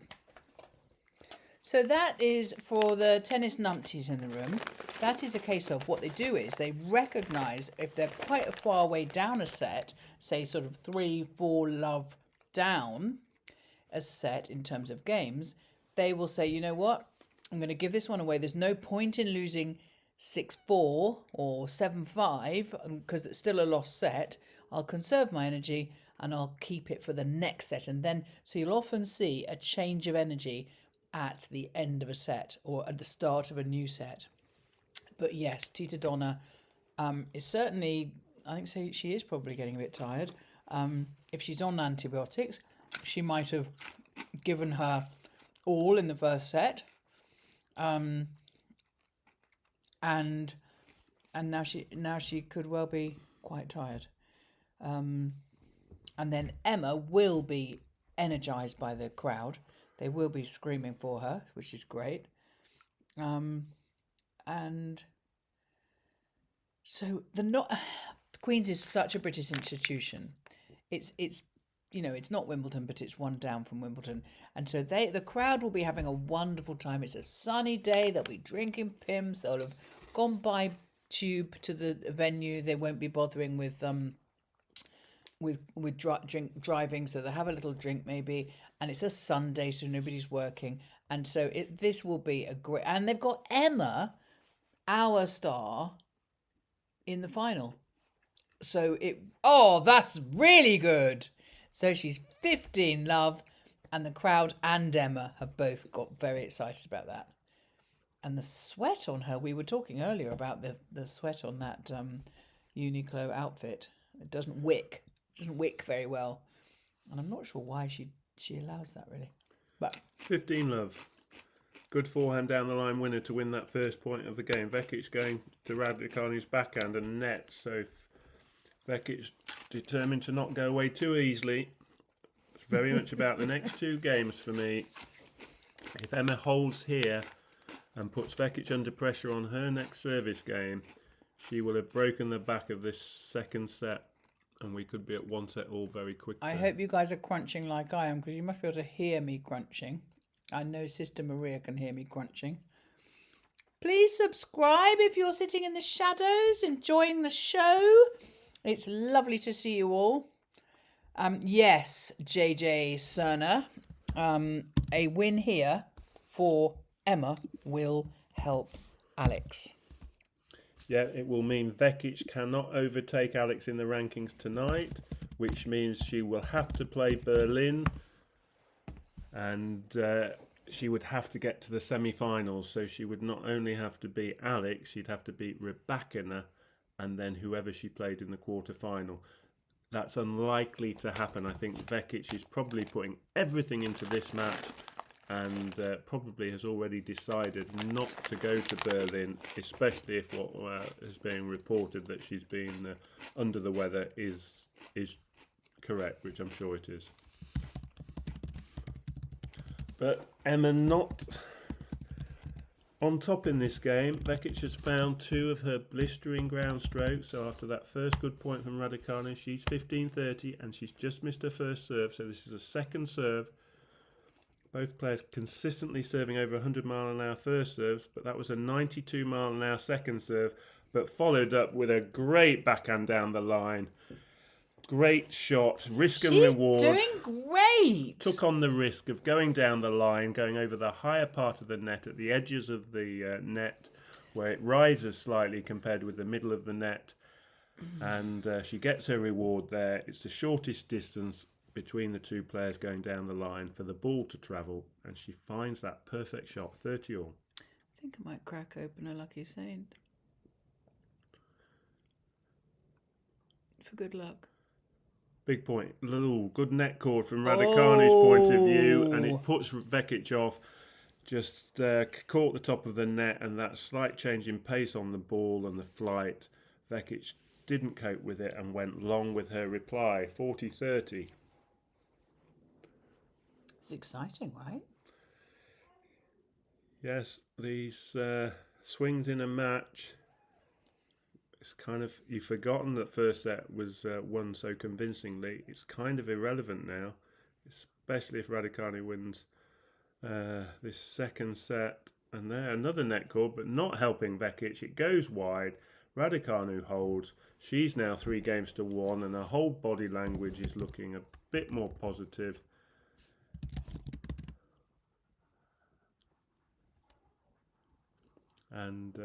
So that is for the tennis numpties in the room. That is a case of what they do is they recognise if they're quite a far way down a set, say sort of 3-4 love down a set in terms of games, they will say, you know what, I'm going to give this one away. There's no point in losing 6-4 or 7-5 because it's still a lost set. I'll conserve my energy and I'll keep it for the next set. And then, so you'll often see a change of energy at the end of a set or at the start of a new set. But yes, Tita Donna is certainly, I think so, she is probably getting a bit tired. If she's on antibiotics, she might have given her all in the first set, and now she could well be quite tired, and then Emma will be energized by the crowd. They will be screaming for her, which is great, and so the Queen's is such a British institution. It's you know, it's not Wimbledon, but it's one down from Wimbledon. And so the crowd will be having a wonderful time. It's a sunny day. They'll be drinking Pimm's. They'll have gone by tube to the venue. They won't be bothering with driving. So they'll have a little drink maybe. And it's a Sunday, so nobody's working. And so this will be a great... And they've got Emma, our star, in the final. So that's really good. So she's 15 love, and the crowd and Emma have both got very excited about that. And the sweat on her, we were talking earlier about the sweat on that Uniqlo outfit. It doesn't wick very well. And I'm not sure why she allows that, really. But 15 love. Good forehand down the line winner to win that first point of the game. Vekic going to Raducanu's backhand and net. So Vekic determined to not go away too easily. It's very much about the next two games for me. If Emma holds here and puts Vekic under pressure on her next service game, she will have broken the back of this second set. and we could be at 1-all very quickly. I hope you guys are crunching like I am, because you must be able to hear me crunching. I know Sister Maria can hear me crunching. Please subscribe if you're sitting in the shadows enjoying the show. It's lovely to see you all. Yes, JJ Cerner, a win here for Emma will help Alex. Yeah, it will mean Vekic cannot overtake Alex in the rankings tonight, which means she will have to play Berlin, and she would have to get to the semi-finals. So she would not only have to beat Alex, she'd have to beat Raducanu, and then whoever she played in the quarter-final. That's unlikely to happen. I think Vekic is probably putting everything into this match, and probably has already decided not to go to Berlin, especially if what is being reported that she's been under the weather is correct, which I'm sure it is. But Emma not on top in this game. Vekic has found 2 of her blistering ground strokes. So after that first good point from Raducanu, she's 15-30, and she's just missed her first serve. So this is a second serve. Both players consistently serving over 100-mile-an-hour first serves, but that was a 92-mile-an-hour second serve, but followed up with a great backhand down the line. Great shot, risk and reward. She's doing great. Took on the risk of going down the line, going over the higher part of the net at the edges of the net, where it rises slightly compared with the middle of the net. And she gets her reward there. It's the shortest distance between the 2 players going down the line for the ball to travel, and she finds that perfect shot, 30-all. I think I might crack open a lucky saint. For good luck. Big point. Little good net cord from Raducanu's point of view, and it puts Vekic off. Just caught the top of the net, and that slight change in pace on the ball and the flight. Vekic didn't cope with it and went long with her reply, 40-30. It's exciting, right? Yes, these swings in a match. It's kind of, you've forgotten that first set was won so convincingly. It's kind of irrelevant now, especially if Raducanu wins this second set. And there, another net cord, but not helping Vekic. It goes wide. Raducanu holds. She's now 3-1, and her whole body language is looking a bit more positive. And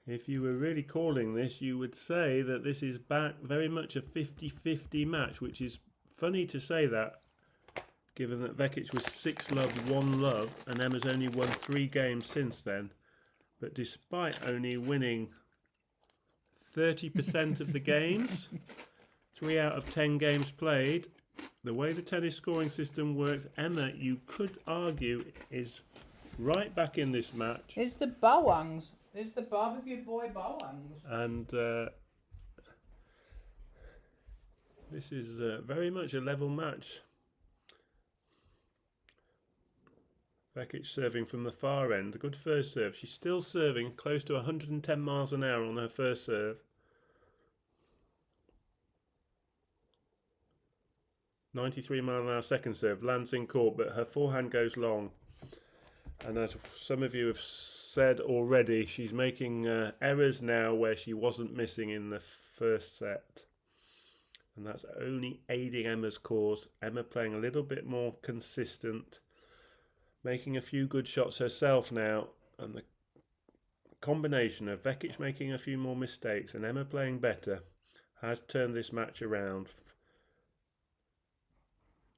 if you were really calling this, you would say that this is back very much a 50-50 match, which is funny to say that, given that Vekic was 6-love, 1-love, and Emma's only won 3 games since then. But despite only winning 30% of the games, 3 out of 10 games played, the way the tennis scoring system works, Emma, you could argue, is right back in this match. It's the Bowangs. It's the barbecue boy Bowangs. And this is very much a level match. Vekic serving from the far end. A good first serve. She's still serving close to 110 miles an hour on her first serve. 93-mile-an-hour second serve. Lands in court, but her forehand goes long. And as some of you have said already, she's making errors now where she wasn't missing in the first set. And that's only aiding Emma's cause. Emma playing a little bit more consistent, making a few good shots herself now. And the combination of Vekic making a few more mistakes and Emma playing better has turned this match around.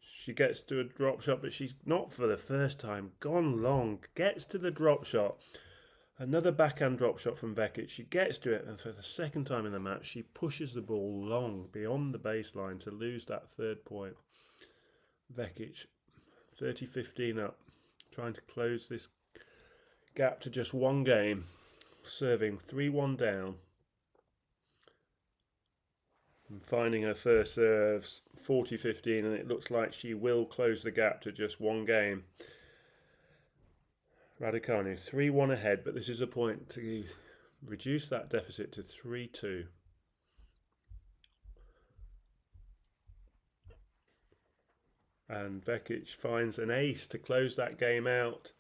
She gets to a drop shot, but she's not for the first time gone long. Gets to the drop shot. Another backhand drop shot from Vekic. She gets to it, and for the second time in the match, she pushes the ball long beyond the baseline to lose that third point. Vekic, 30-15 up, trying to close this gap to just 1 game. Serving 3-1 down. And finding her first serves, 40-15, and it looks like she will close the gap to just 1 game. Raducanu 3-1 ahead, but this is a point to reduce that deficit to 3-2. And Vekic finds an ace to close that game out.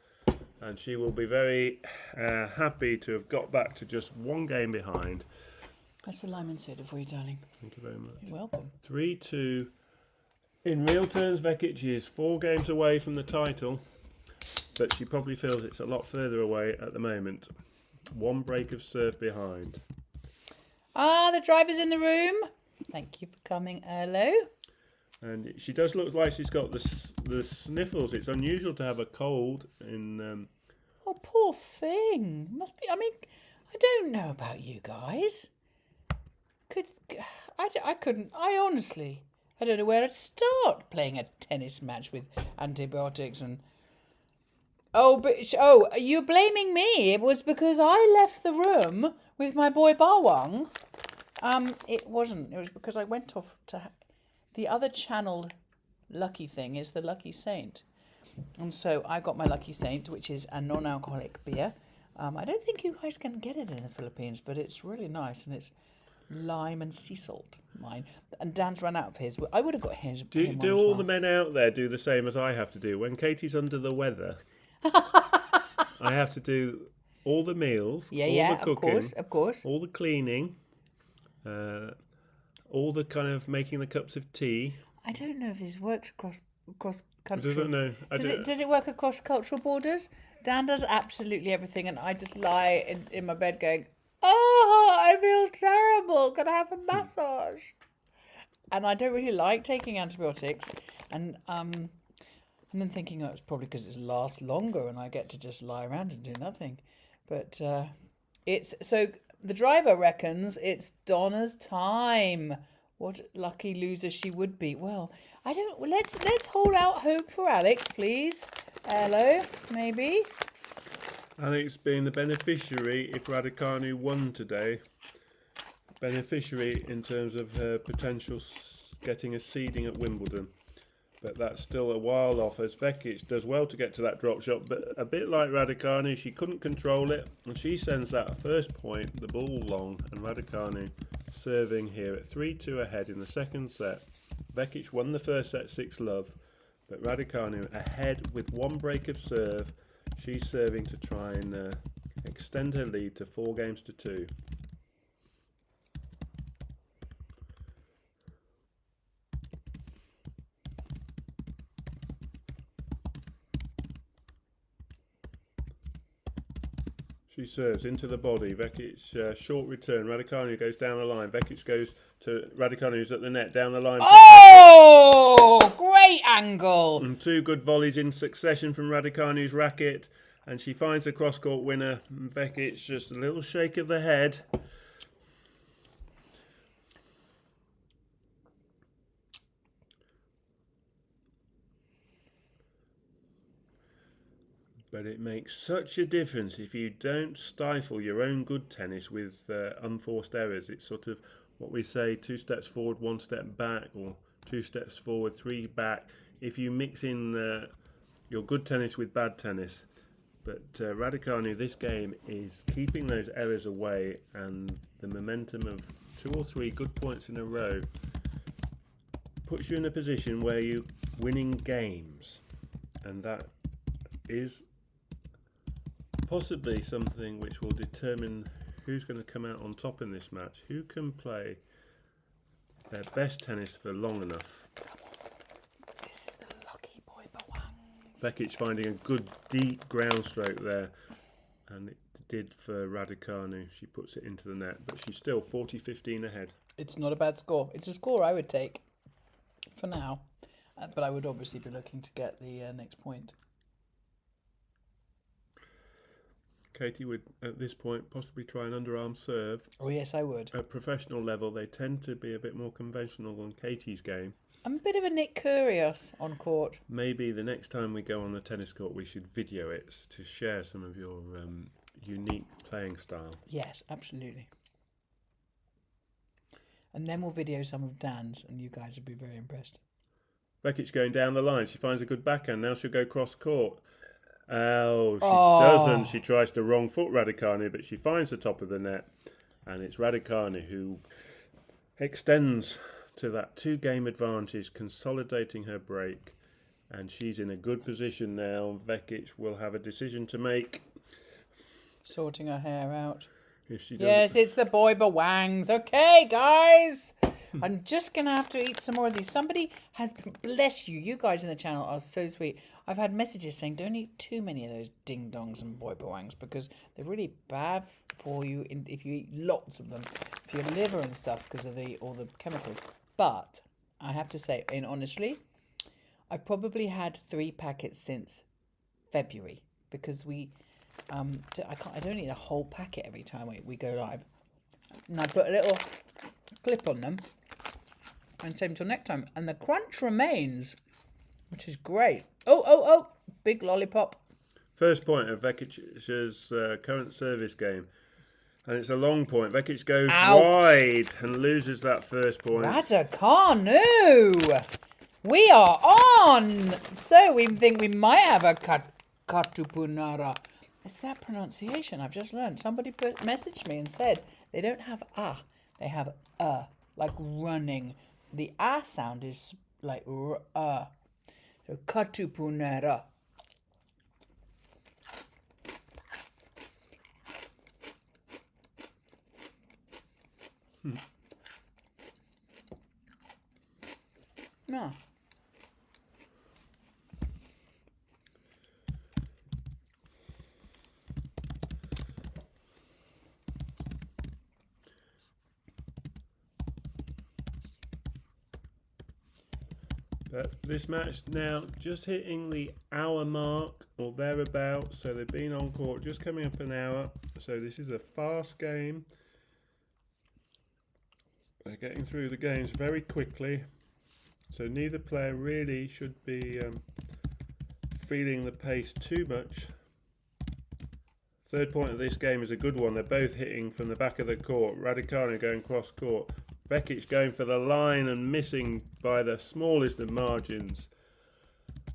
And she will be very happy to have got back to just one game behind. That's the lime and soda for you, darling. Thank you very much. You're welcome. 3-2. In real terms, Vekic is 4 games away from the title, but she probably feels it's a lot further away at the moment. 1 break of serve behind. Ah, the driver's in the room. Thank you for coming. Hello. And she does look like she's got the sniffles. It's unusual to have a cold in... Oh, poor thing. Must be. I mean, I don't know about you guys. I couldn't. I honestly, I don't know where to start playing a tennis match with antibiotics and. Oh, you're blaming me. It was because I left the room with my boy Bawang. It wasn't. It was because I went off to the other channel. Lucky thing is the Lucky Saint, and so I got my Lucky Saint, which is a non-alcoholic beer. I don't think you guys can get it in the Philippines, but it's really nice, and it's lime and sea salt. Mine, and Dan's run out of his. I would have got his. Do all the men out there do the same as I have to do? When Katie's under the weather, I have to do all the meals, all the cooking, of course, all the cleaning, all the kind of making the cups of tea. I don't know if this works across country. I don't know. Does it work across cultural borders? Dan does absolutely everything, and I just lie in my bed going, "Oh, I feel terrible. Can I have a massage?" And I don't really like taking antibiotics, and then thinking, oh, it's probably because it lasts longer, and I get to just lie around and do nothing. But it's so the driver reckons it's Donna's time. What lucky loser she would be. Well, I don't. Let's hold out hope for Alex, please. Hello, maybe. Alex being the beneficiary if Raducanu won today. Beneficiary in terms of her potential getting a seeding at Wimbledon. But that's still a while off as Vekic does well to get to that drop shot. But a bit like Raducanu, she couldn't control it. And she sends that first point, the ball long. And Raducanu serving here at 3-2 ahead in the second set. Vekic won the first set 6-love. But Raducanu ahead with 1 break of serve. She's serving to try and extend her lead to 4-2. She serves into the body. Vekic short return. Raducanu goes down the line. Vekic goes to Raducanu, who's at the net, down the line. Oh, great angle. And 2 good volleys in succession from Raducanu's racket. And she finds the cross-court winner. Vekic just a little shake of the head. But it makes such a difference if you don't stifle your own good tennis with unforced errors. It's sort of what we say, 2 steps forward, 1 step back, or 2 steps forward, 3 back. If you mix in your good tennis with bad tennis. But Raducanu, this game is keeping those errors away, and the momentum of 2 or 3 good points in a row puts you in a position where you're winning games. And that is possibly something which will determine who's going to come out on top in this match. Who can play their best tennis for long enough. Come on. This is the lucky boy Bawangs. Vekic finding a good deep ground stroke there. And it did for Raducanu. She puts it into the net. But she's still 40-15 ahead. It's not a bad score. It's a score I would take for now. But I would obviously be looking to get the next point. Katie would, at this point, possibly try an underarm serve. Oh, yes, I would. At professional level, they tend to be a bit more conventional than Katie's game. I'm a bit of a Nick Kyrgios on court. Maybe the next time we go on the tennis court, we should video it to share some of your unique playing style. Yes, absolutely. And then we'll video some of Dan's, and you guys will be very impressed. Vekic going down the line. She finds a good backhand. Now she'll go cross court. Oh, she doesn't. She tries to wrong foot Raducanu, but she finds the top of the net. And it's Raducanu who extends to that 2-game advantage, consolidating her break. And she's in a good position now. Vekic will have a decision to make. Sorting her hair out. If she doesn't... Yes, it's the boy bawangs. Okay, guys. I'm just going to have to eat some more of these. Somebody has... Bless you. You guys in the channel are so sweet. I've had messages saying don't eat too many of those ding-dongs and boy bawangs because they're really bad for you if you eat lots of them. For your liver and stuff because of all the chemicals. But I have to say, honestly, I've probably had 3 packets since February because I don't eat a whole packet every time we go live. And I put a little clip on them and save until next time. And the crunch remains, which is great. Oh, big lollipop. First point of Vekic's current service game. And it's a long point. Vekic goes wide and loses that first point. Raducanu! We are on! So we think we might have a katupunara. It's that pronunciation I've just learned. Somebody messaged me and said they don't have they have like running. The sound is like So katupunara. Yeah. But this match now just hitting the hour mark or thereabouts. So they've been on court just coming up an hour. So this is a fast game. They're getting through the games very quickly. So neither player really should be feeling the pace too much. Third point of this game is a good one. They're both hitting from the back of the court. Raducanu going cross court. Vekic going for the line and missing by the smallest of margins.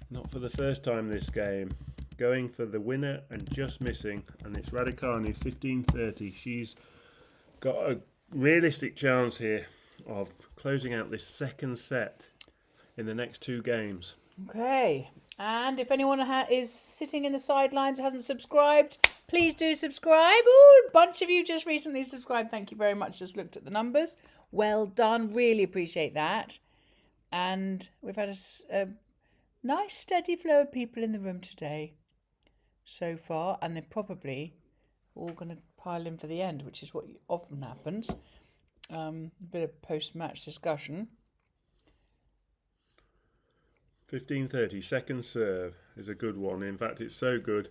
Not for the first time this game. Going for the winner and just missing. And it's Raducanu 15-30. She's got a realistic chance here of closing out this second set in the next 2 games. Okay, and if anyone is sitting in the sidelines, hasn't subscribed, please do subscribe. Ooh, a bunch of you just recently subscribed. Thank you very much. Just looked at the numbers. Well done. Really appreciate that. And we've had a nice steady flow of people in the room today so far, and they're probably all going to pile in for the end, which is what often happens. A bit of post-match discussion. 15-30, second serve is a good one. In fact, it's so good.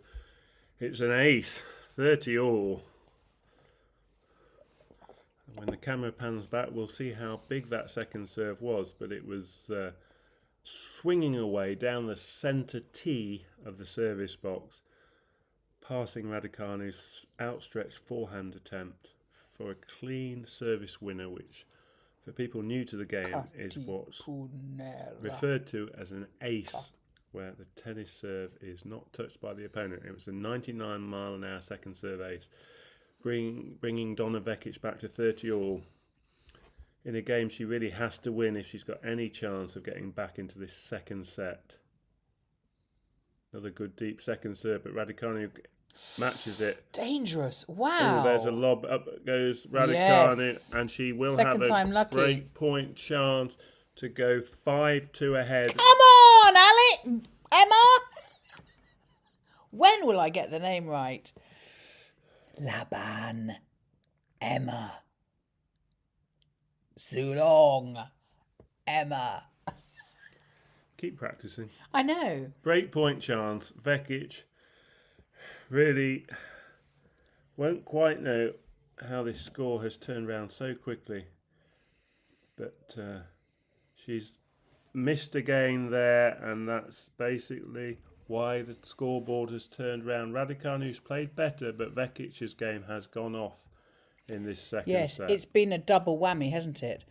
It's an ace, 30 all. When the camera pans back, we'll see how big that second serve was, but it was swinging away down the centre tee of the service box, passing Raducanu's outstretched forehand attempt for a clean service winner, which for people new to the game is what's referred to as an ace, where the tennis serve is not touched by the opponent. It was a 99-mile-an-hour second serve ace, bringing Donna Vekic back to 30 all in a game she really has to win if she's got any chance of getting back into this second set. Another good deep second serve, but Raducanu matches it. Dangerous. Wow. Oh, there's a lob. Up goes Raducanu, yes. And she will Second have time a lucky. break point chance to go 5-2 ahead. Come on, Alex! Emma! When will I get the name right? Laban. Emma. Sulong. Emma. Keep practicing. I know. Break point chance. Vekic really won't quite know how this score has turned around so quickly. But she's missed again there, and that's basically why the scoreboard has turned round. Raducanu's played better, but Vekic's game has gone off in this second set. Yes, it's been a double whammy, hasn't it?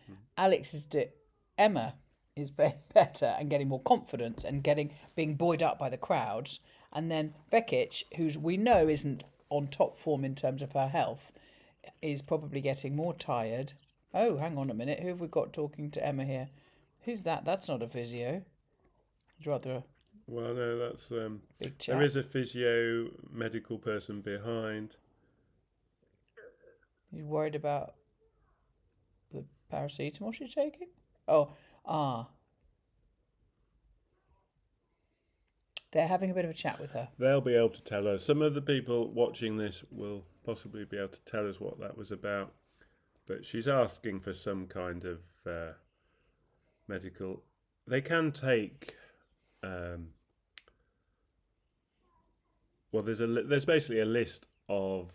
Emma is better and getting more confidence and being buoyed up by the crowds. And then Vekic, who we know isn't on top form in terms of her health, is probably getting more tired. Oh, hang on a minute. Who have we got talking to Emma here? Who's that? That's not a physio. I'd rather Well, no, that's Big chat. there is a physio medical person behind. You worried about the paracetamol she's taking? Oh, they're having a bit of a chat with her. They'll be able to tell us. Some of the people watching this will possibly be able to tell us what that was about. But she's asking for some kind of medical. They can take. Well, there's basically a list of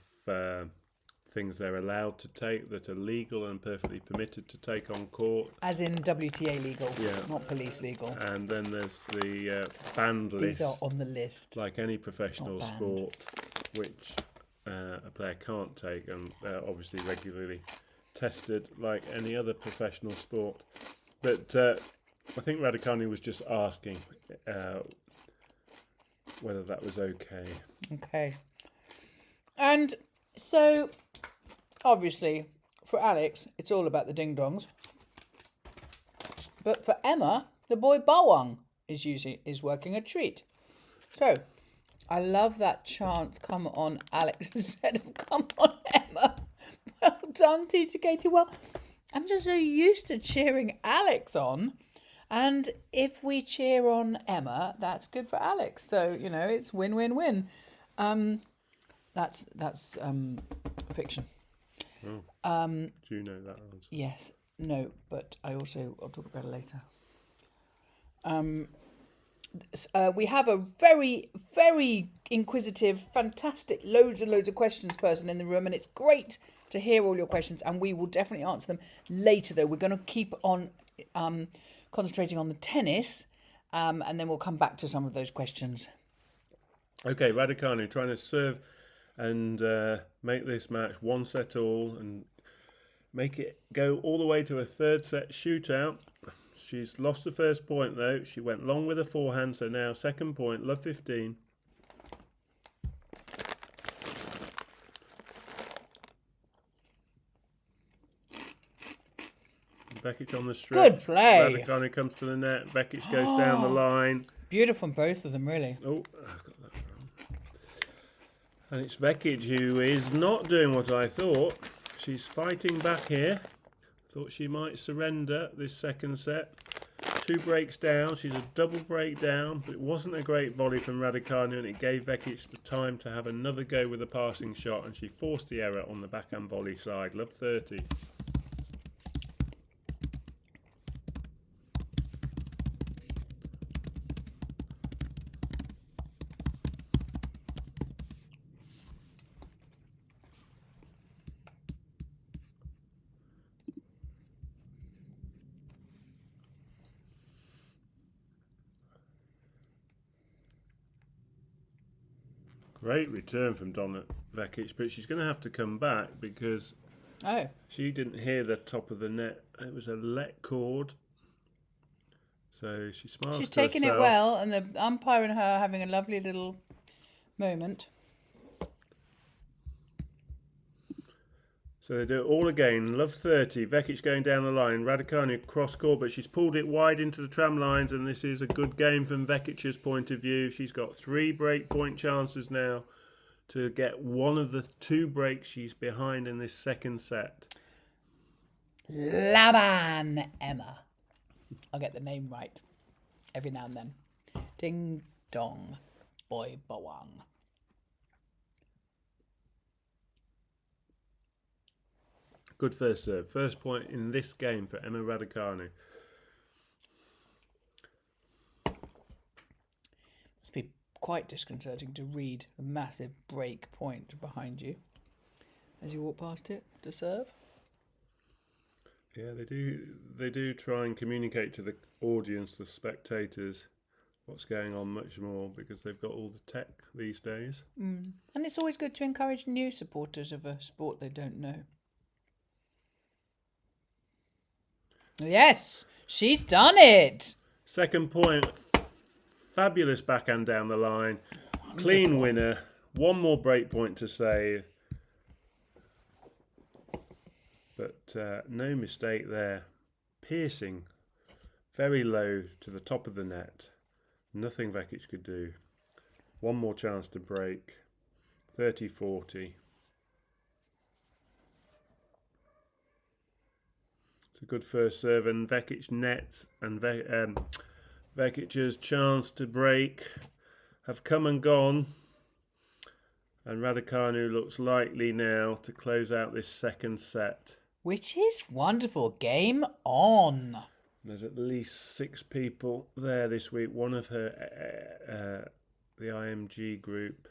things they're allowed to take that are legal and perfectly permitted to take on court. As in WTA legal, Yeah. not police legal. And then there's the banned list. These are on the list. Like any professional Not banned. sport, which a player can't take, and they're obviously regularly tested like any other professional sport. But I think Raducanu was just asking whether that was okay. Okay. And so, obviously, for Alex, it's all about the ding-dongs. But for Emma, the boy bawang is working a treat. So, I love that chance. Come on, Alex, instead of come on, Emma. Well done, Tita Katie. Well, I'm just so used to cheering Alex on. And if we cheer on Emma, that's good for Alex. So, it's win-win-win. That's fiction. Oh. Do you know that answer? Yes. No, but I'll talk about it later. We have a very, very inquisitive, fantastic, loads and loads of questions person in the room, and it's great to hear all your questions, and we will definitely answer them later, though. We're going to keep on concentrating on the tennis, and then we'll come back to some of those questions. Okay, Raducanu trying to serve and make this match 1-set-all and make it go all the way to a third set shootout. She's lost the first point though. She went long with a forehand, so now second point, love 15. Vekic on the stretch. Good play. Raducanu comes to the net. Vekic goes down the line. Beautiful from both of them, really. Oh, I've got that wrong. And it's Vekic who is not doing what I thought. She's fighting back here. Thought she might surrender this second set. 2 breaks down. She's a double break down, but it wasn't a great volley from Raducanu, and it gave Vekic the time to have another go with a passing shot, and she forced the error on the backhand volley side. Love 30. Great return from Donna Vekic, but she's going to have to come back because she didn't hear the top of the net. It was a let cord. So she smiles She's to taking herself. it well, and the umpire and her are having a lovely little moment. So they do it all again. Love 30. Vekic going down the line. Raducanu cross court, but she's pulled it wide into the tram lines, and this is a good game from Vekic's point of view. She's got 3 break point chances now to get one of the 2 breaks she's behind in this second set. Laban Emma. I'll get the name right every now and then. Ding dong, boy bawang. Good first serve. First point in this game for Emma Raducanu. Must be quite disconcerting to read a massive break point behind you as you walk past it to serve. Yeah, they do try and communicate to the audience, the spectators, what's going on much more because they've got all the tech these days. And it's always good to encourage new supporters of a sport they don't know. Yes, she's done it. Second point, fabulous backhand down the line. Clean winner. One more break point to save. But no mistake there. Piercing very low to the top of the net. Nothing Vekic could do. One more chance to break. 30-40. It's a good first serve, and Vekic nets, and Vekic's chance to break have come and gone. And Raducanu looks likely now to close out this second set. Which is wonderful. Game on. There's at least 6 people there this week. One of her, the IMG group,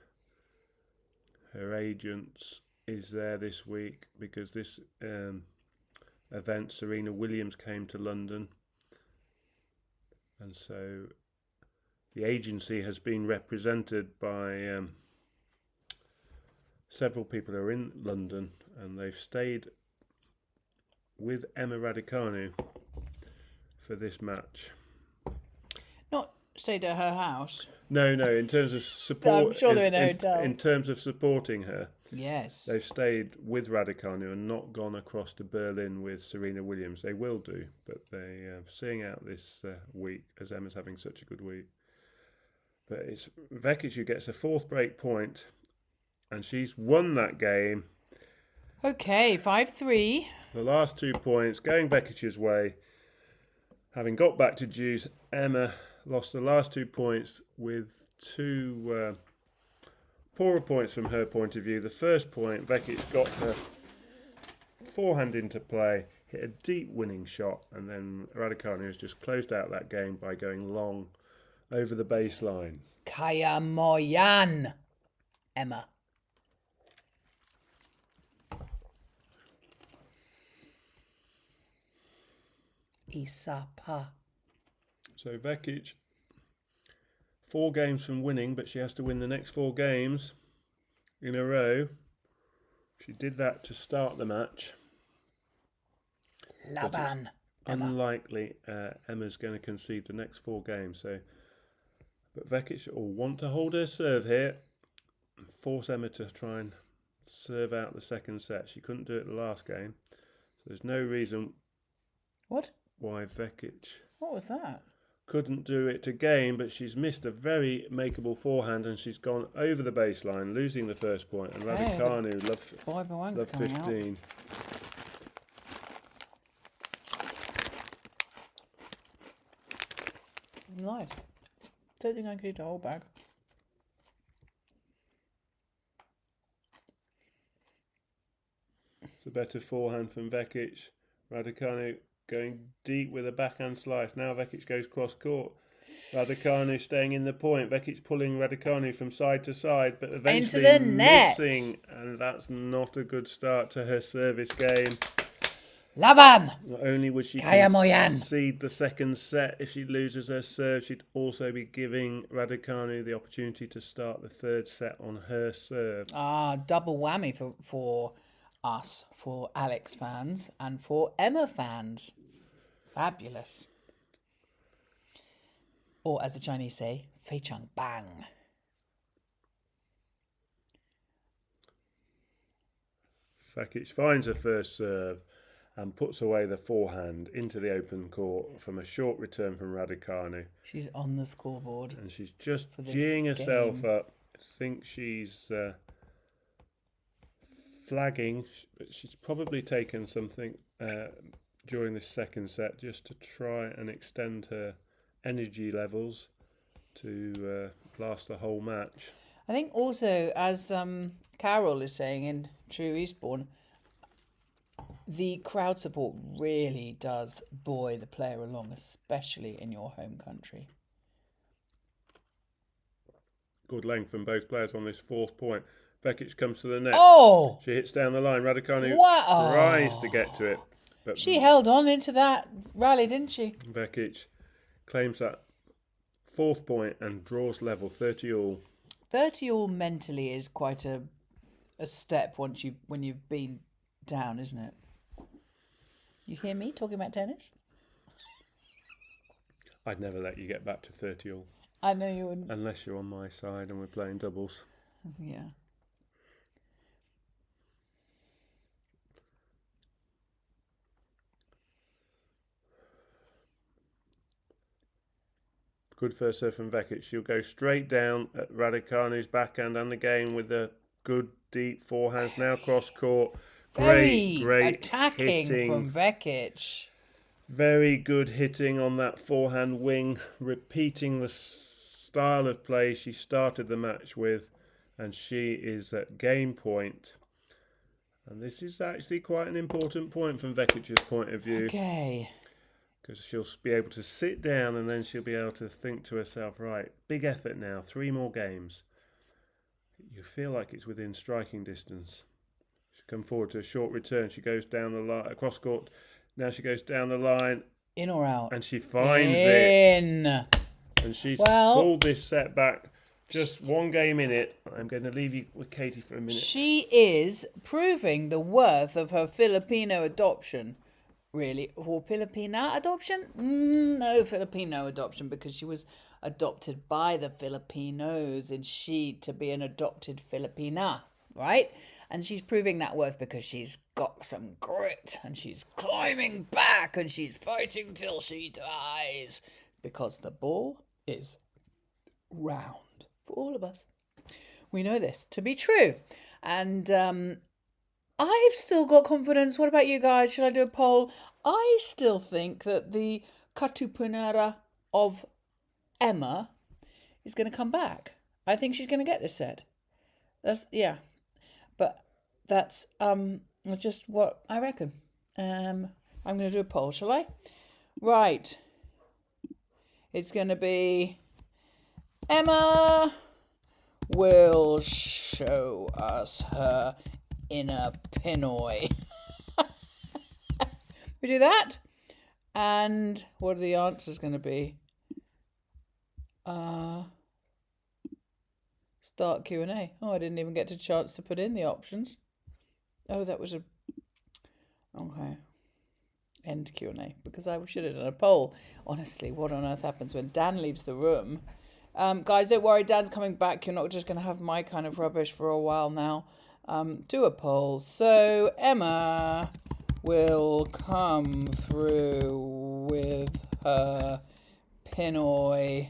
her agents, is there this week because this event, Serena Williams came to London. And so the agency has been represented by several people who are in London, and they've stayed with Emma Raducanu for this match. Not stayed at her house. No, in terms of support. I'm sure they're in a hotel. In terms of supporting her. Yes. They've stayed with Raducanu and not gone across to Berlin with Serena Williams. They will do, but they're seeing out this week as Emma's having such a good week. But it's Vekic who gets a 4th break point, and she's won that game. Okay, 5-3. The last 2 points going Vekic's way. Having got back to deuce, Emma lost the last 2 points with 2 poorer points from her point of view. The first point, Vekic got her forehand into play, hit a deep winning shot, and then Raducanu has just closed out that game by going long over the baseline. Kaya Moyan, Emma. Isapa. So Vekic, 4 games from winning, but she has to win the next 4 games in a row. She did that to start the match. Laban. Emma. Unlikely Emma's going to concede the next 4 games. But Vekic will want to hold her serve here and force Emma to try and serve out the second set. She couldn't do it the last game. So there's no reason why Vekic What was that? couldn't do it again, but she's missed a very makeable forehand and she's gone over the baseline, losing the first point. And Okay, Raducanu love coming 15. Nice. Don't think I could eat a whole bag. It's a better forehand from Vekic. Raducanu going deep with a backhand slice. Now Vekic goes cross court. Raducanu staying in the point. Vekic pulling Raducanu from side to side, but eventually into the net. missing, and that's not a good start to her service game. Laban. Not only would she Kaya Moyan. concede the second set, if she loses her serve, she'd also be giving Raducanu the opportunity to start the third set on her serve. Double whammy for us, for Alex fans and for Emma fans. Fabulous. Or as the Chinese say, fei chang bang. Vekic finds her first serve and puts away the forehand into the open court from a short return from Raducanu. She's on the scoreboard. And she's just for this geeing herself game. up. I think she's flagging, but she's probably taken something during this second set just to try and extend her energy levels to last the whole match. I think also, as Carol is saying in True Eastbourne, the crowd support really does buoy the player along, especially in your home country. Good length from both players on this fourth point. Vekic comes to the net. Oh! She hits down the line. Raducanu Wow. tries to get to it. But She held on into that rally, didn't she? Vekic claims that fourth point and draws level 30 all. 30 all mentally is quite a step when you've been down, isn't it? You hear me talking about tennis? I'd never let you get back to 30 all. I know you wouldn't. Unless you're on my side and we're playing doubles. Yeah. Good first serve from Vekic. She'll go straight down at Raducanu's backhand and again with a good deep forehands. Now cross court. Great attacking hitting from Vekic. Very good hitting on that forehand wing, repeating the style of play she started the match with, and she is at game point. And this is actually quite an important point from Vekic's point of view. Okay. Because she'll be able to sit down and then she'll be able to think to herself, right, big effort now, 3 more games. You feel like it's within striking distance. She'll come forward to a short return. She goes down the line, across court. Now she goes down the line. In or out? And she finds it. And she's pulled this set back. Just 1 game in it. I'm going to leave you with Katie for a minute. She is proving the worth of her Filipino adoption. Really? Or Filipina adoption? No, Filipino adoption, because she was adopted by the Filipinos and she to be an adopted Filipina, right? And she's proving that worth because she's got some grit and she's climbing back and she's fighting till she dies because the ball is round for all of us. We know this to be true. And I've still got confidence. What about you guys? Should I do a poll? I still think that the Katupunara of Emma is going to come back. I think she's going to get this set. But that's just what I reckon. I'm going to do a poll, shall I? Right. It's going to be Emma will show us her inner Pinoy. We do that. And what are the answers going to be? Start Q&A. Oh, I didn't even get a chance to put in the options. Oh, that was okay. End Q&A, because I should have done a poll. Honestly, what on earth happens when Dan leaves the room? Guys, don't worry, Dan's coming back. You're not just going to have my kind of rubbish for a while now. Do a poll. So Emma will come through with her Pinoy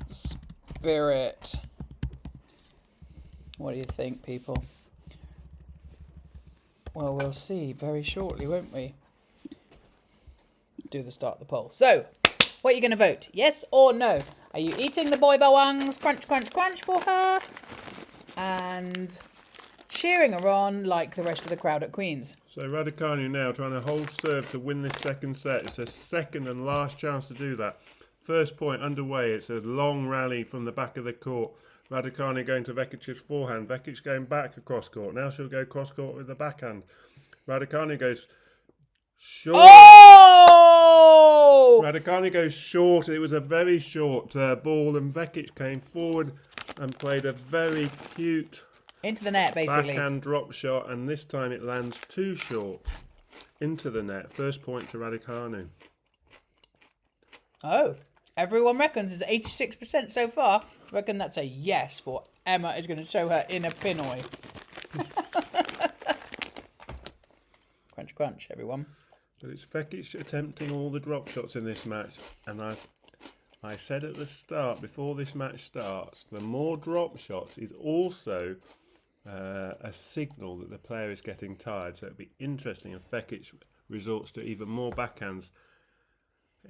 spirit. What do you think, people? Well, we'll see very shortly, won't we? Do the start of the poll. So, what are you going to vote? Yes or no? Are you eating the boy bawangs, crunch, crunch, crunch for her? And cheering her on like the rest of the crowd at Queen's. So Raducanu now trying to hold serve to win this second set. It's a second and last chance to do that. First point underway. It's a long rally from the back of the court. Raducanu going to Vekic's forehand. Vekic going back across court. Now she'll go cross court with the backhand. Raducanu goes short. Oh! Raducanu goes short. It was a very short ball, and Vekic came forward and played a very cute into the net, basically. Backhand drop shot, and this time it lands too short into the net. First point to Raducanu. Oh, everyone reckons it's 86% so far. I reckon that's a yes for Emma is going to show her inner Pinoy. Crunch, crunch, everyone. So it's Vekic attempting all the drop shots in this match, and as I said at the start, before this match starts, the more drop shots is also a signal that the player is getting tired. So it'd be interesting if Vekic resorts to even more backhands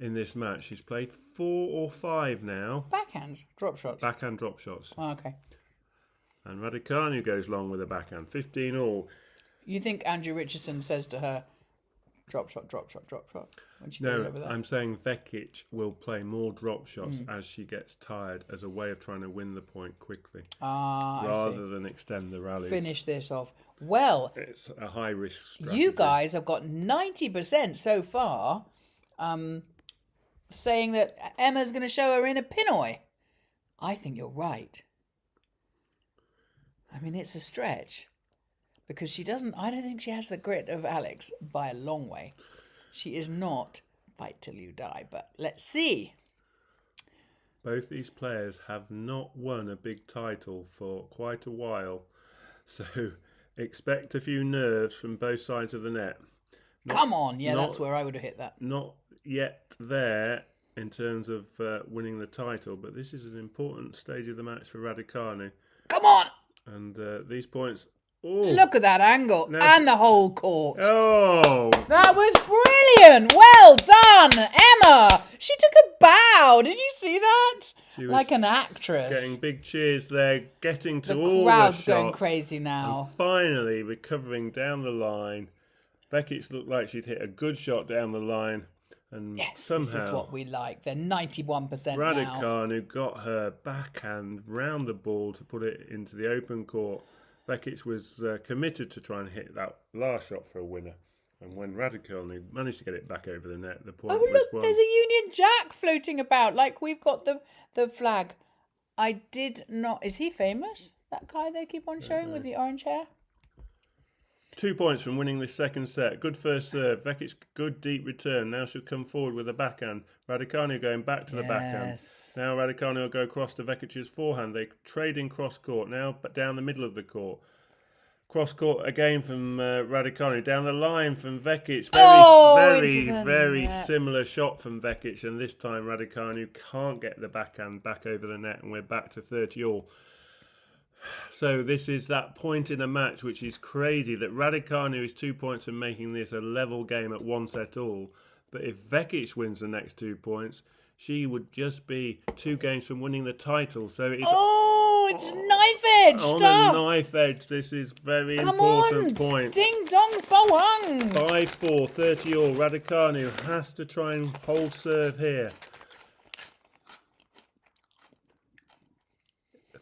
in this match. She's played 4 or 5 now. Backhands? Drop shots? Backhand drop shots. Oh, okay. And Raducanu goes long with a backhand. 15 all. You think Andrew Richardson says to her, drop shot, drop shot, drop shot? When she goes over that? I'm saying Vekic will play more drop shots as she gets tired as a way of trying to win the point quickly. Rather than extend the rallies. Finish this off. Well, it's a high risk strategy. You guys have got 90% so far saying that Emma's going to show her inner Pinoy. I think you're right. I mean, it's a stretch. Because I don't think she has the grit of Alex by a long way. She is not fight till you die, but let's see. Both these players have not won a big title for quite a while, so expect a few nerves from both sides of the net. Come on, that's where I would have hit that. Not yet there in terms of winning the title, but this is an important stage of the match for Raducanu. Come on! And these points... Look at that angle Now and the whole court. Oh! That was brilliant. Well done, Emma. She took a bow. Did you see that? She was like an actress. Getting big cheers there, getting to The all the crowd's shots. going crazy now. And finally recovering down the line. Vekic looked like she'd hit a good shot down the line. And Yes, somehow this is what we like. They're 91% now. Raducanu got her backhand round the ball to put it into the open court. Vekic was committed to try and hit that last shot for a winner. And when Raducanu managed to get it back over the net, the point was look, won. there's a Union Jack floating about. Like we've got the flag. I did not... Is he famous? That guy they keep on showing with the orange hair? 2 points from winning this second set. Good first serve. Vekic, good deep return. Now she'll come forward with a backhand. Raducanu going back to the backhand. Now Raducanu will go across to Vekic's forehand. They trade in cross court. Now down the middle of the court. Cross court again from Raducanu. Down the line from Vekic. Very similar shot from Vekic. And this time Raducanu can't get the backhand back over the net. And we're back to 30-all. So this is that point in a match which is crazy, that Raducanu is 2 points from making this a level game at 1-all. But if Vekic wins the next 2 points, she would just be 2 games from winning the title. So it's it's knife edge on stuff. a knife edge. This is very Come important on. point. Ding dongs bawang. 5-4, 30-all. Raducanu has to try and hold serve here.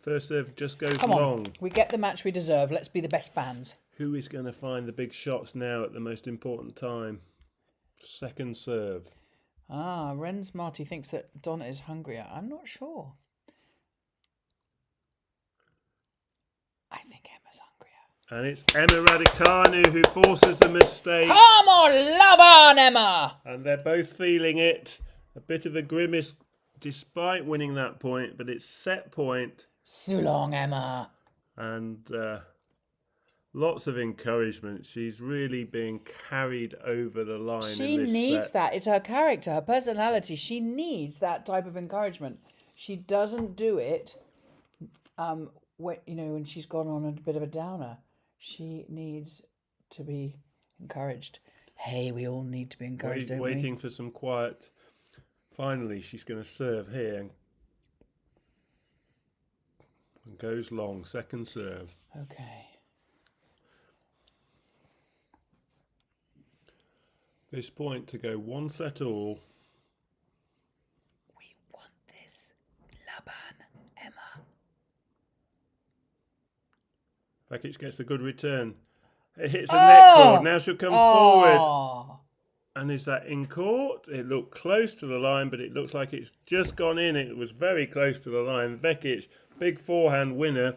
First serve just goes long. We get the match we deserve. Let's be the best fans. Who is going to find the big shots now at the most important time? Second serve. Ren's Marty thinks that Donna is hungrier. I'm not sure. I think Emma's hungrier. And it's Emma Raducanu who forces a mistake. Come on, love on, Emma! And they're both feeling it. A bit of a grimace despite winning that point, but it's set point. So long, Emma. And lots of encouragement. She's really being carried over the line. She in this needs set. that. It's her character, her personality. She needs that type of encouragement. She doesn't do it when she's gone on a bit of a downer. She needs to be encouraged. Hey, we all need to be encouraged, don't we? Waiting for some quiet. Finally, she's going to serve here. And goes long. Second serve. Okay. This point to go 1-all. We want this. Laban, Emma. Vekic gets the good return. It hits a net cord. Now she'll come forward. And is that in court? It looked close to the line, but it looks like it's just gone in. It was very close to the line. Vekic, big forehand winner.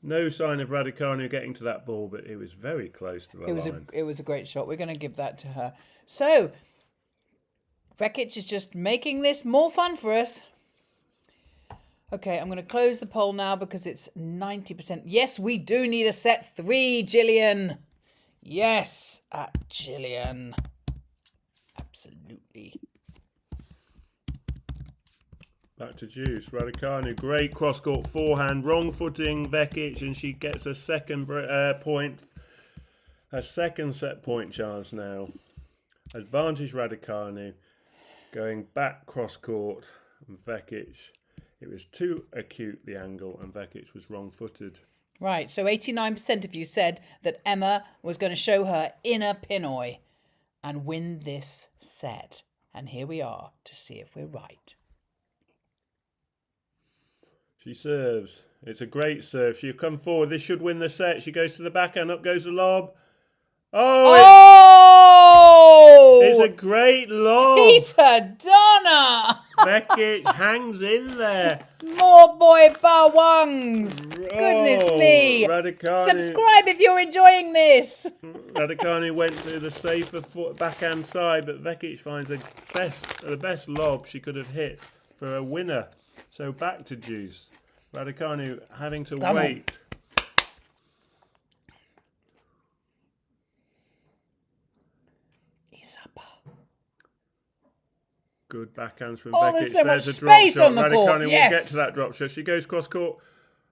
No sign of Raducanu getting to that ball, but it was very close to the line. It was a great shot. We're going to give that to her. So, Vekic is just making this more fun for us. Okay, I'm going to close the poll now because it's 90%. Yes, we do need a set 3, Gillian. Yes, Gillian. Absolutely. Back to Juice. Raducanu, great cross-court forehand, wrong footing Vekic, and she gets a second point, a second set point chance now. Advantage Raducanu, going back cross-court, and Vekic. It was too acute, the angle, and Vekic was wrong-footed. Right, so 89% of you said that Emma was going to show her inner Pinoy and win this set. And here we are to see if we're right. She serves. It's a great serve. She'll come forward. This should win the set. She goes to the backhand. Up goes the lob. It's a great lob. Tita Donna. Vekic hangs in there. More boy bawungs. Goodness me. Raducanu. Subscribe if you're enjoying this. Raducanu went to the safer backhand side, but Vekic finds the best lob she could have hit for a winner. So back to Juice. Raducanu having to wait. Good backhands from Oh, Vekic. there's so much a drop space shot. on the court. Raducanu will Yes. get to that drop shot. She goes cross court.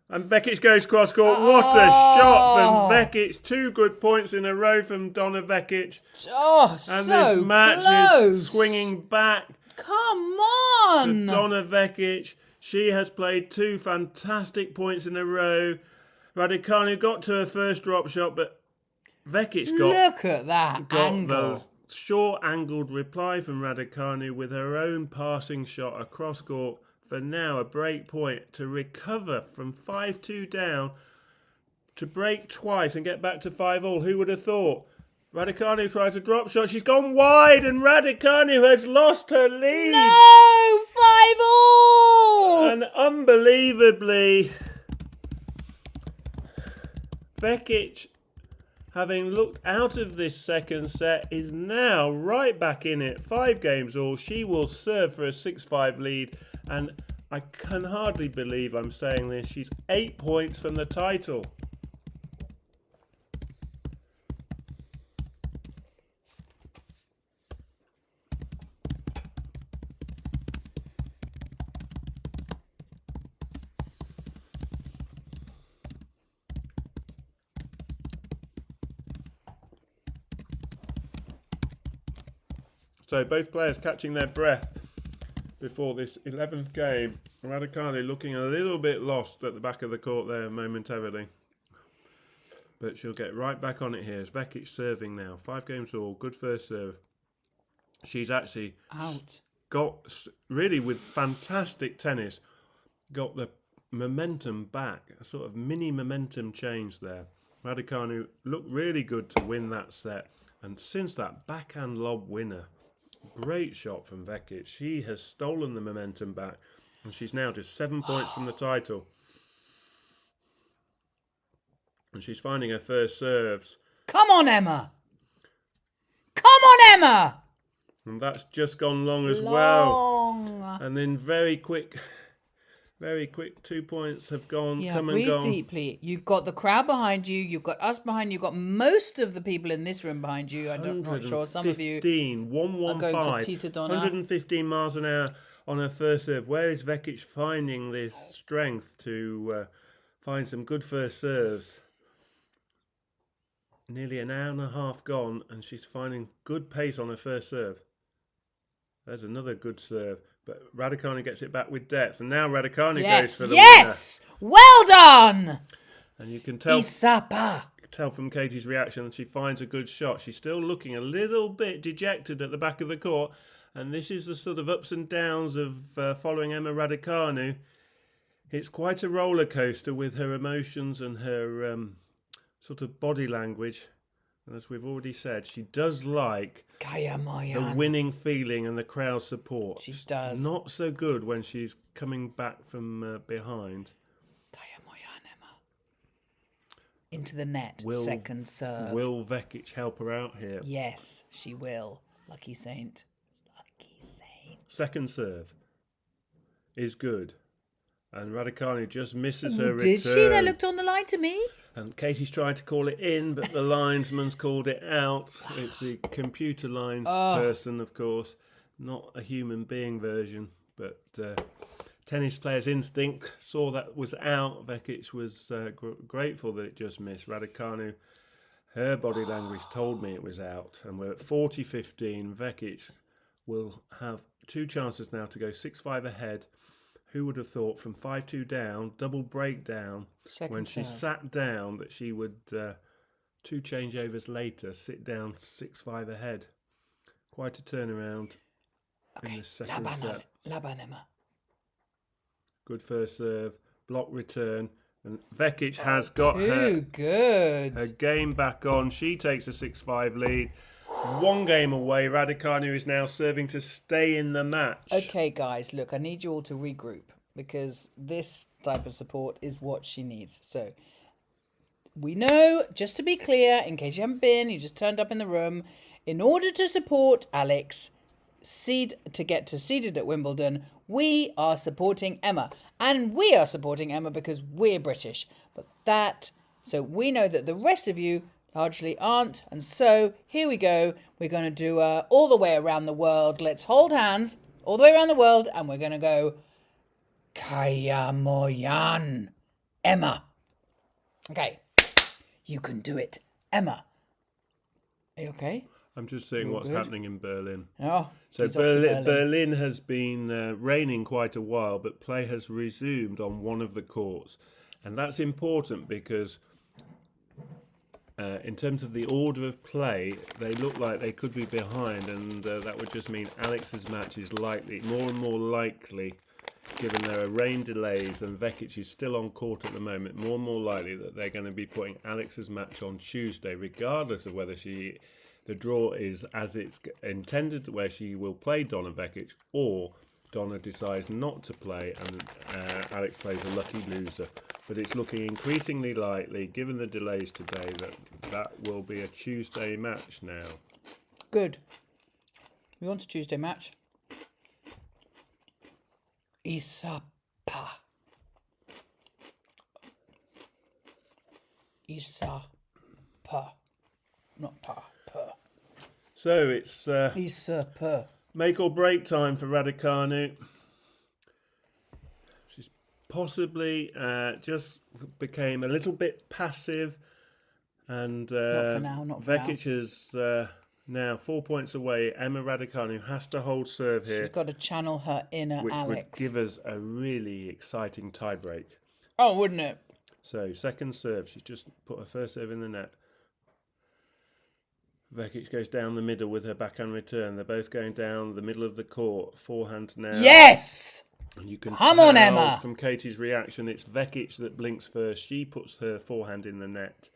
And Vekic goes cross court. What a shot from Vekic. 2 good points in a row from Donna Vekic. Oh, And so this match close. is swinging back Come to on. Donna Vekic. She has played 2 fantastic points in a row. Raducanu got to her first drop shot, but Vekic Look at that got angle. the short angled reply from Raducanu with her own passing shot across court for now a break point to recover from 5-2 down to break twice and get back to 5-all. Who would have thought? Raducanu tries a drop shot. She's gone wide and Raducanu has lost her lead. No, 5-all. And unbelievably, Vekic, having looked out of this second set, is now right back in it. 5 games all. She will serve for a 6-5 lead. And I can hardly believe I'm saying this. She's 8 points from the title. So both players catching their breath before this 11th game. Raducanu looking a little bit lost at the back of the court there momentarily. But she'll get right back on it here. It's Vekic serving now. 5 games all. Good first serve. She's actually got, really with fantastic tennis, got the momentum back. A sort of mini momentum change there. Raducanu looked really good to win that set. And since that backhand lob winner, great shot from Vekic. She has stolen the momentum back. And she's now just 7 points from the title. And she's finding her first serves. Come on, Emma. Come on, Emma. And that's just gone long as well. Long. And then very quick 2 points have gone, come and breathe gone. deeply. You've got the crowd behind you. You've got us behind you. You've got most of the people in this room behind you. I'm not sure. Some of you 115, are going for Tita Donna. 115 miles an hour on her first serve. Where is Vekic finding this strength to find some good first serves? Nearly an hour and a half gone, and she's finding good pace on her first serve. There's another good serve, but Raducanu gets it back with depth, and now Raducanu goes for the winner. Well done. And you can tell from Katie's reaction that she finds a good shot. She's still looking a little bit dejected at the back of the court, and this is the sort of ups and downs of following Emma Raducanu. It's quite a roller coaster with her emotions and her sort of body language. And as we've already said, she does like the winning feeling and the crowd support. She does. Not so good when she's coming back from behind. Emma. Into the net. Second serve. Will Vekic help her out here? Yes, she will. Lucky saint. Lucky saint. Second serve is good. And Raducanu just misses her return. Did she? That looked on the line to me. And Katie's tried to call it in, but the linesman's called it out. It's the computer lines person, of course, not a human being version. But tennis player's instinct saw that was out. Vekic was grateful that it just missed. Raducanu, her body language told me it was out. And we're at 40-15. Vekic will have 2 chances now to go 6-5 ahead. Who would have thought from 5-2 down, double breakdown, when she sat down that she would, 2 changeovers later, sit down 6-5 ahead. Quite a turnaround in the second set. Good first serve, block return, and Vekic has got her game back on. She takes a 6-5 lead. 1 game away. Raducanu is now serving to stay in the match. Okay, guys, look, I need you all to regroup because this type of support is what she needs. So we know, just to be clear, in case you haven't been, you just turned up in the room, in order to support Alex to get to seeded at Wimbledon, we are supporting Emma. And we are supporting Emma because we're British. So we know that the rest of you largely aren't. And so here we go. We're going to do all the way around the world. Let's hold hands. all the way around the world, and we're going to go Kaya Moyan. Emma. Okay. You can do it. Emma. Are you okay? I'm just seeing what's happening in Berlin. Oh, so he's off to Berlin has been raining quite a while, but play has resumed on one of the courts. And that's important because in terms of the order of play, they look like they could be behind, and that would just mean Alex's match is likely, more and more likely, given there are rain delays and Vekic is still on court at the moment, more and more likely that they're going to be putting Alex's match on Tuesday, regardless of whether the draw is as it's intended, where she will play Donna Vekic, or Donna decides not to play and Alex plays a lucky loser. But it's looking increasingly likely, given the delays today, that will be a Tuesday match now. Good. We want a Tuesday match. Isapa. Not pa. Per. So it's Isapa. make or break time for Raducanu. She's possibly just became a little bit passive, and Not for now. Vekic is now 4 points away. Emma Raducanu has to hold serve here. She's got to channel her inner which Alex. would give us a really exciting tiebreak. Oh, wouldn't it? So, second serve. She's just put her first serve in the net. Vekic goes down the middle with her backhand return. They're both going down the middle of the court. Forehand now. Yes! And you can Come tell on, Emma. from Katie's reaction, it's Vekic that blinks first. She puts her forehand in the net.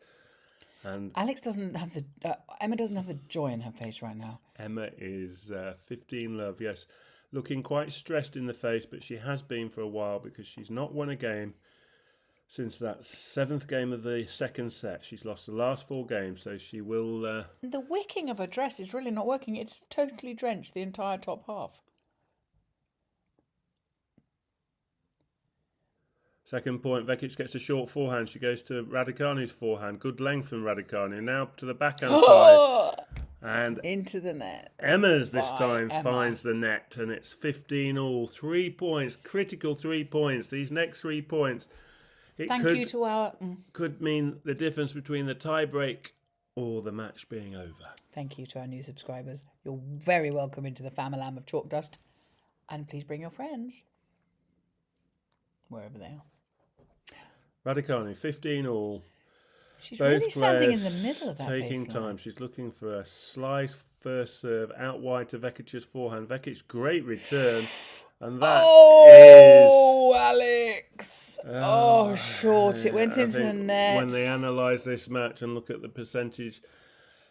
And Emma doesn't have the joy in her face right now. Emma is 15 love, yes. Looking quite stressed in the face, but she has been for a while because she's not won a game since that 7th game of the second set. She's lost the last 4 games, so she will... The wicking of her dress is really not working. It's totally drenched the entire top half. Second point, Vekic gets a short forehand. She goes to Raducanu's forehand. Good length from Raducanu. Now to the backhand side. And into the net. Emma's this time Emma. finds the net. And it's 15 all. 3 points. Critical 3 points. These next 3 points. Thank you to our... Could mean the difference between the tie-break or the match being over. Thank you to our new subscribers. You're very welcome into the family of Chalk Dust. And please bring your friends. Wherever they are. Raducanu, 15 all. She's Both really standing in players the middle of that taking baseline. time. She's looking for a slice first serve out wide to Vekic's forehand. Vekic, great return. And that Oh, Alex. Short. It went I into the think net. when they analyse this match and look at the percentage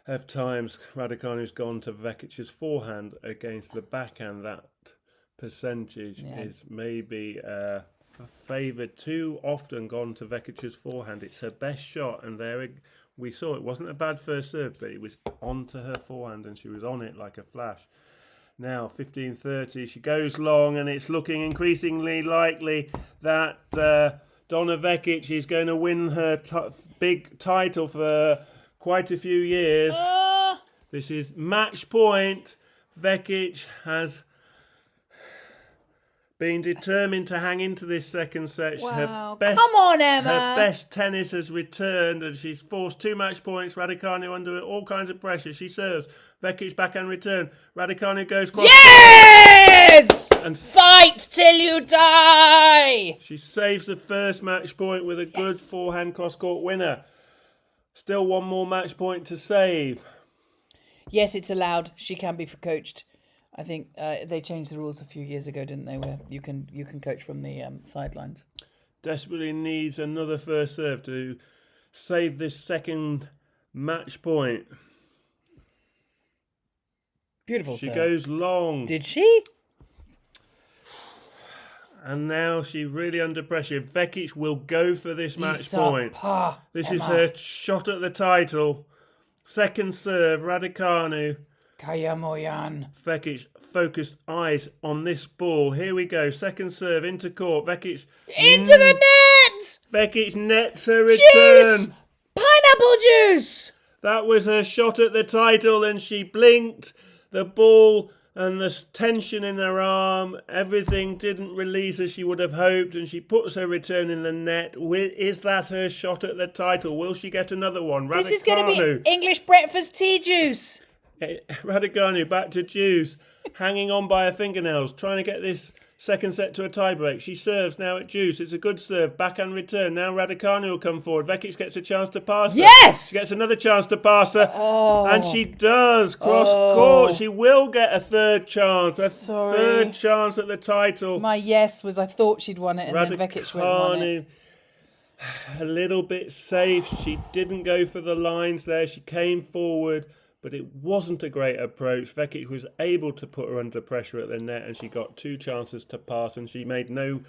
of times Raducanu's gone to Vekic's forehand against the backhand, that percentage is maybe favoured, too often gone to Vekic's forehand. It's her best shot, and there we saw it wasn't a bad first serve, but it was onto her forehand and she was on it like a flash. Now 15-30, she goes long, and it's looking increasingly likely that Donna Vekic is going to win her big title for quite a few years. This is match point. Vekic has been determined to hang into this second set. Wow. Come on, Emma. Her best tennis has returned, and she's forced 2 match points. Raducanu under all kinds of pressure. She serves. Vekic backhand return. Raducanu goes cross. Yes! And fight till you die! She saves the first match point with a good forehand cross-court winner. Still 1 more match point to save. Yes, it's allowed. She can be coached. I think they changed the rules a few years ago, didn't they? Where you can coach from the sidelines. Desperately needs another first serve to save this second match point. Beautiful. She goes long. Did she? And now she's really under pressure. Vekic will go for this match point. This is her shot at the title. Second serve, Raducanu. Kaya Moyan. Vekic focused eyes on this ball. Here we go. Second serve into court. Vekic into the net. Vekic nets her return. Juice! Pineapple juice. That was her shot at the title, and she blinked. The ball and the tension in her arm, everything didn't release as she would have hoped, and she puts her return in the net. Is that her shot at the title? Will she get another one? This is going to be English breakfast tea juice. Raducanu back to juice, hanging on by her fingernails, trying to get this second set to a tiebreak. She serves now at juice. It's a good serve. Backhand return. Now Raducanu will come forward. Vekic gets a chance to pass her. Yes! She gets another chance to pass her. And she does. Cross court. She will get a third chance. Third chance at the title. My yes was I thought she'd won it, and then Vekic won it. A little bit safe. She didn't go for the lines there. She came forward, but it wasn't a great approach. Vekic was able to put her under pressure at the net, and she got 2 chances to pass, and she made no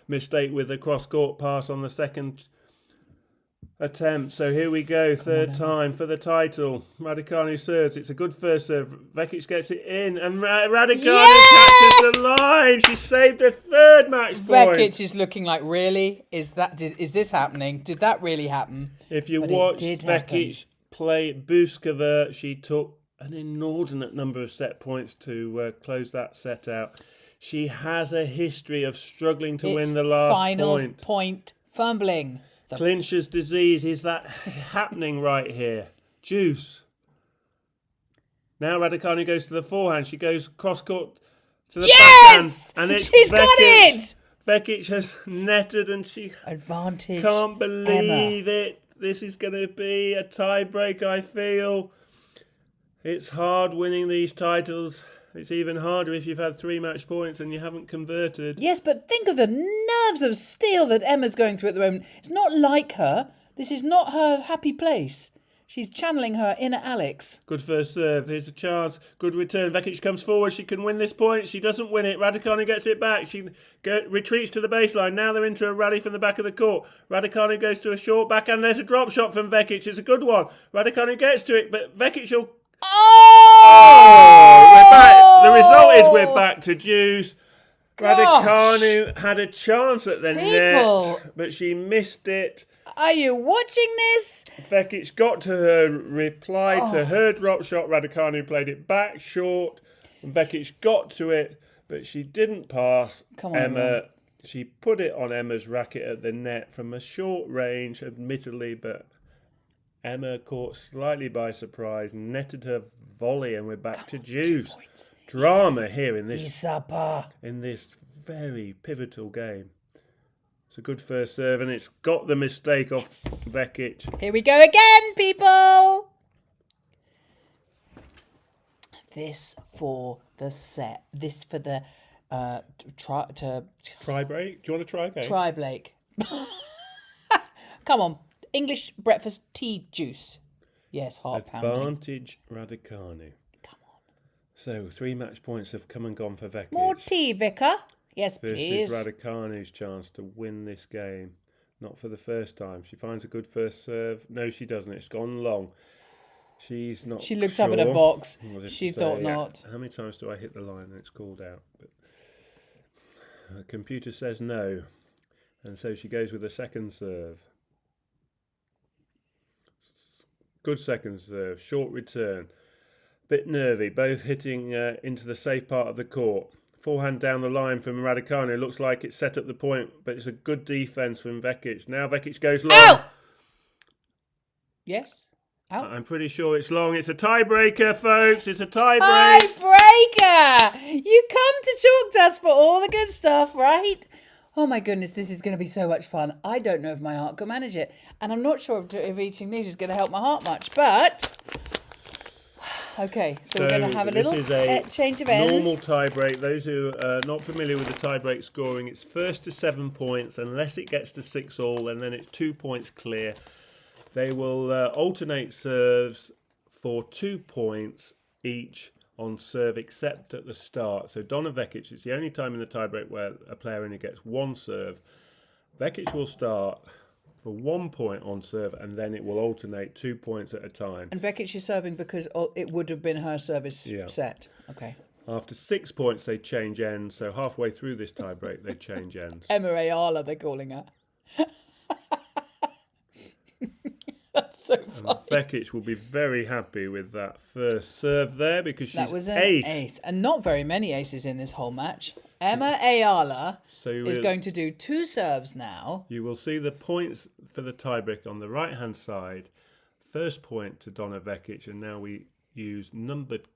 mistake with the cross-court pass on the second attempt. So here we go, third time for the title. Raducanu serves. It's a good first serve. Vekic gets it in, and Raducanu catches the line. She saved her third match point. Vekic is looking like, really? Is this happening? Did that really happen? If you watch Vekic play Buskova, she took an inordinate number of set points to close that set out. She has a history of struggling to win the last final point fumbling. Clincher's disease. Is that happening right here? Juice. Now Raducanu goes to the forehand. She goes cross-court to the backhand. And She's got it! Vekic has netted, and she advantage can't believe it. This is going to be a tiebreak, I feel. It's hard winning these titles. It's even harder if you've had 3 match points and you haven't converted. Yes, but think of the nerves of steel that Emma's going through at the moment. It's not like her. This is not her happy place. She's channeling her inner Alex. Good first serve. Here's a chance. Good return. Vekic comes forward. She can win this point. She doesn't win it. Raducanu gets it back. She retreats to the baseline. Now they're into a rally from the back of the court. Raducanu goes to a short backhand. There's a drop shot from Vekic. It's a good one. Raducanu gets to it, but Vekic will... we're back. The result is we're back to juice. Raducanu had a chance at the net, but she missed it. Are you watching this? Vekic got to her reply to her drop shot. Raducanu played it back short, and Vekic got to it, but she didn't pass. Emma. She put it on Emma's racket at the net from a short range, admittedly, but Emma caught slightly by surprise, netted her volley, and we're back to juice. Drama here in this very pivotal game. It's a good first serve, and it's got the mistake off Vekic. Here we go again, people. This for the set. This for the try break. Do you want to try again? Try Blake. Come on, English breakfast tea juice. Yes, heart pounding. Advantage Raducanu. Come on. So 3 match points have come and gone for Vekic. More tea, Vicar. Yes, please. This is Raducanu's chance to win this game. Not for the first time. She finds a good first serve. No, she doesn't. It's gone long. She's not She looked up at her box. She thought not. How many times do I hit the line and it's called out? But the computer says no. And so she goes with a second serve. Good second serve. Short return. Bit nervy. Both hitting into the safe part of the court. Forehand down the line from Raducanu. Looks like it's set up the point, but it's a good defence from Vekic. Now Vekic goes long. Out! Yes? Out? I'm pretty sure it's long. It's a tiebreaker, folks. It's a tiebreak. Tiebreaker! You come to Chalk Dust for all the good stuff, right? Oh my goodness, this is going to be so much fun. I don't know if my heart can manage it. And I'm not sure if eating these is going to help my heart much, but... Okay, so we're going to have a little change of ends. Normal tie-break. Those who are not familiar with the tie-break scoring, it's first to 7 points. Unless it gets to 6-all, and then it's 2 points clear. They will alternate serves for 2 points each on serve, except at the start. So Donna Vekic, it's the only time in the tie-break where a player only gets 1 serve. Vekic will start for 1 point on serve, and then it will alternate 2 points at a time. And Vekic is serving because it would have been her service set. Okay. After 6 points, they change ends. So halfway through this tiebreak, they change ends. Emma Eala, they're calling her. That's so funny. Vekic will be very happy with that first serve there because she's That was an ace. ace. And not very many aces in this whole match. Emma Eala is going to do 2 serves now. You will see the points for the tiebreak on the right-hand side. First point to Donna Vekic, and now we use numbered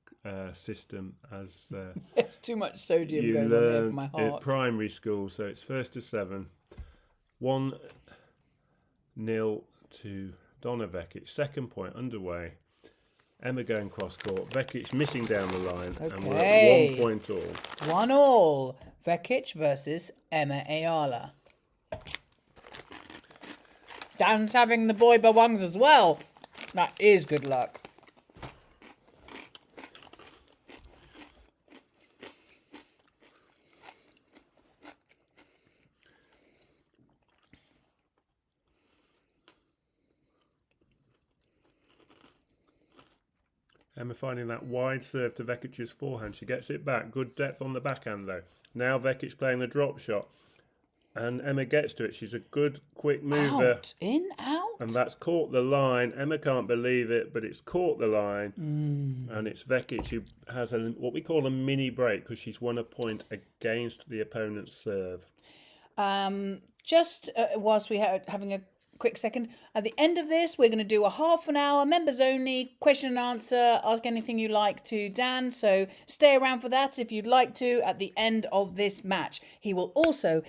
system as It's too much sodium you going on there for learned my at heart. primary school. So it's 1st to 7. 1-0 to Donna Vekic. Second point underway. Emma going cross court. Vekic missing down the line. Okay. And we're at 1 point all. 1-1. Vekic versus Emma Eala. Dan's having the boy bawungs as well. That is good luck. Emma finding that wide serve to Vekic's forehand. She gets it back. Good depth on the backhand though. Now Vekic playing the drop shot. And Emma gets to it. She's a good, quick mover. Out. In, out. And that's caught the line. Emma can't believe it, but it's caught the line. And it's Vekic who has what we call a mini break because she's won a point against the opponent's serve. Whilst we are having a quick second, at the end of this, we're going to do a half an hour, members only, question and answer, ask anything you like to Dan. So stay around for that if you'd like to at the end of this match. He will also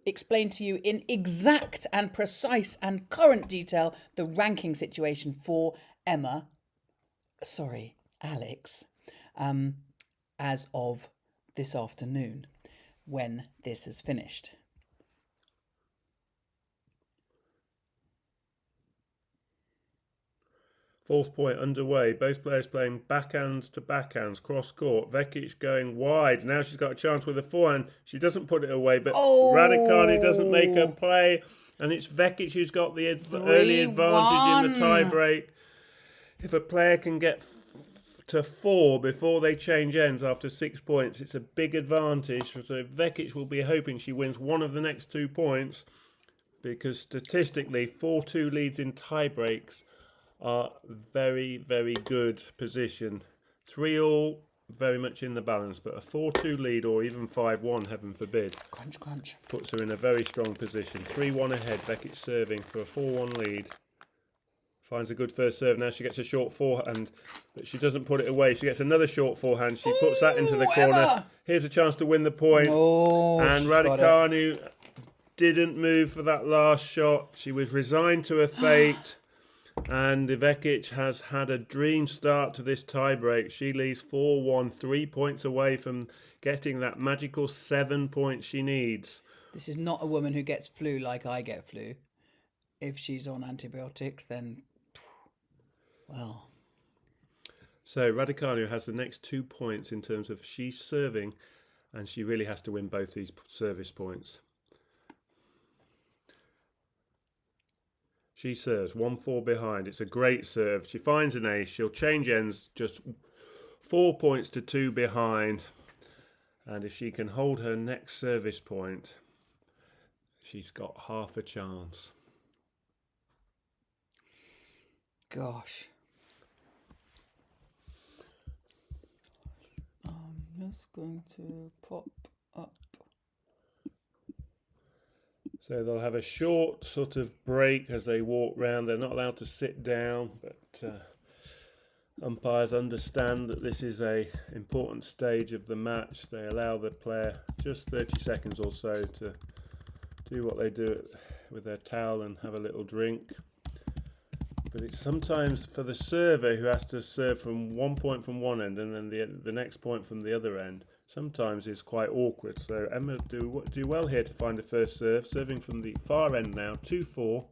explain to you in exact and precise and current detail the ranking situation for Alex, as of this afternoon when this is finished. Fourth point underway. Both players playing backhands to backhands, cross court. Vekic going wide. Now she's got a chance with a forehand. She doesn't put it away, but Raducanu doesn't make her play. And it's Vekic who's got the early advantage in the tiebreak. If a player can get to 4 before they change ends after 6 points, it's a big advantage. So Vekic will be hoping she wins one of the next 2 points because statistically 4-2 leads in tiebreaks are very, very good position. 3-all, very much in the balance, but a 4-2 lead or even 5-1, heaven forbid, Crunch, crunch. puts her in a very strong position. 3-1 ahead, Vekic serving for a 4-1 lead. Finds a good first serve. Now she gets a short forehand, but she doesn't put it away. She gets another short forehand. She puts that into the corner. Emma! Here's a chance to win the point. And Raducanu didn't move for that last shot. She was resigned to her fate. And Vekic has had a dream start to this tiebreak. She leads 4-1, 3 points away from getting that magical 7 points she needs. This is not a woman who gets flu like I get flu. If she's on antibiotics, then, well. So Raducanu has the next 2 points in terms of she's serving, and she really has to win both these service points. She serves 1-4 behind. It's a great serve. She finds an ace. She'll change ends just 4 points to 2 behind. And if she can hold her next service point, she's got half a chance. Gosh. I'm just going to pop up. So they'll have a short sort of break as they walk round. They're not allowed to sit down, but umpires understand that this is an important stage of the match. They allow the player just 30 seconds or so to do what they do with their towel and have a little drink. But it's sometimes for the server who has to serve from 1 point from one end and then the next point from the other end. Sometimes it's quite awkward. So Emma do well here to find a first serve. Serving from the far end now, 2-4.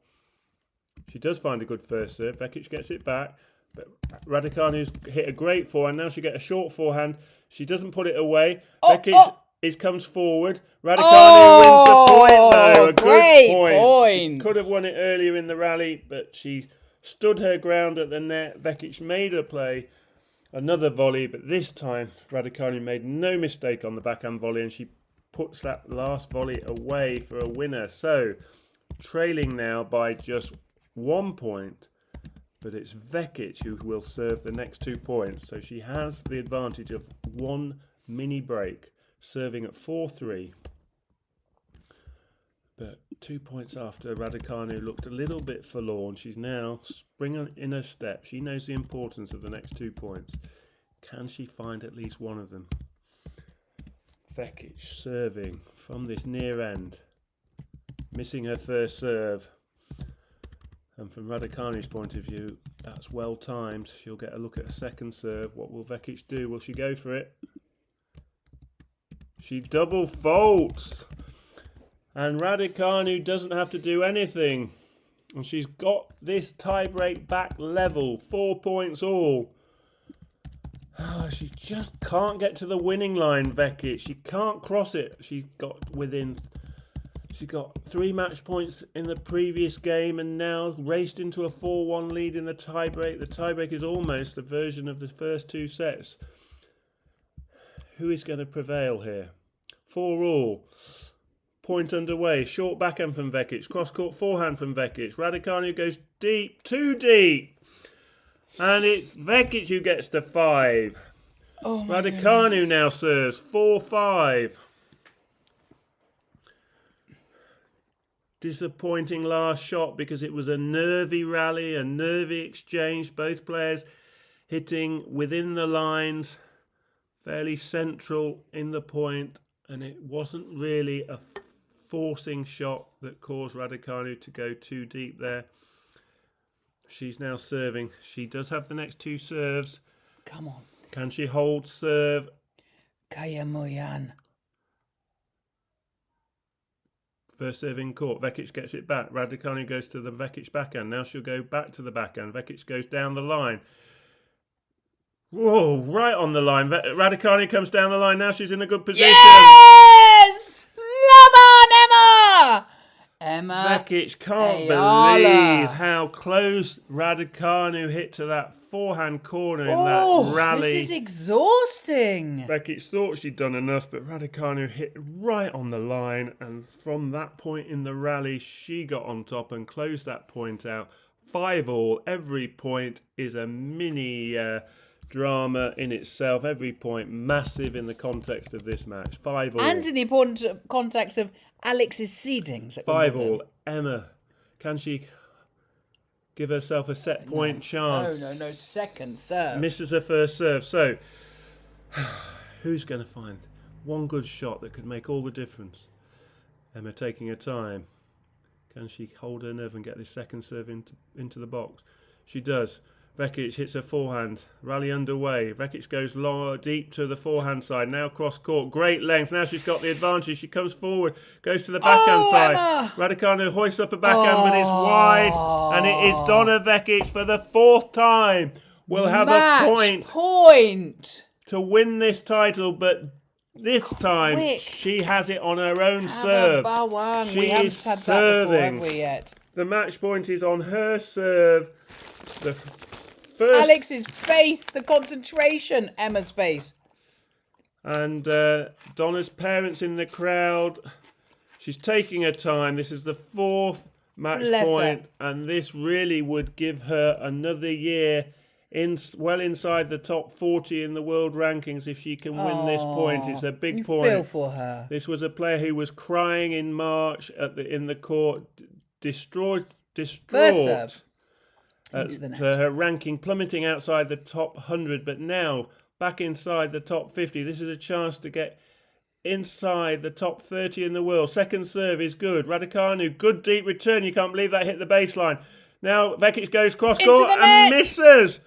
She does find a good first serve. Vekic gets it back. But Raducanu's hit a great forehand. Now she gets a short forehand. She doesn't put it away. Vekic comes forward. Raducanu wins the point though. A good point. She could have won it earlier in the rally, but she stood her ground at the net. Vekic made her play another volley, but this time Raducanu made no mistake on the backhand volley and she puts that last volley away for a winner. So trailing now by just 1 point, But it's Vekic who will serve the next 2 points. So she has the advantage of 1 mini break, serving at 4-3. But 2 points after Raducanu looked a little bit forlorn. She's now springing in her step. She knows the importance of the next 2 points. Can she find at least one of them? Vekic serving from this near end. Missing her first serve. And from Raducanu's point of view, that's well timed. She'll get a look at a second serve. What will Vekic do? Will she go for it? She double faults. And Raducanu doesn't have to do anything. And she's got this tie-break back level. 4 points all. She just can't get to the winning line, Vekic. She can't cross it. She got 3 match points in the previous game and now raced into a 4-1 lead in the tiebreak. The tiebreak is almost a version of the first 2 sets. Who is going to prevail here? 4 all. Point underway. Short backhand from Vekic. Cross-court forehand from Vekic. Raducanu goes deep, too deep. And it's Vekic who gets to 5. Oh Raducanu now serves 4-5. Disappointing last shot because it was a nervy rally, a nervy exchange. Both players hitting within the lines, fairly central in the point, and it wasn't really a forcing shot that caused Raducanu to go too deep there. She's now serving. She does have the next 2 serves. Come on. Can she hold serve? Kaya mo yan. First serve in court. Vekic gets it back. Raducanu goes to the Vekic backhand. Now she'll go back to the backhand. Vekic goes down the line. Whoa, right on the line. Raducanu comes down the line. Now she's in a good position. Yes! Love on, Emma! Emma Vekic can't Eala. believe how close Raducanu hit to that forehand corner in that rally. This is exhausting. Vekic thought she'd done enough, but Raducanu hit right on the line, and from that point in the rally, she got on top and closed that point out. 5 all. Every point is a mini drama in itself. Every point massive in the context of this match. 5 all. And in the important context of Alex's seedings. 5 all. Emma, can she give herself a set point chance? No. Second serve. Misses her first serve. So, who's going to find one good shot that could make all the difference? Emma taking her time. Can she hold her nerve and get this second serve into the box? She does. Vekic hits her forehand. Rally underway. Vekic goes long, deep to the forehand side. Now cross court. Great length. Now she's got the advantage. She comes forward. Goes to the backhand side. Emma! Raducanu hoists up a backhand, but it's wide. And it is Donna Vekic for the 4th time. Will have a point to win this title, but this time she has it on her own serve. She we haven't is had serving. that before, have we yet? The match point is on her serve. The first Alex's face, the concentration, Emma's face. and Donna's parents in the crowd. She's taking her time. This is the 4th match point, and this really would give her another year well inside the top 40 in the world rankings if she can win this point. It's a big point. You feel for her. This was a player who was crying in March in the court, distraught. First serve. Her ranking plummeting outside the top 100, but now back inside the top 50. This is a chance to get inside the top 30 in the world. Second serve is good. Raducanu, good deep return. You can't believe that hit the baseline. Now Vekic goes cross court and misses.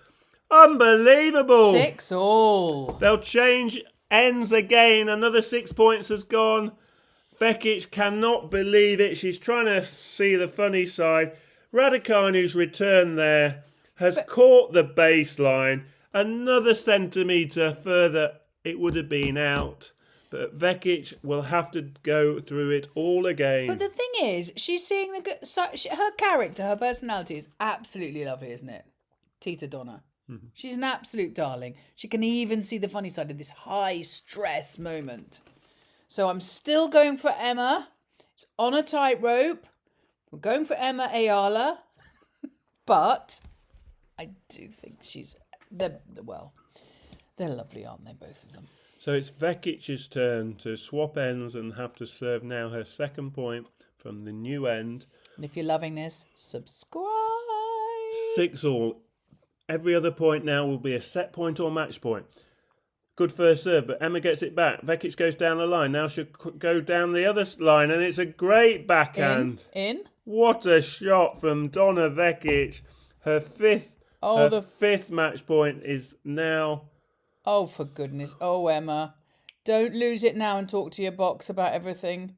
Unbelievable. 6 all. They'll change ends again. Another 6 points has gone. Vekic cannot believe it. She's trying to see the funny side. Raducanu's return there has caught the baseline. Another centimetre further, it would have been out. But Vekic will have to go through it all again. But the thing is, she's seeing her character, her personality is absolutely lovely, isn't it? Tita Donna. Mm-hmm. She's an absolute darling. She can even see the funny side of this high stress moment. So I'm still going for Emma. It's on a tightrope. We're going for Emma Eala. But I do think they're lovely, aren't they, both of them? So it's Vekic's turn to swap ends and have to serve now her second point from the new end. And if you're loving this, subscribe. 6-all. Every other point now will be a set point or match point. Good first serve, but Emma gets it back. Vekic goes down the line. Now she'll go down the other line, and it's a great backhand. In. What a shot from Donna Vekic. Her fifth match point is now... Oh, for goodness. Oh, Emma. Don't lose it now and talk to your box about everything.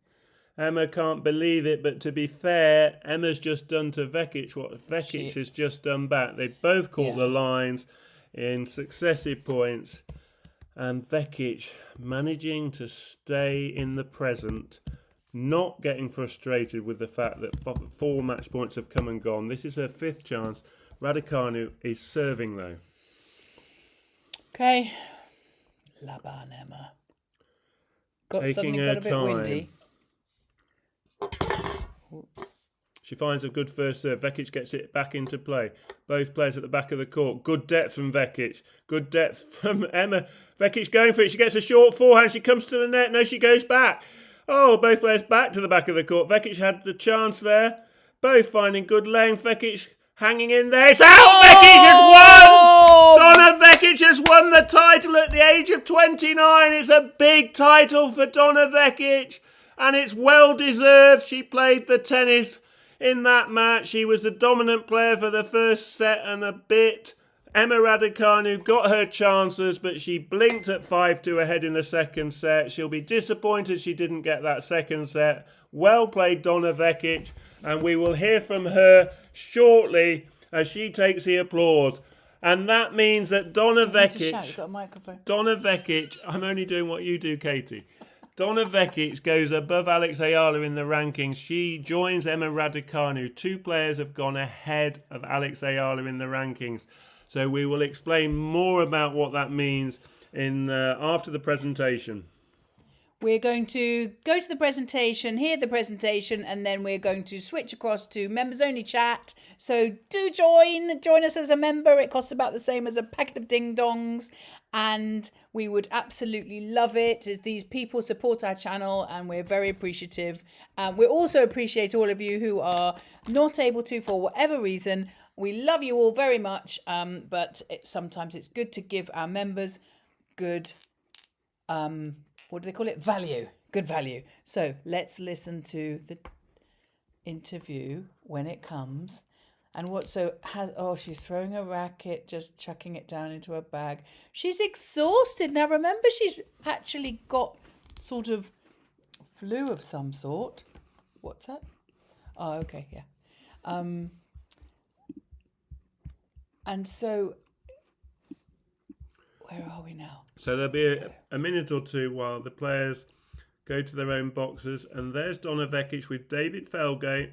Emma can't believe it, but to be fair, Emma's just done to Vekic what Vekic has just done back. They both caught the lines in successive points, and Vekic managing to stay in the present, not getting frustrated with the fact that 4 match points have come and gone. This is her 5th chance. Raducanu is serving though. Okay. Laban, Emma. Taking her got a bit time. windy. Oops. She finds a good first serve. Vekic gets it back into play. Both players at the back of the court. Good depth from Vekic. Good depth from Emma. Vekic going for it. She gets a short forehand. She comes to the net. No, she goes back. Oh, both players back to the back of the court. Vekic had the chance there. Both finding good length. Vekic hanging in there. It's out! Vekic has won! Donna Vekic has won the title at the age of 29. It's a big title for Donna Vekic, and it's well deserved. She played the tennis in that match. She was the dominant player for the first set and a bit. Emma Raducanu got her chances, but she blinked at 5-2 ahead in the second set. She'll be disappointed she didn't get that second set. Well played, Donna Vekic, and we will hear from her shortly as she takes the applause. And that means that Donna Vekic... got a microphone. Donna Vekic... I'm only doing what you do, Katie. Donna Vekic goes above Alex Eala in the rankings. She joins Emma Raducanu. 2 players have gone ahead of Alex Eala in the rankings. So we will explain more about what that means in after the presentation. We're going to go to the presentation, hear the presentation, and then we're going to switch across to members only chat. So do join us as a member. It costs about the same as a packet of ding dongs, and we would absolutely love it as these people support our channel, and we're very appreciative. We also appreciate all of you who are not able to for whatever reason. We love you all very much, but sometimes it's good to give our members good what do they call it? Value. Good value. So let's listen to the interview when it comes. And she's throwing a racket, just chucking it down into her bag. She's exhausted. Now remember, she's actually got sort of flu of some sort. What's that? Oh, okay, yeah. And so where are we now? So there'll be a minute or two while the players go to their own boxes. And there's Donna Vekic with David Felgate,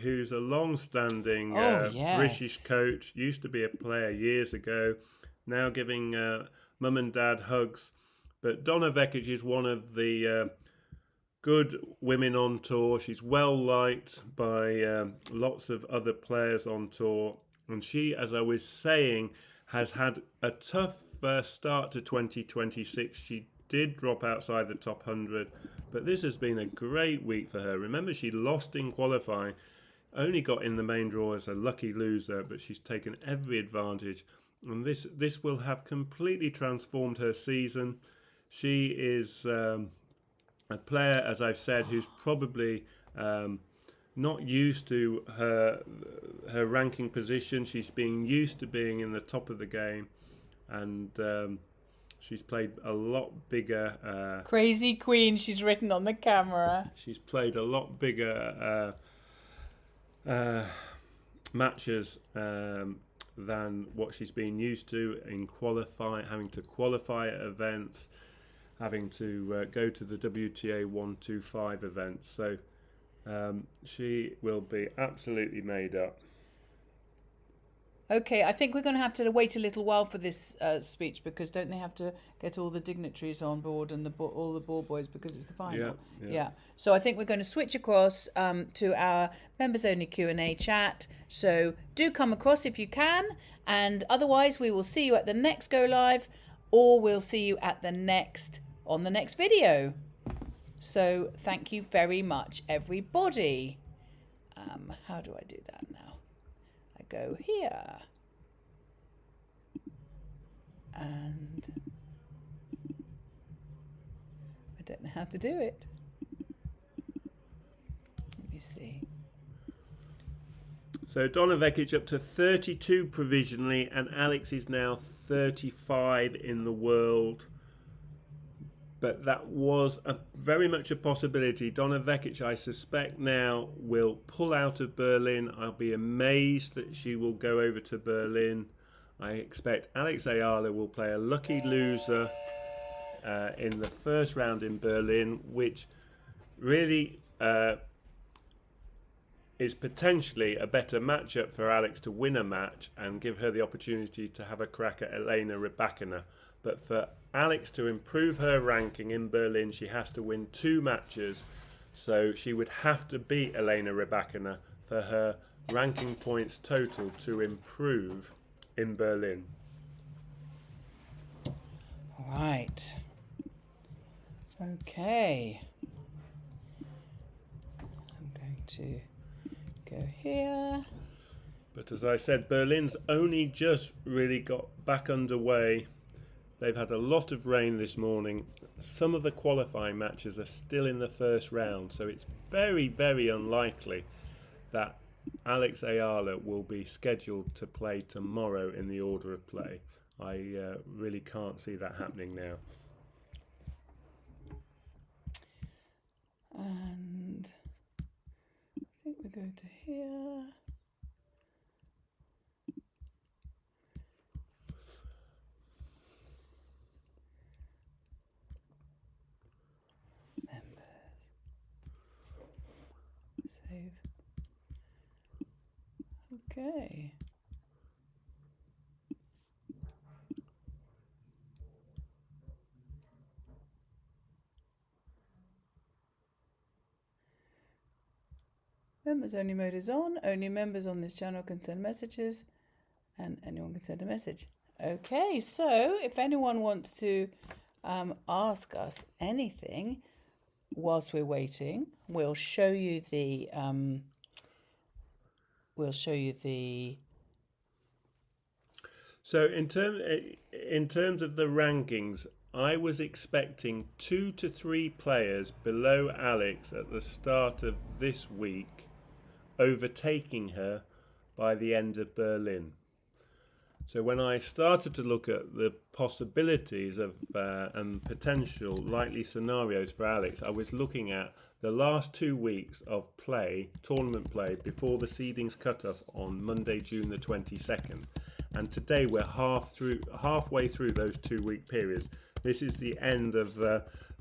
who's a long-standing British coach. Used to be a player years ago. Now giving mum and dad hugs. But Donna Vekic is one of the good women on tour. She's well liked by lots of other players on tour. And she, as I was saying, has had a tough start to 2026. She did drop outside the top 100, but this has been a great week for her. Remember, she lost in qualifying, only got in the main draw as a lucky loser, but she's taken every advantage. And this will have completely transformed her season. She is a player, as I've said, who's probably... not used to her ranking position. She's being used to being in the top of the game, and she's played a lot bigger. Crazy Queen, she's written on the camera. She's played a lot bigger matches than what she's been used to in having to qualify at events, having to go to the WTA 125 events. So. She will be absolutely made up. Okay, I think we're going to have to wait a little while for this speech, because don't they have to get all the dignitaries on board and all the ball boys, because it's the final? Yeah. So I think we're going to switch across to our members only Q&A chat. So do come across if you can, and otherwise we will see you at the next go live, or we'll see you at the next video. So thank you very much, everybody. How do I do that now? I go here, and I don't know how to do it. Let me see. So Donna Vekic up to 32 provisionally, and Alex is now 35 in the world. But that was very much a possibility. Donna Vekic, I suspect now, will pull out of Berlin. I'll be amazed that she will go over to Berlin. I expect Alex Eala will play a lucky loser in the first round in Berlin, which really is potentially a better matchup for Alex to win a match and give her the opportunity to have a crack at Elena Rybakina. But for Alex to improve her ranking in Berlin, she has to win 2 matches. So she would have to beat Elena Rybakina for her ranking points total to improve in Berlin. All right. Okay. I'm going to go here. But as I said, Berlin's only just really got back underway. They've had a lot of rain this morning. Some of the qualifying matches are still in the first round, so it's very, very unlikely that Alex Eala will be scheduled to play tomorrow in the order of play. I really can't see that happening now. And I think we go to here. Save. Okay. Members only mode is on. Only members on this channel can send messages, and anyone can send a message. Okay, so if anyone wants to ask us anything whilst we're waiting, we'll show you the So in terms of the rankings, I was expecting 2 to 3 players below Alex at the start of this week, overtaking her by the end of Berlin. So when I started to look at the possibilities of and potential likely scenarios for Alex, I was looking at the last 2 weeks of tournament play before the seedings cut-off on Monday, June the 22nd. And today we're halfway through those 2-week periods. This is the end of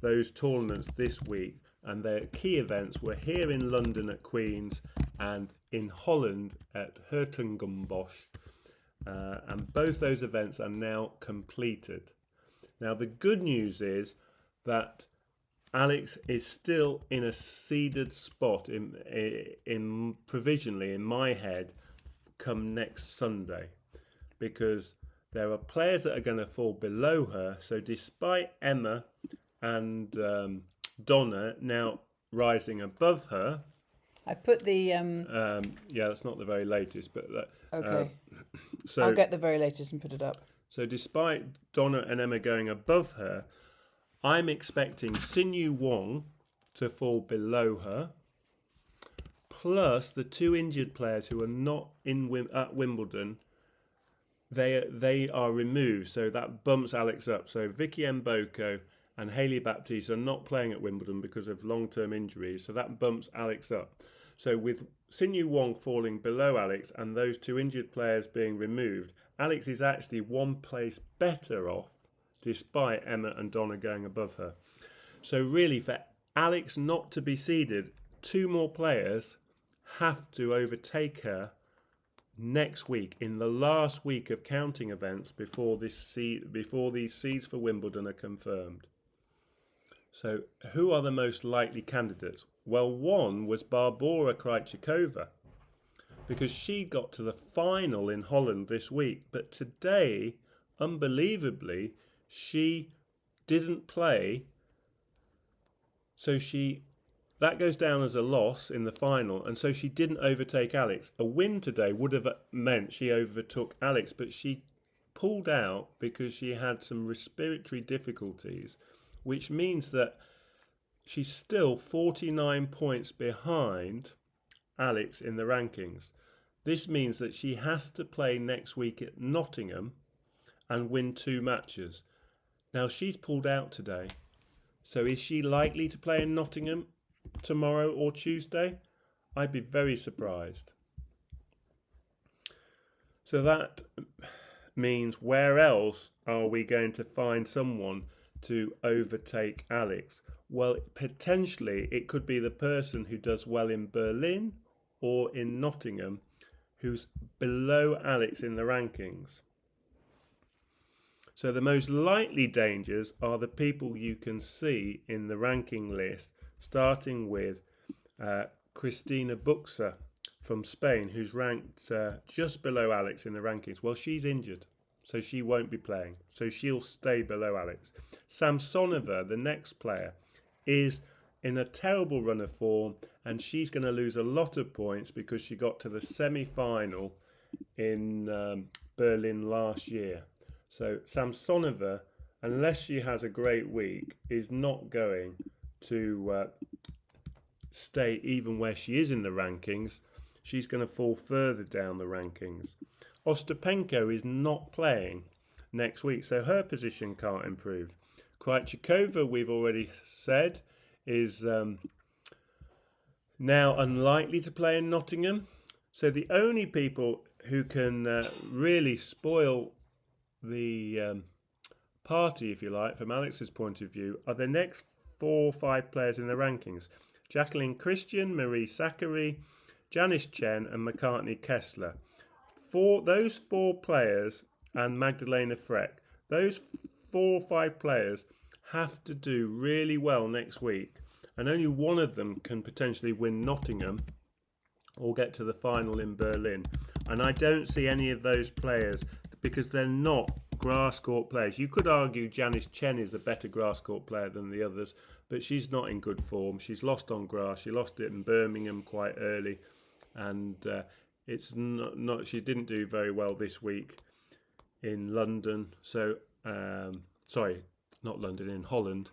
those tournaments this week, and their key events were here in London at Queen's and in Holland at Hertogenbosch. And both those events are now completed. Now the good news is that Alex is still in a seeded spot in provisionally in my head come next Sunday, because there are players that are going to fall below her. So despite Emma and Donna now rising above her, I put the yeah, that's not the very latest, but okay. So I'll get the very latest and put it up. So despite Donna and Emma going above her, I'm expecting Sinew Wong to fall below her, plus the 2 injured players who are not at Wimbledon. They are removed, so that bumps Alex up. So Vicky Mboko and Hayley Baptiste are not playing at Wimbledon because of long-term injuries, so that bumps Alex up. So with Sinew Wong falling below Alex and those 2 injured players being removed, Alex is actually 1 place better off despite Emma and Donna going above her. So really, for Alex not to be seeded, 2 more players have to overtake her next week, in the last week of counting events before these seeds for Wimbledon are confirmed. So who are the most likely candidates? Well, one was Barbora Krejcikova, because she got to the final in Holland this week. But today, unbelievably, she didn't play. So that goes down as a loss in the final. And so she didn't overtake Alex. A win today would have meant she overtook Alex, but she pulled out because she had some respiratory difficulties, which means that she's still 49 points behind Alex in the rankings. This means that she has to play next week at Nottingham and win 2 matches. Now, she's pulled out today. So is she likely to play in Nottingham tomorrow or Tuesday? I'd be very surprised. So that means, where else are we going to find someone to overtake Alex? Well, potentially it could be the person who does well in Berlin or in Nottingham, who's below Alex in the rankings. So the most likely dangers are the people you can see in the ranking list, starting with Cristina Buxa from Spain, who's ranked just below Alex in the rankings. Well, she's injured, so she won't be playing. So she'll stay below Alex. Samsonova, the next player, is in a terrible run of form, and she's going to lose a lot of points because she got to the semi-final in Berlin last year. So Samsonova, unless she has a great week, is not going to stay even where she is in the rankings. She's going to fall further down the rankings. Ostapenko is not playing next week, so her position can't improve. Krejcikova, we've already said, is now unlikely to play in Nottingham. So the only people who can really spoil the party, if you like, from Alex's point of view, are the next 4 or 5 players in the rankings. Jacqueline Christian, Marie Sakkari, Janice Chen and McCartney Kessler. Those 4 players and Magdalena Freck, those 4 or 5 players have to do really well next week, and only one of them can potentially win Nottingham or get to the final in Berlin. And I don't see any of those players, because they're not grass court players. You could argue Janice Chen is a better grass court player than the others, but she's not in good form. She's lost on grass. She lost it in Birmingham quite early, and it's not. She didn't do very well this week in London. So sorry, not London, in Holland.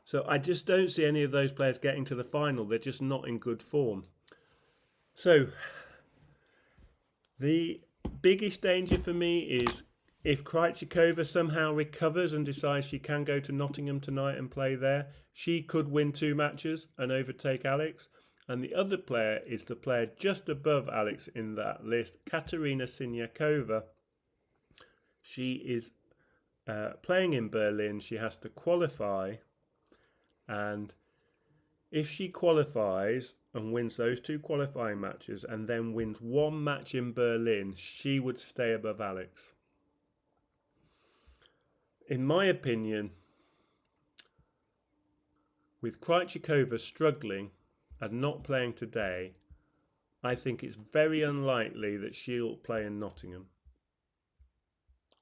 So I just don't see any of those players getting to the final. They're just not in good form. So the biggest danger for me is if Krejcikova somehow recovers and decides she can go to Nottingham tonight and play there, she could win 2 matches and overtake Alex. And the other player is the player just above Alex in that list, Katerina Siniakova. She is playing in Berlin. She has to qualify, and if she qualifies and wins those 2 qualifying matches and then wins 1 match in Berlin, she would stay above Alex. In my opinion, with Krejcikova struggling and not playing today, I think it's very unlikely that she'll play in Nottingham,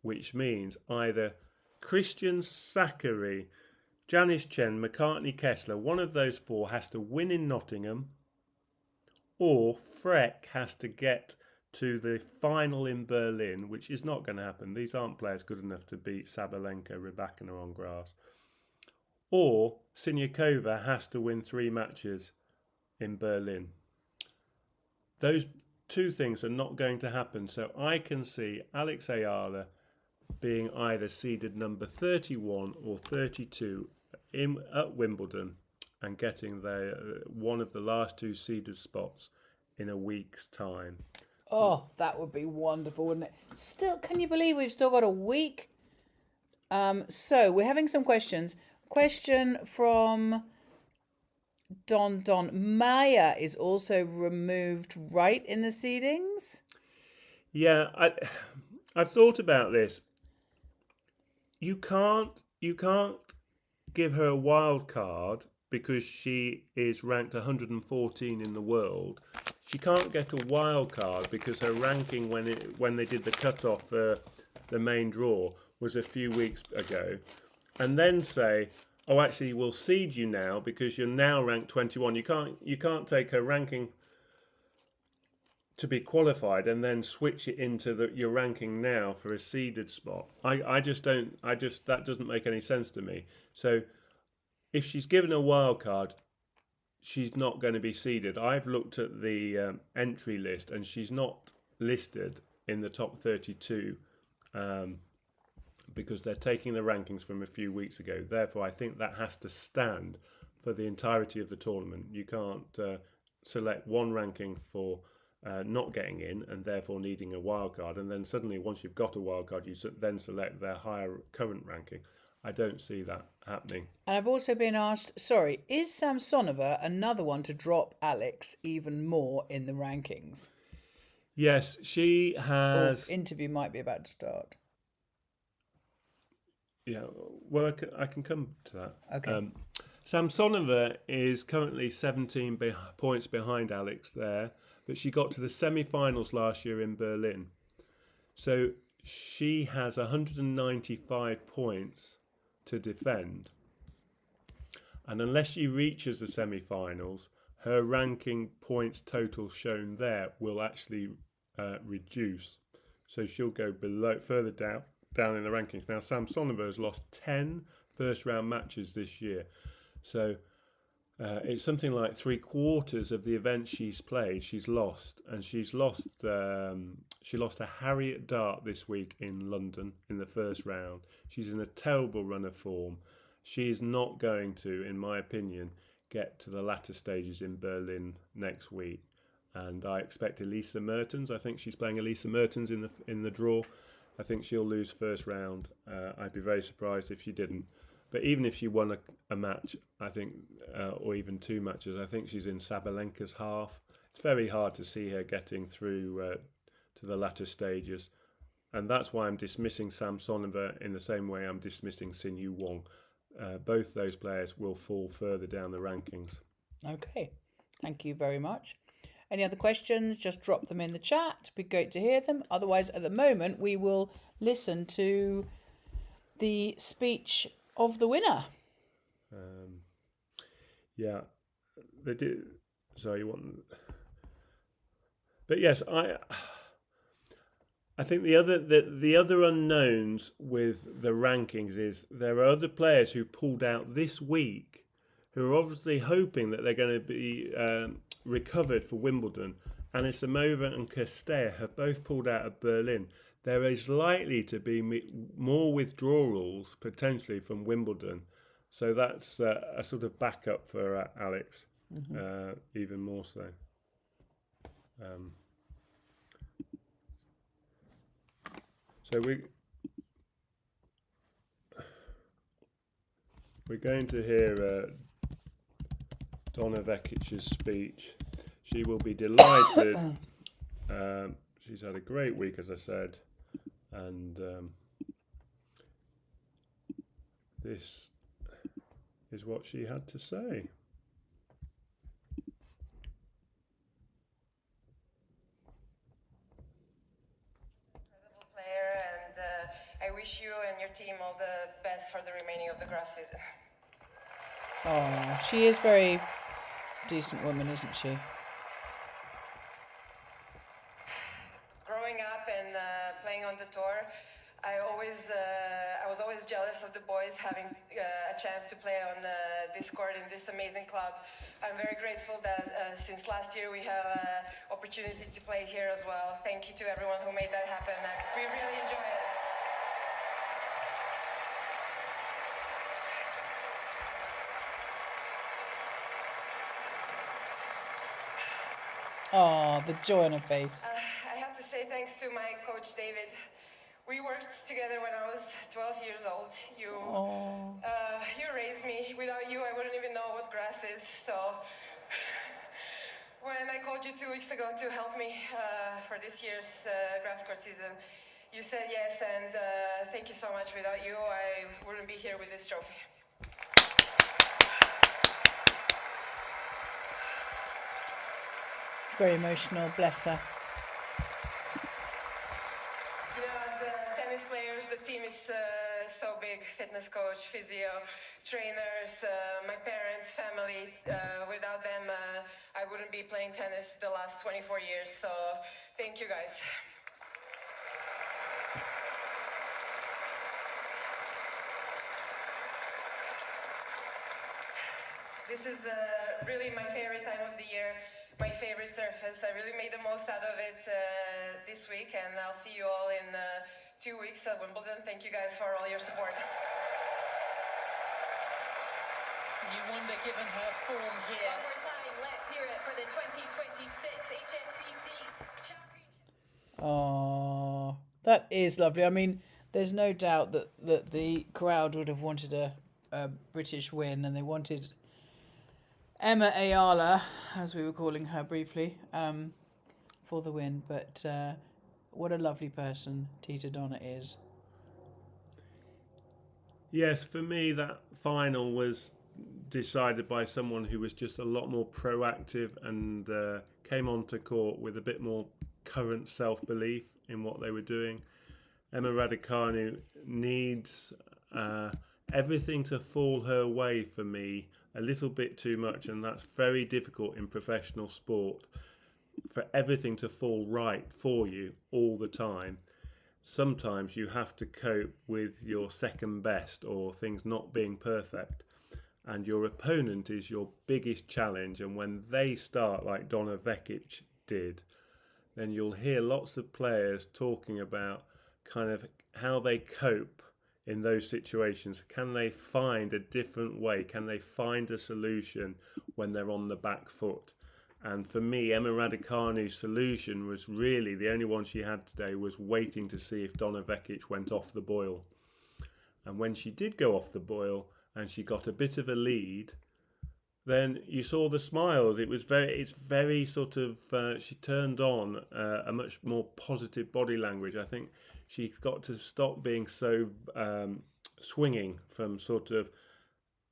which means either Christian, Sakkari, Janice Chen, McCartney Kessler, one of those 4 has to win in Nottingham, or Freck has to get to the final in Berlin, which is not going to happen. These aren't players good enough to beat Sabalenka, Rybakina on grass. Or Siniakova has to win 3 matches in Berlin. Those 2 things are not going to happen. So I can see Alex Eala being either seeded number 31 or 32 at Wimbledon and getting one of the last 2 seeded spots in a week's time. Oh, that would be wonderful, wouldn't it? Still, can you believe we've still got a week? So we're having some questions. Question from Don. Maya is also removed right in the seedings? Yeah, I thought about this. You can't give her a wild card because she is ranked 114 in the world. She can't get a wild card because her ranking when they did the cutoff for the main draw was a few weeks ago, and then say, "Oh, actually, we'll seed you now because you're now ranked 21." You can't take her ranking to be qualified and then switch it into your ranking now for a seeded spot. I just don't. That doesn't make any sense to me. So if she's given a wild card, she's not going to be seeded. I've looked at the entry list and she's not listed in the top 32 because they're taking the rankings from a few weeks ago. Therefore, I think that has to stand for the entirety of the tournament. You can't select one ranking for not getting in and therefore needing a wild card, and then suddenly once you've got a wild card, you then select their higher current ranking. I don't see that happening. And I've also been asked, sorry, is Samsonova another one to drop Alex even more in the rankings? Yes, she has. Interview might be about to start. Yeah, well, I can come to that. Okay. Samsonova is currently 17 points behind Alex there, but she got to the semi-finals last year in Berlin. So she has 195 points to defend. And unless she reaches the semi-finals, her ranking points total shown there will actually reduce. So she'll go further down in the rankings. Now, Samsonova has lost 10 first-round matches this year. So it's something like 3/4 of the events she's played, she's lost. And she lost a Harriet Dart this week in London in the first round. She's in a terrible run of form. She is not going to, in my opinion, get to the latter stages in Berlin next week. And I expect Elisa Mertens. I think she's playing Elisa Mertens in the draw. I think she'll lose first round. I'd be very surprised if she didn't. But even if she won a match, I think, or even two matches, I think she's in Sabalenka's half. It's very hard to see her getting through to the latter stages. And that's why I'm dismissing Samsonova in the same way I'm dismissing Sin Yu Wong. Both those players will fall further down the rankings. Okay, thank you very much. Any other questions? Just drop them in the chat. It'd be great to hear them. Otherwise, at the moment, we will listen to the speech of the winner. Yeah, they did. Sorry, you want? But yes, I think the other unknowns with the rankings is there are other players who pulled out this week who are obviously hoping that they're going to be recovered for Wimbledon. Anisimova and Kostya have both pulled out of Berlin. There is likely to be more withdrawals potentially from Wimbledon. So that's a sort of backup for Alex, even more so. So we're going to hear Donna Vekic's speech. She will be delighted. She's had a great week, as I said, and this is what she had to say. Incredible player, and I wish you and your team all the best for the remaining of the grass season. Oh, she is very decent woman, isn't she? Growing up and playing on the tour, I was always jealous of the boys having a chance to play on this court in this amazing club. I'm very grateful that since last year we have an opportunity to play here as well. Thank you to everyone who made that happen. We really enjoy it. Oh, the joy on her face. I have to say thanks to my coach, David. We worked together when I was 12 years old. You raised me. Without you, I wouldn't even know what grass is. So When I called you 2 weeks ago to help me for this year's grass court season, you said yes, and thank you so much. Without you, I wouldn't be here with this trophy. Very emotional, bless her. You know, as tennis players, the team is so big. Fitness coach, physio, trainers, my parents, family. Without them, I wouldn't be playing tennis the last 24 years. So thank you guys. This is really my favorite time of the year, my favorite surface. I really made the most out of it this week, and I'll see you all in 2 weeks at Wimbledon. Thank you guys for all your support. You wonder, given her form here. One more time, let's hear it for the 2026 HSBC Championship. Oh, that is lovely. I mean, there's no doubt that the crowd would have wanted a British win, and they wanted Emma Eala, as we were calling her briefly, for the win. But what a lovely person Tita Donna is. Yes, for me, that final was decided by someone who was just a lot more proactive and came onto court with a bit more current self-belief in what they were doing. Emma Raducanu needs everything to fall her way for me a little bit too much, and that's very difficult in professional sport, for everything to fall right for you all the time. Sometimes you have to cope with your second best or things not being perfect, and your opponent is your biggest challenge. And when they start like Donna Vekic did, then you'll hear lots of players talking about kind of how they cope in those situations. Can they find a different way? Can they find a solution when they're on the back foot? And for me, Emma Raducanu's solution was really the only one she had today, was waiting to see if Donna Vekic went off the boil. And when she did go off the boil and she got a bit of a lead, then you saw the smiles. It's very sort of, she turned on a much more positive body language. I think she's got to stop being so swinging from sort of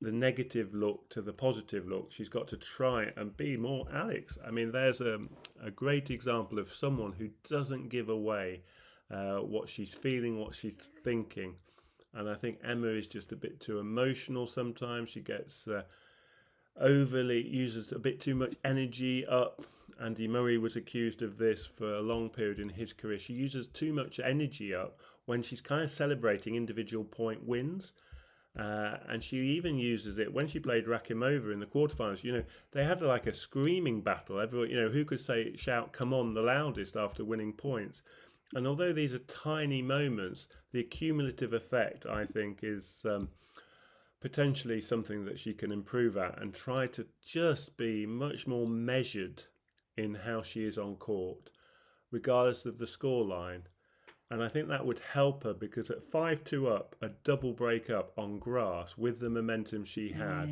the negative look to the positive look. She's got to try and be more Alex. I mean, there's a great example of someone who doesn't give away what she's feeling, what she's thinking. And I think Emma is just a bit too emotional sometimes. She gets overly, uses a bit too much energy up. Andy Murray was accused of this for a long period in his career. She uses too much energy up when she's kind of celebrating individual point wins. And she even uses it when she played Rakimova in the quarterfinals. You know, they had like a screaming battle. Everyone, you know, who could shout "come on" the loudest after winning points. And although these are tiny moments, the cumulative effect, I think, is potentially something that she can improve at, and try to just be much more measured in how she is on court, regardless of the scoreline. And I think that would help her, because at 5-2 up, a double break up on grass with the momentum she had,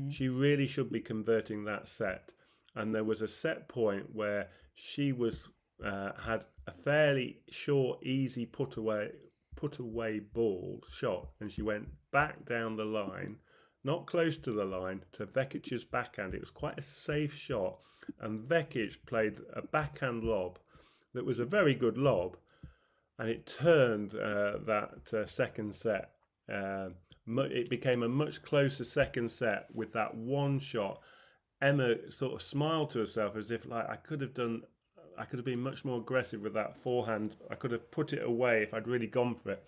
she really should be converting that set. And there was a set point where she was had a fairly short, easy put away ball shot, and she went back down the line, not close to the line, to Vekic's backhand. It was quite a safe shot, and Vekic played a backhand lob that was a very good lob. And it turned that second set. It became a much closer second set with that one shot. Emma sort of smiled to herself as if, like, I could have been much more aggressive with that forehand. I could have put it away if I'd really gone for it.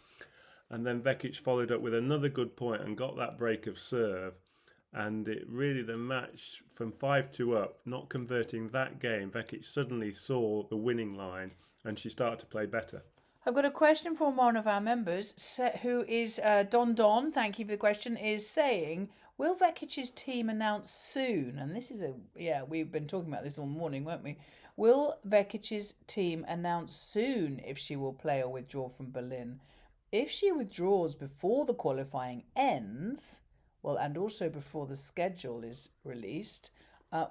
And then Vekic followed up with another good point and got that break of serve. And it really, the match from 5-2 up, not converting that game, Vekic suddenly saw the winning line and she started to play better. I've got a question from one of our members, who is Don. Thank you for the question. Is saying, will Vekic's team announce soon? And this is we've been talking about this all morning, weren't we? Will Vekic's team announce soon if she will play or withdraw from Berlin? If she withdraws before the qualifying ends, well, and also before the schedule is released,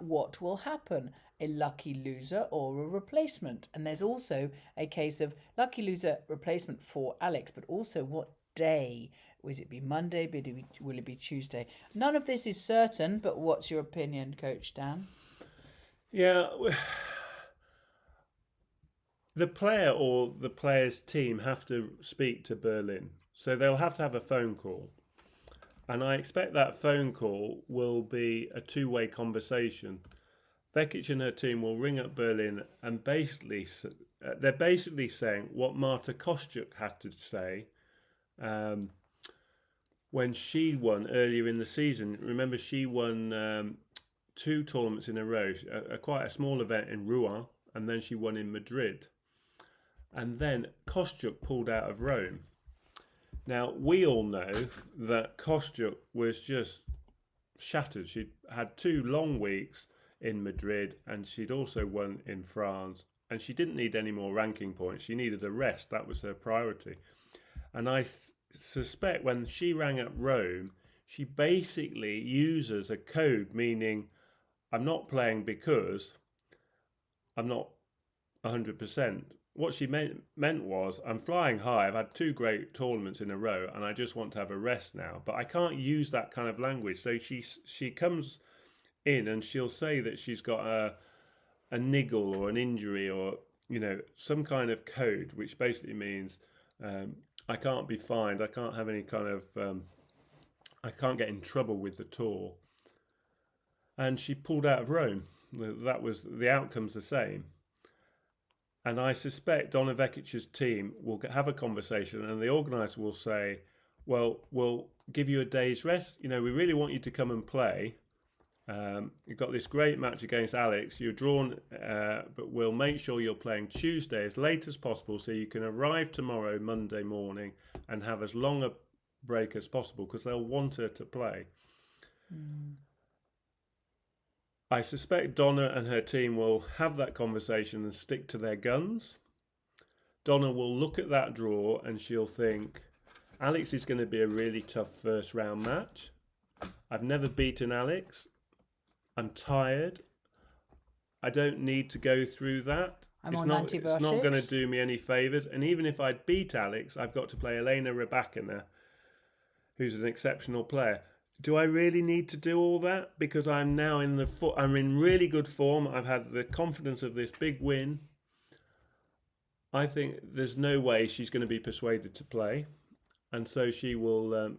what will happen? A lucky loser or a replacement? And there's also a case of lucky loser replacement for Alex, but also what day? Will it be Monday? Will it be Tuesday? None of this is certain, but what's your opinion, Coach Dan? Yeah, the player or the player's team have to speak to Berlin. So they'll have to have a phone call. And I expect that phone call will be a two-way conversation. Vekic and her team will ring up Berlin and they're basically saying what Marta Kostyuk had to say when she won earlier in the season. Remember, she won 2 tournaments in a row, quite a small event in Rouen, and then she won in Madrid. And then Kostyuk pulled out of Rome. Now, we all know that Kostyuk was just shattered. She'd had 2 long weeks in Madrid, and she'd also won in France, and she didn't need any more ranking points. She needed a rest. That was her priority. And I suspect when she rang up Rome, she basically uses a code meaning I'm not playing because I'm not 100%. What she meant was, I'm flying high, I've had 2 great tournaments in a row, and I just want to have a rest now. But I can't use that kind of language. So she comes in and she'll say that she's got a niggle or an injury or, some kind of code, which basically means I can't be fined, I can't have any kind of, I can't get in trouble with the tour. And she pulled out of Rome. That was, the outcome's the same. And I suspect Donna Vekic's team will have a conversation and the organiser will say, well, we'll give you a day's rest. We really want you to come and play. You've got this great match against Alex. You're drawn, but we'll make sure you're playing Tuesday as late as possible so you can arrive tomorrow, Monday morning, and have as long a break as possible because they'll want her to play. I suspect Donna and her team will have that conversation and stick to their guns. Donna will look at that draw and she'll think, Alex is going to be a really tough first round match. I've never beaten Alex. I'm tired. I don't need to go through that. It's not going to do me any favours. And even if I beat Alex, I've got to play Elena Rybakina, who's an exceptional player. Do I really need to do all that? Because I'm now I'm in really good form. I've had the confidence of this big win. I think there's no way she's going to be persuaded to play. And so she will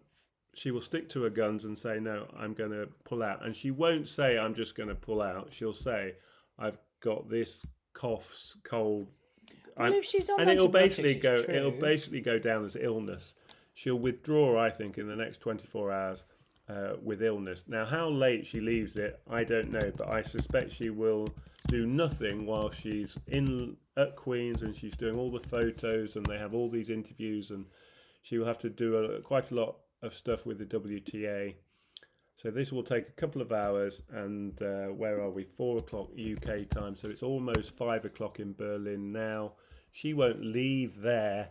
stick to her guns and say, no, I'm going to pull out. And she won't say, I'm just going to pull out. She'll say, I've got this cough, cold. Well, if she's on and it'll basically go down as illness. She'll withdraw, I think, in the next 24 hours. With illness. Now, how late she leaves it, I don't know, but I suspect she will do nothing while she's at Queen's and she's doing all the photos and they have all these interviews and she will have to do quite a lot of stuff with the WTA. So this will take a couple of hours and where are we? 4 o'clock UK time, so it's almost 5 o'clock in Berlin now. She won't leave there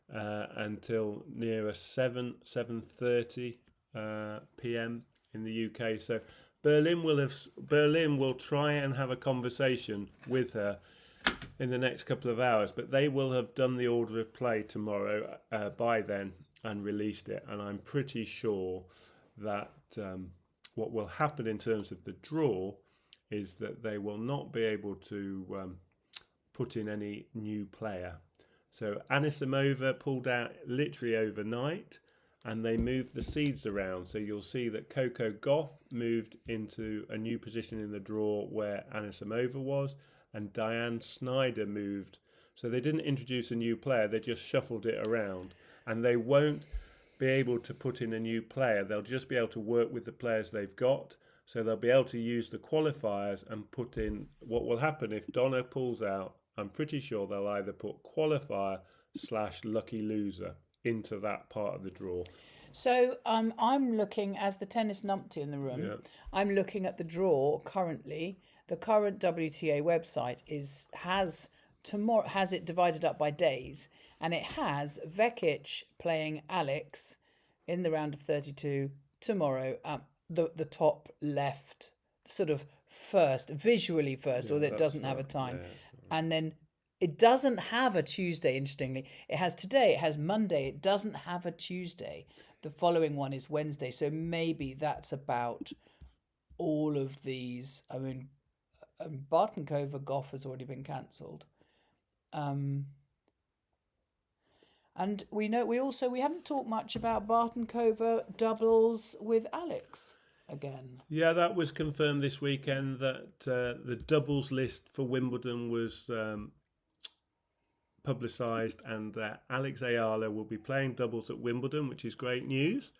until near 7:30 PM in the UK. So Berlin will try and have a conversation with her in the next couple of hours, but they will have done the order of play tomorrow by then and released it. And I'm pretty sure that what will happen in terms of the draw is that they will not be able to put in any new player. So Anisimova pulled out literally overnight. And they moved the seeds around. So you'll see that Coco Gauff moved into a new position in the draw where Anisimova was. And Diane Snyder moved. So they didn't introduce a new player. They just shuffled it around. And they won't be able to put in a new player. They'll just be able to work with the players they've got. So they'll be able to use the qualifiers and put in what will happen if Donna pulls out. I'm pretty sure they'll either put qualifier / lucky loser into that part of the draw. So I'm looking, as the tennis numpty in the room, I'm looking at the draw currently. The current WTA website has it divided up by days, and it has Vekic playing Alex in the round of 32 tomorrow at the top left sort of first, visually first, or that that's doesn't have a not- time. yeah, it's And then it doesn't have a Tuesday, interestingly. It has today, it has Monday, it doesn't have a Tuesday. The following one is Wednesday. So maybe that's about all of these. I mean, Barton Cove Goff has already been cancelled. And we haven't talked much about Barton Cove doubles with Alex again. Yeah, that was confirmed this weekend that the doubles list for Wimbledon was publicised, and that Alex Eala will be playing doubles at Wimbledon, which is great news.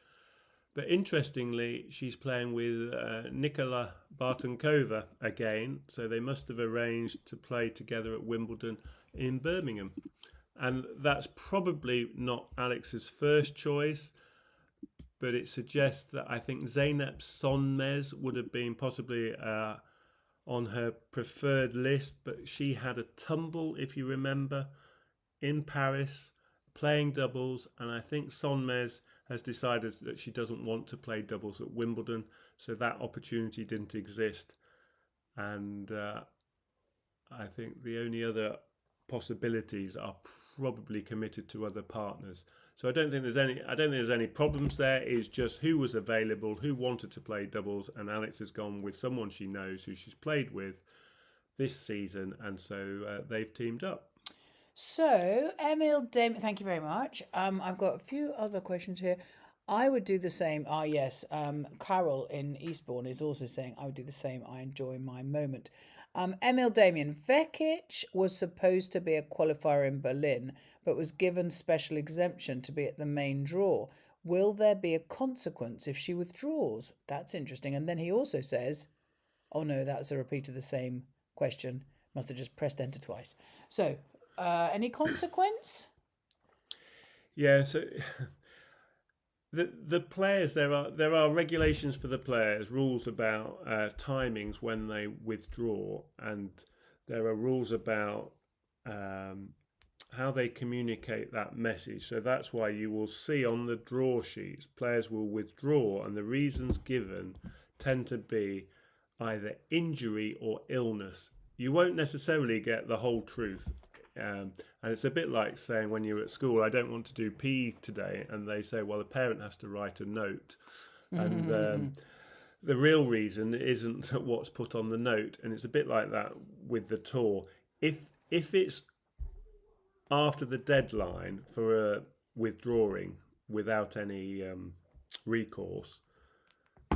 But interestingly, she's playing with Nicola Bartonkova again, so they must have arranged to play together at Wimbledon in Birmingham. And that's probably not Alex's first choice, but it suggests that I think Zeynep Sonmez would have been possibly on her preferred list, but she had a tumble, if you remember, in Paris, playing doubles, and I think Sonmez has decided that she doesn't want to play doubles at Wimbledon, so that opportunity didn't exist. And I think the only other possibilities are probably committed to other partners. So I don't think there's any problems there. It's just who was available, who wanted to play doubles, and Alex has gone with someone she knows, who she's played with this season, and so they've teamed up. So, Emil Damien, thank you very much. I've got a few other questions here. I would do the same. Yes. Carol in Eastbourne is also saying I would do the same. I enjoy my moment. Emil Damien, Vekic was supposed to be a qualifier in Berlin, but was given special exemption to be at the main draw. Will there be a consequence if she withdraws? That's interesting. And then he also says, oh no, that was a repeat of the same question. Must have just pressed enter twice. So, any consequence? Yeah, so the players, there are regulations for the players, rules about timings when they withdraw, and there are rules about how they communicate that message. So that's why you will see on the draw sheets, players will withdraw, and the reasons given tend to be either injury or illness. You won't necessarily get the whole truth. And it's a bit like saying when you're at school, I don't want to do PE today, and they say, well, the parent has to write a note. And the real reason isn't what's put on the note. And it's a bit like that with the tour. If it's after the deadline for withdrawing without any recourse,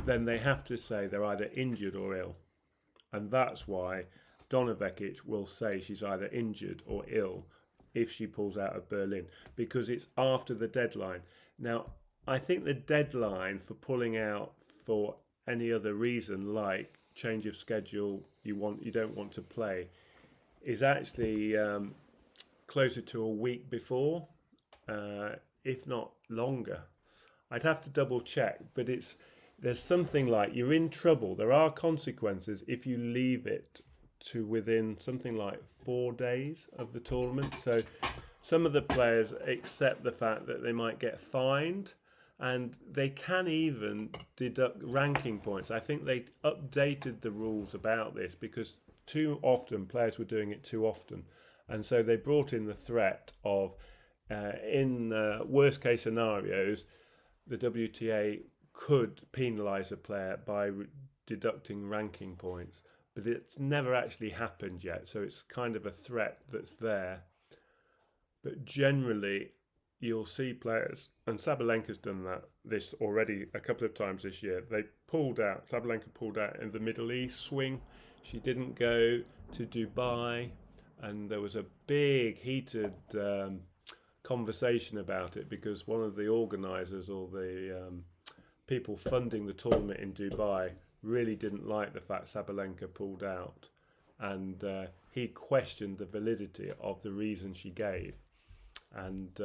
then they have to say they're either injured or ill. And that's why Donna Vekic will say she's either injured or ill if she pulls out of Berlin, because it's after the deadline. Now, I think the deadline for pulling out for any other reason, like change of schedule, you don't want to play, is actually closer to a week before, if not longer. I'd have to double check, but there's something like you're in trouble. There are consequences if you leave it to within something like 4 days of the tournament. So some of the players accept the fact that they might get fined, and they can even deduct ranking points. I think they updated the rules about this because too often players were doing it too often, and so they brought in the threat of in worst case scenarios the WTA could penalise a player by deducting ranking points. But it's never actually happened yet, so it's kind of a threat that's there. But generally, you'll see players, and Sabalenka's done this already a couple of times this year. Sabalenka pulled out in the Middle East swing. She didn't go to Dubai, and there was a big heated conversation about it because one of the organisers or the people funding the tournament in Dubai really didn't like the fact Sabalenka pulled out, and he questioned the validity of the reason she gave, and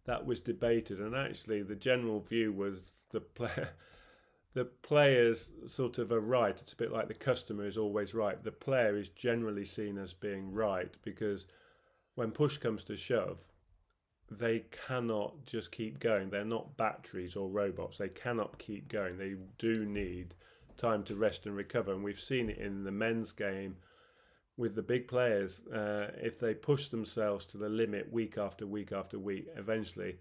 that was debated. And actually, the general view was the players sort of are right. It's a bit like the customer is always right. The player is generally seen as being right because when push comes to shove, they cannot just keep going. They're not batteries or robots. They cannot keep going. They do need time to rest and recover. And we've seen it in the men's game with the big players. If they push themselves to the limit week after week after week, eventually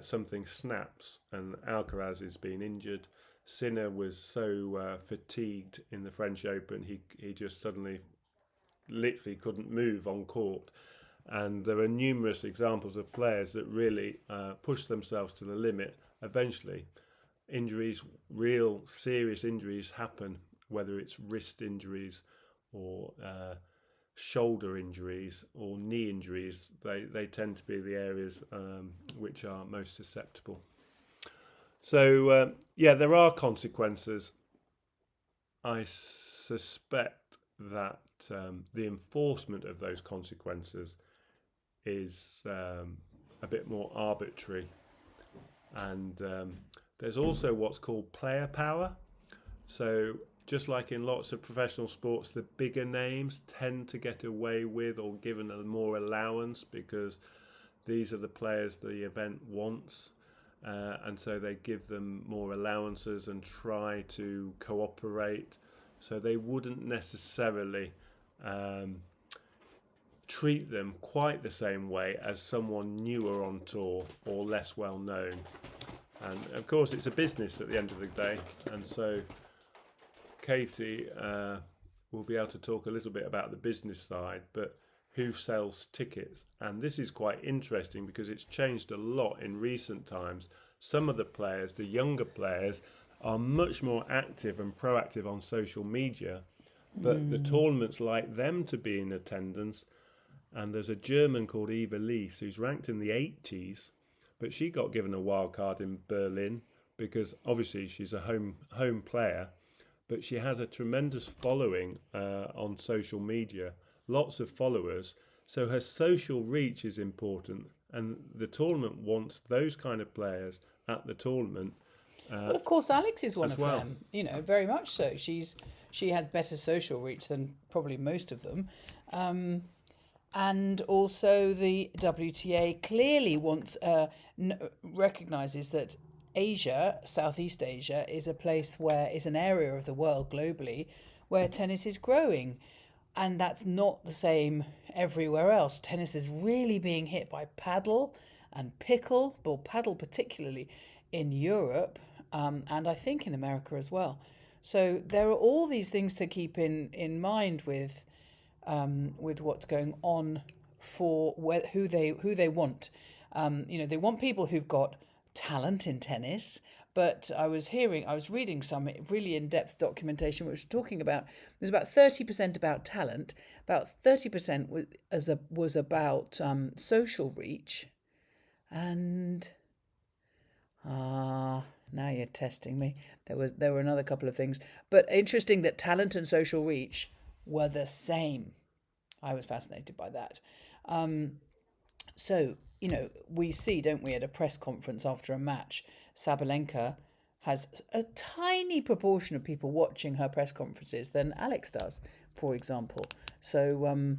something snaps. And Alcaraz has been injured. Sinner was so fatigued in the French Open, he just suddenly literally couldn't move on court. And there are numerous examples of players that really push themselves to the limit. Eventually, injuries, real serious injuries happen, whether it's wrist injuries or shoulder injuries or knee injuries. They tend to be the areas which are most susceptible. So, there are consequences. I suspect that the enforcement of those consequences is a bit more arbitrary. And there's also what's called player power. So just like in lots of professional sports, the bigger names tend to get away with or given a more allowance because these are the players the event wants. And so they give them more allowances and try to cooperate. So they wouldn't necessarily treat them quite the same way as someone newer on tour or less well known. And of course it's a business at the end of the day, and so Katie will be able to talk a little bit about the business side, but who sells tickets? And this is quite interesting because it's changed a lot in recent times. Some of the players, the younger players, are much more active and proactive on social media, but the tournaments like them to be in attendance. And there's a German called Eva Lies who's ranked in the 80s, but she got given a wild card in Berlin because obviously she's a home player, but she has a tremendous following on social media, lots of followers. So her social reach is important, and the tournament wants those kind of players at the tournament. Well, of course, Alex is one of well. them. Very much so. She has better social reach than probably most of them. And also the WTA clearly recognises that Asia, Southeast Asia, is an area of the world globally where tennis is growing. And that's not the same everywhere else. Tennis is really being hit by paddle and pickle, well, paddle particularly in Europe, and I think in America as well. So there are all these things to keep in mind with what's going on for who they want. They want people who've got talent in tennis. But I was reading some really in-depth documentation which was talking about, there's about 30% about talent, about 30% was about social reach, and now you're testing me. There were another couple of things, but interesting that talent and social reach were the same. I was fascinated by that. So, we see, don't we, at a press conference after a match, Sabalenka has a tiny proportion of people watching her press conferences than Alex does, for example. So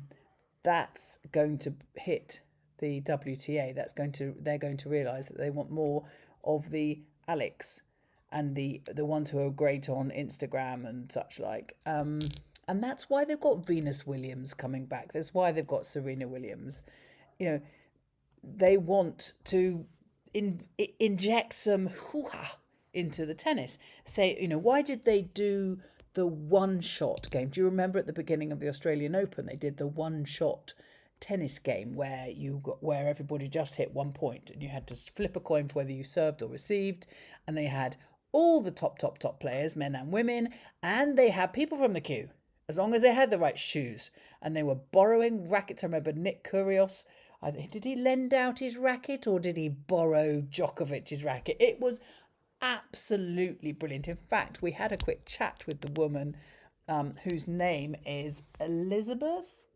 that's going to hit the WTA. They're going to realise that they want more of the Alex and the ones who are great on Instagram and such like. And that's why they've got Venus Williams coming back. That's why they've got Serena Williams. They want to inject some hoo-ha into the tennis. Say, why did they do the one-shot game? Do you remember at the beginning of the Australian Open, they did the one-shot tennis game where everybody just hit 1 point and you had to flip a coin for whether you served or received, and they had all the top players, men and women, and they had people from the queue, as long as they had the right shoes, and they were borrowing rackets. I remember Nick Kyrgios, did he lend out his racket or did he borrow Djokovic's racket? It was absolutely brilliant. In fact, we had a quick chat with the woman whose name is Elizabeth,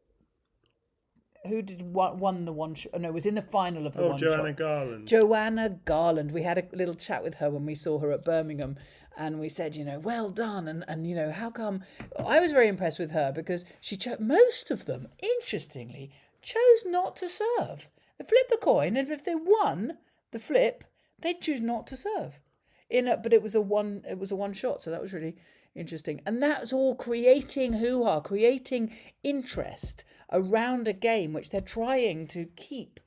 who won the one shot. No, was in the final of the one Joanna shot. Garland. Joanna Garland. We had a little chat with her when we saw her at Birmingham, and we said, well done, and how come? I was very impressed with her because she most of them, interestingly, chose not to serve. They flipped the coin, and if they won the flip, they'd choose not to serve. But it was a one shot, so that was really interesting. And that's all creating hoo-ha, creating interest around a game which they're trying to keep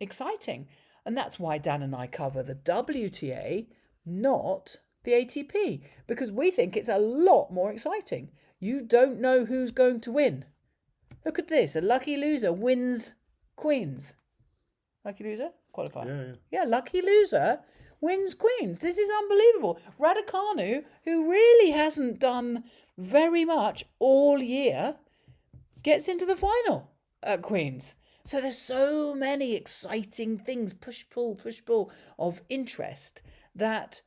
exciting. And that's why Dan and I cover the WTA, not the ATP, because we think it's a lot more exciting. You don't know who's going to win. Look at this. A lucky loser wins Queens. Lucky loser? Qualifier. Yeah, lucky loser wins Queens. This is unbelievable. Raducanu, who really hasn't done very much all year, gets into the final at Queens. So there's so many exciting things, push pull of interest that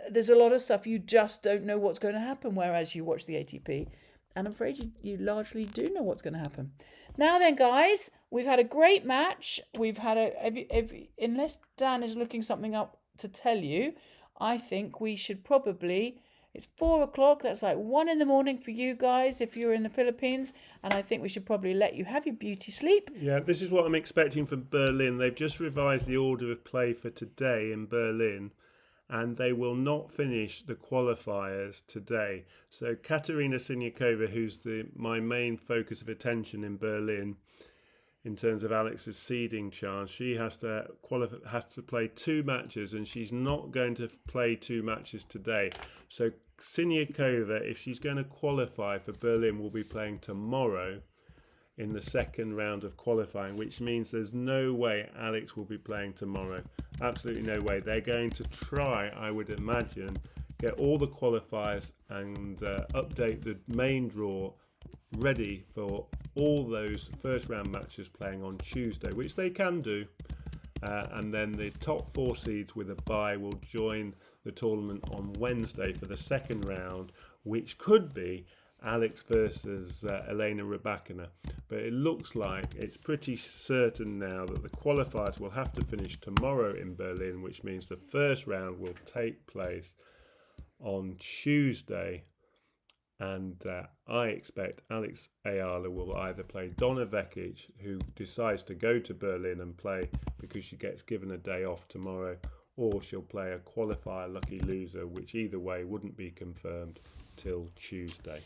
there's a lot of stuff you just don't know what's going to happen, whereas you watch the ATP and I'm afraid you largely do know what's going to happen. Now then, guys, we've had a great match. We've had unless Dan is looking something up to tell you, I think we should probably, it's 4 o'clock, that's like 1 a.m. for you guys if you're in the Philippines, and I think we should probably let you have your beauty sleep. Yeah, this is what I'm expecting from Berlin. They've just revised the order of play for today in Berlin, and they will not finish the qualifiers today. So Katerina Siniakova, who's my main focus of attention in Berlin in terms of Alex's seeding chance, she has to play 2 matches, and she's not going to play 2 matches today. So Siniakova, if she's going to qualify for Berlin, will be playing tomorrow in the second round of qualifying, which means there's no way Alex will be playing tomorrow. Absolutely no way. They're going to try, I would imagine, get all the qualifiers and update the main draw ready for all those first round matches playing on Tuesday, which they can do. And then the top 4 seeds with a bye will join the tournament on Wednesday for the second round, which could be Alex versus Elena Rybakina. But it looks like it's pretty certain now that the qualifiers will have to finish tomorrow in Berlin, which means the first round will take place on Tuesday. And I expect Alex Eala will either play Donna Vekic, who decides to go to Berlin and play because she gets given a day off tomorrow, or she'll play a qualifier lucky loser, which either way wouldn't be confirmed till Tuesday.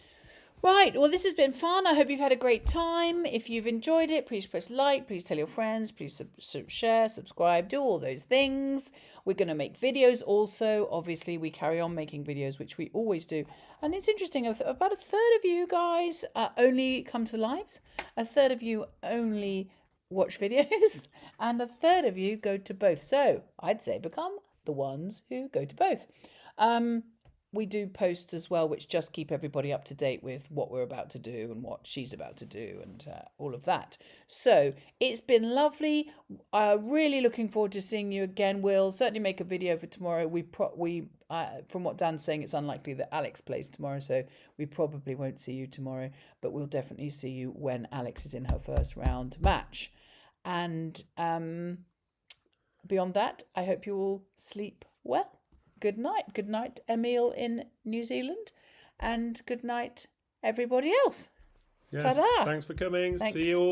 Right, well, this has been fun. I hope you've had a great time. If you've enjoyed it, please press like, please tell your friends, please share, subscribe, do all those things. We're going to make videos also. Obviously, we carry on making videos, which we always do. And it's interesting, about a third of you guys only come to lives, a third of you only watch videos, and a third of you go to both. So I'd say become the ones who go to both. We do posts as well, which just keep everybody up to date with what we're about to do and what she's about to do and all of that. So it's been lovely. Really looking forward to seeing you again. We'll certainly make a video for tomorrow. From what Dan's saying, it's unlikely that Alex plays tomorrow, so we probably won't see you tomorrow, but we'll definitely see you when Alex is in her first round match. And beyond that, I hope you all sleep well. Good night. Good night, Emil in New Zealand. And good night, everybody else. Yes, Ta-da. thanks for coming. Thanks. See you all.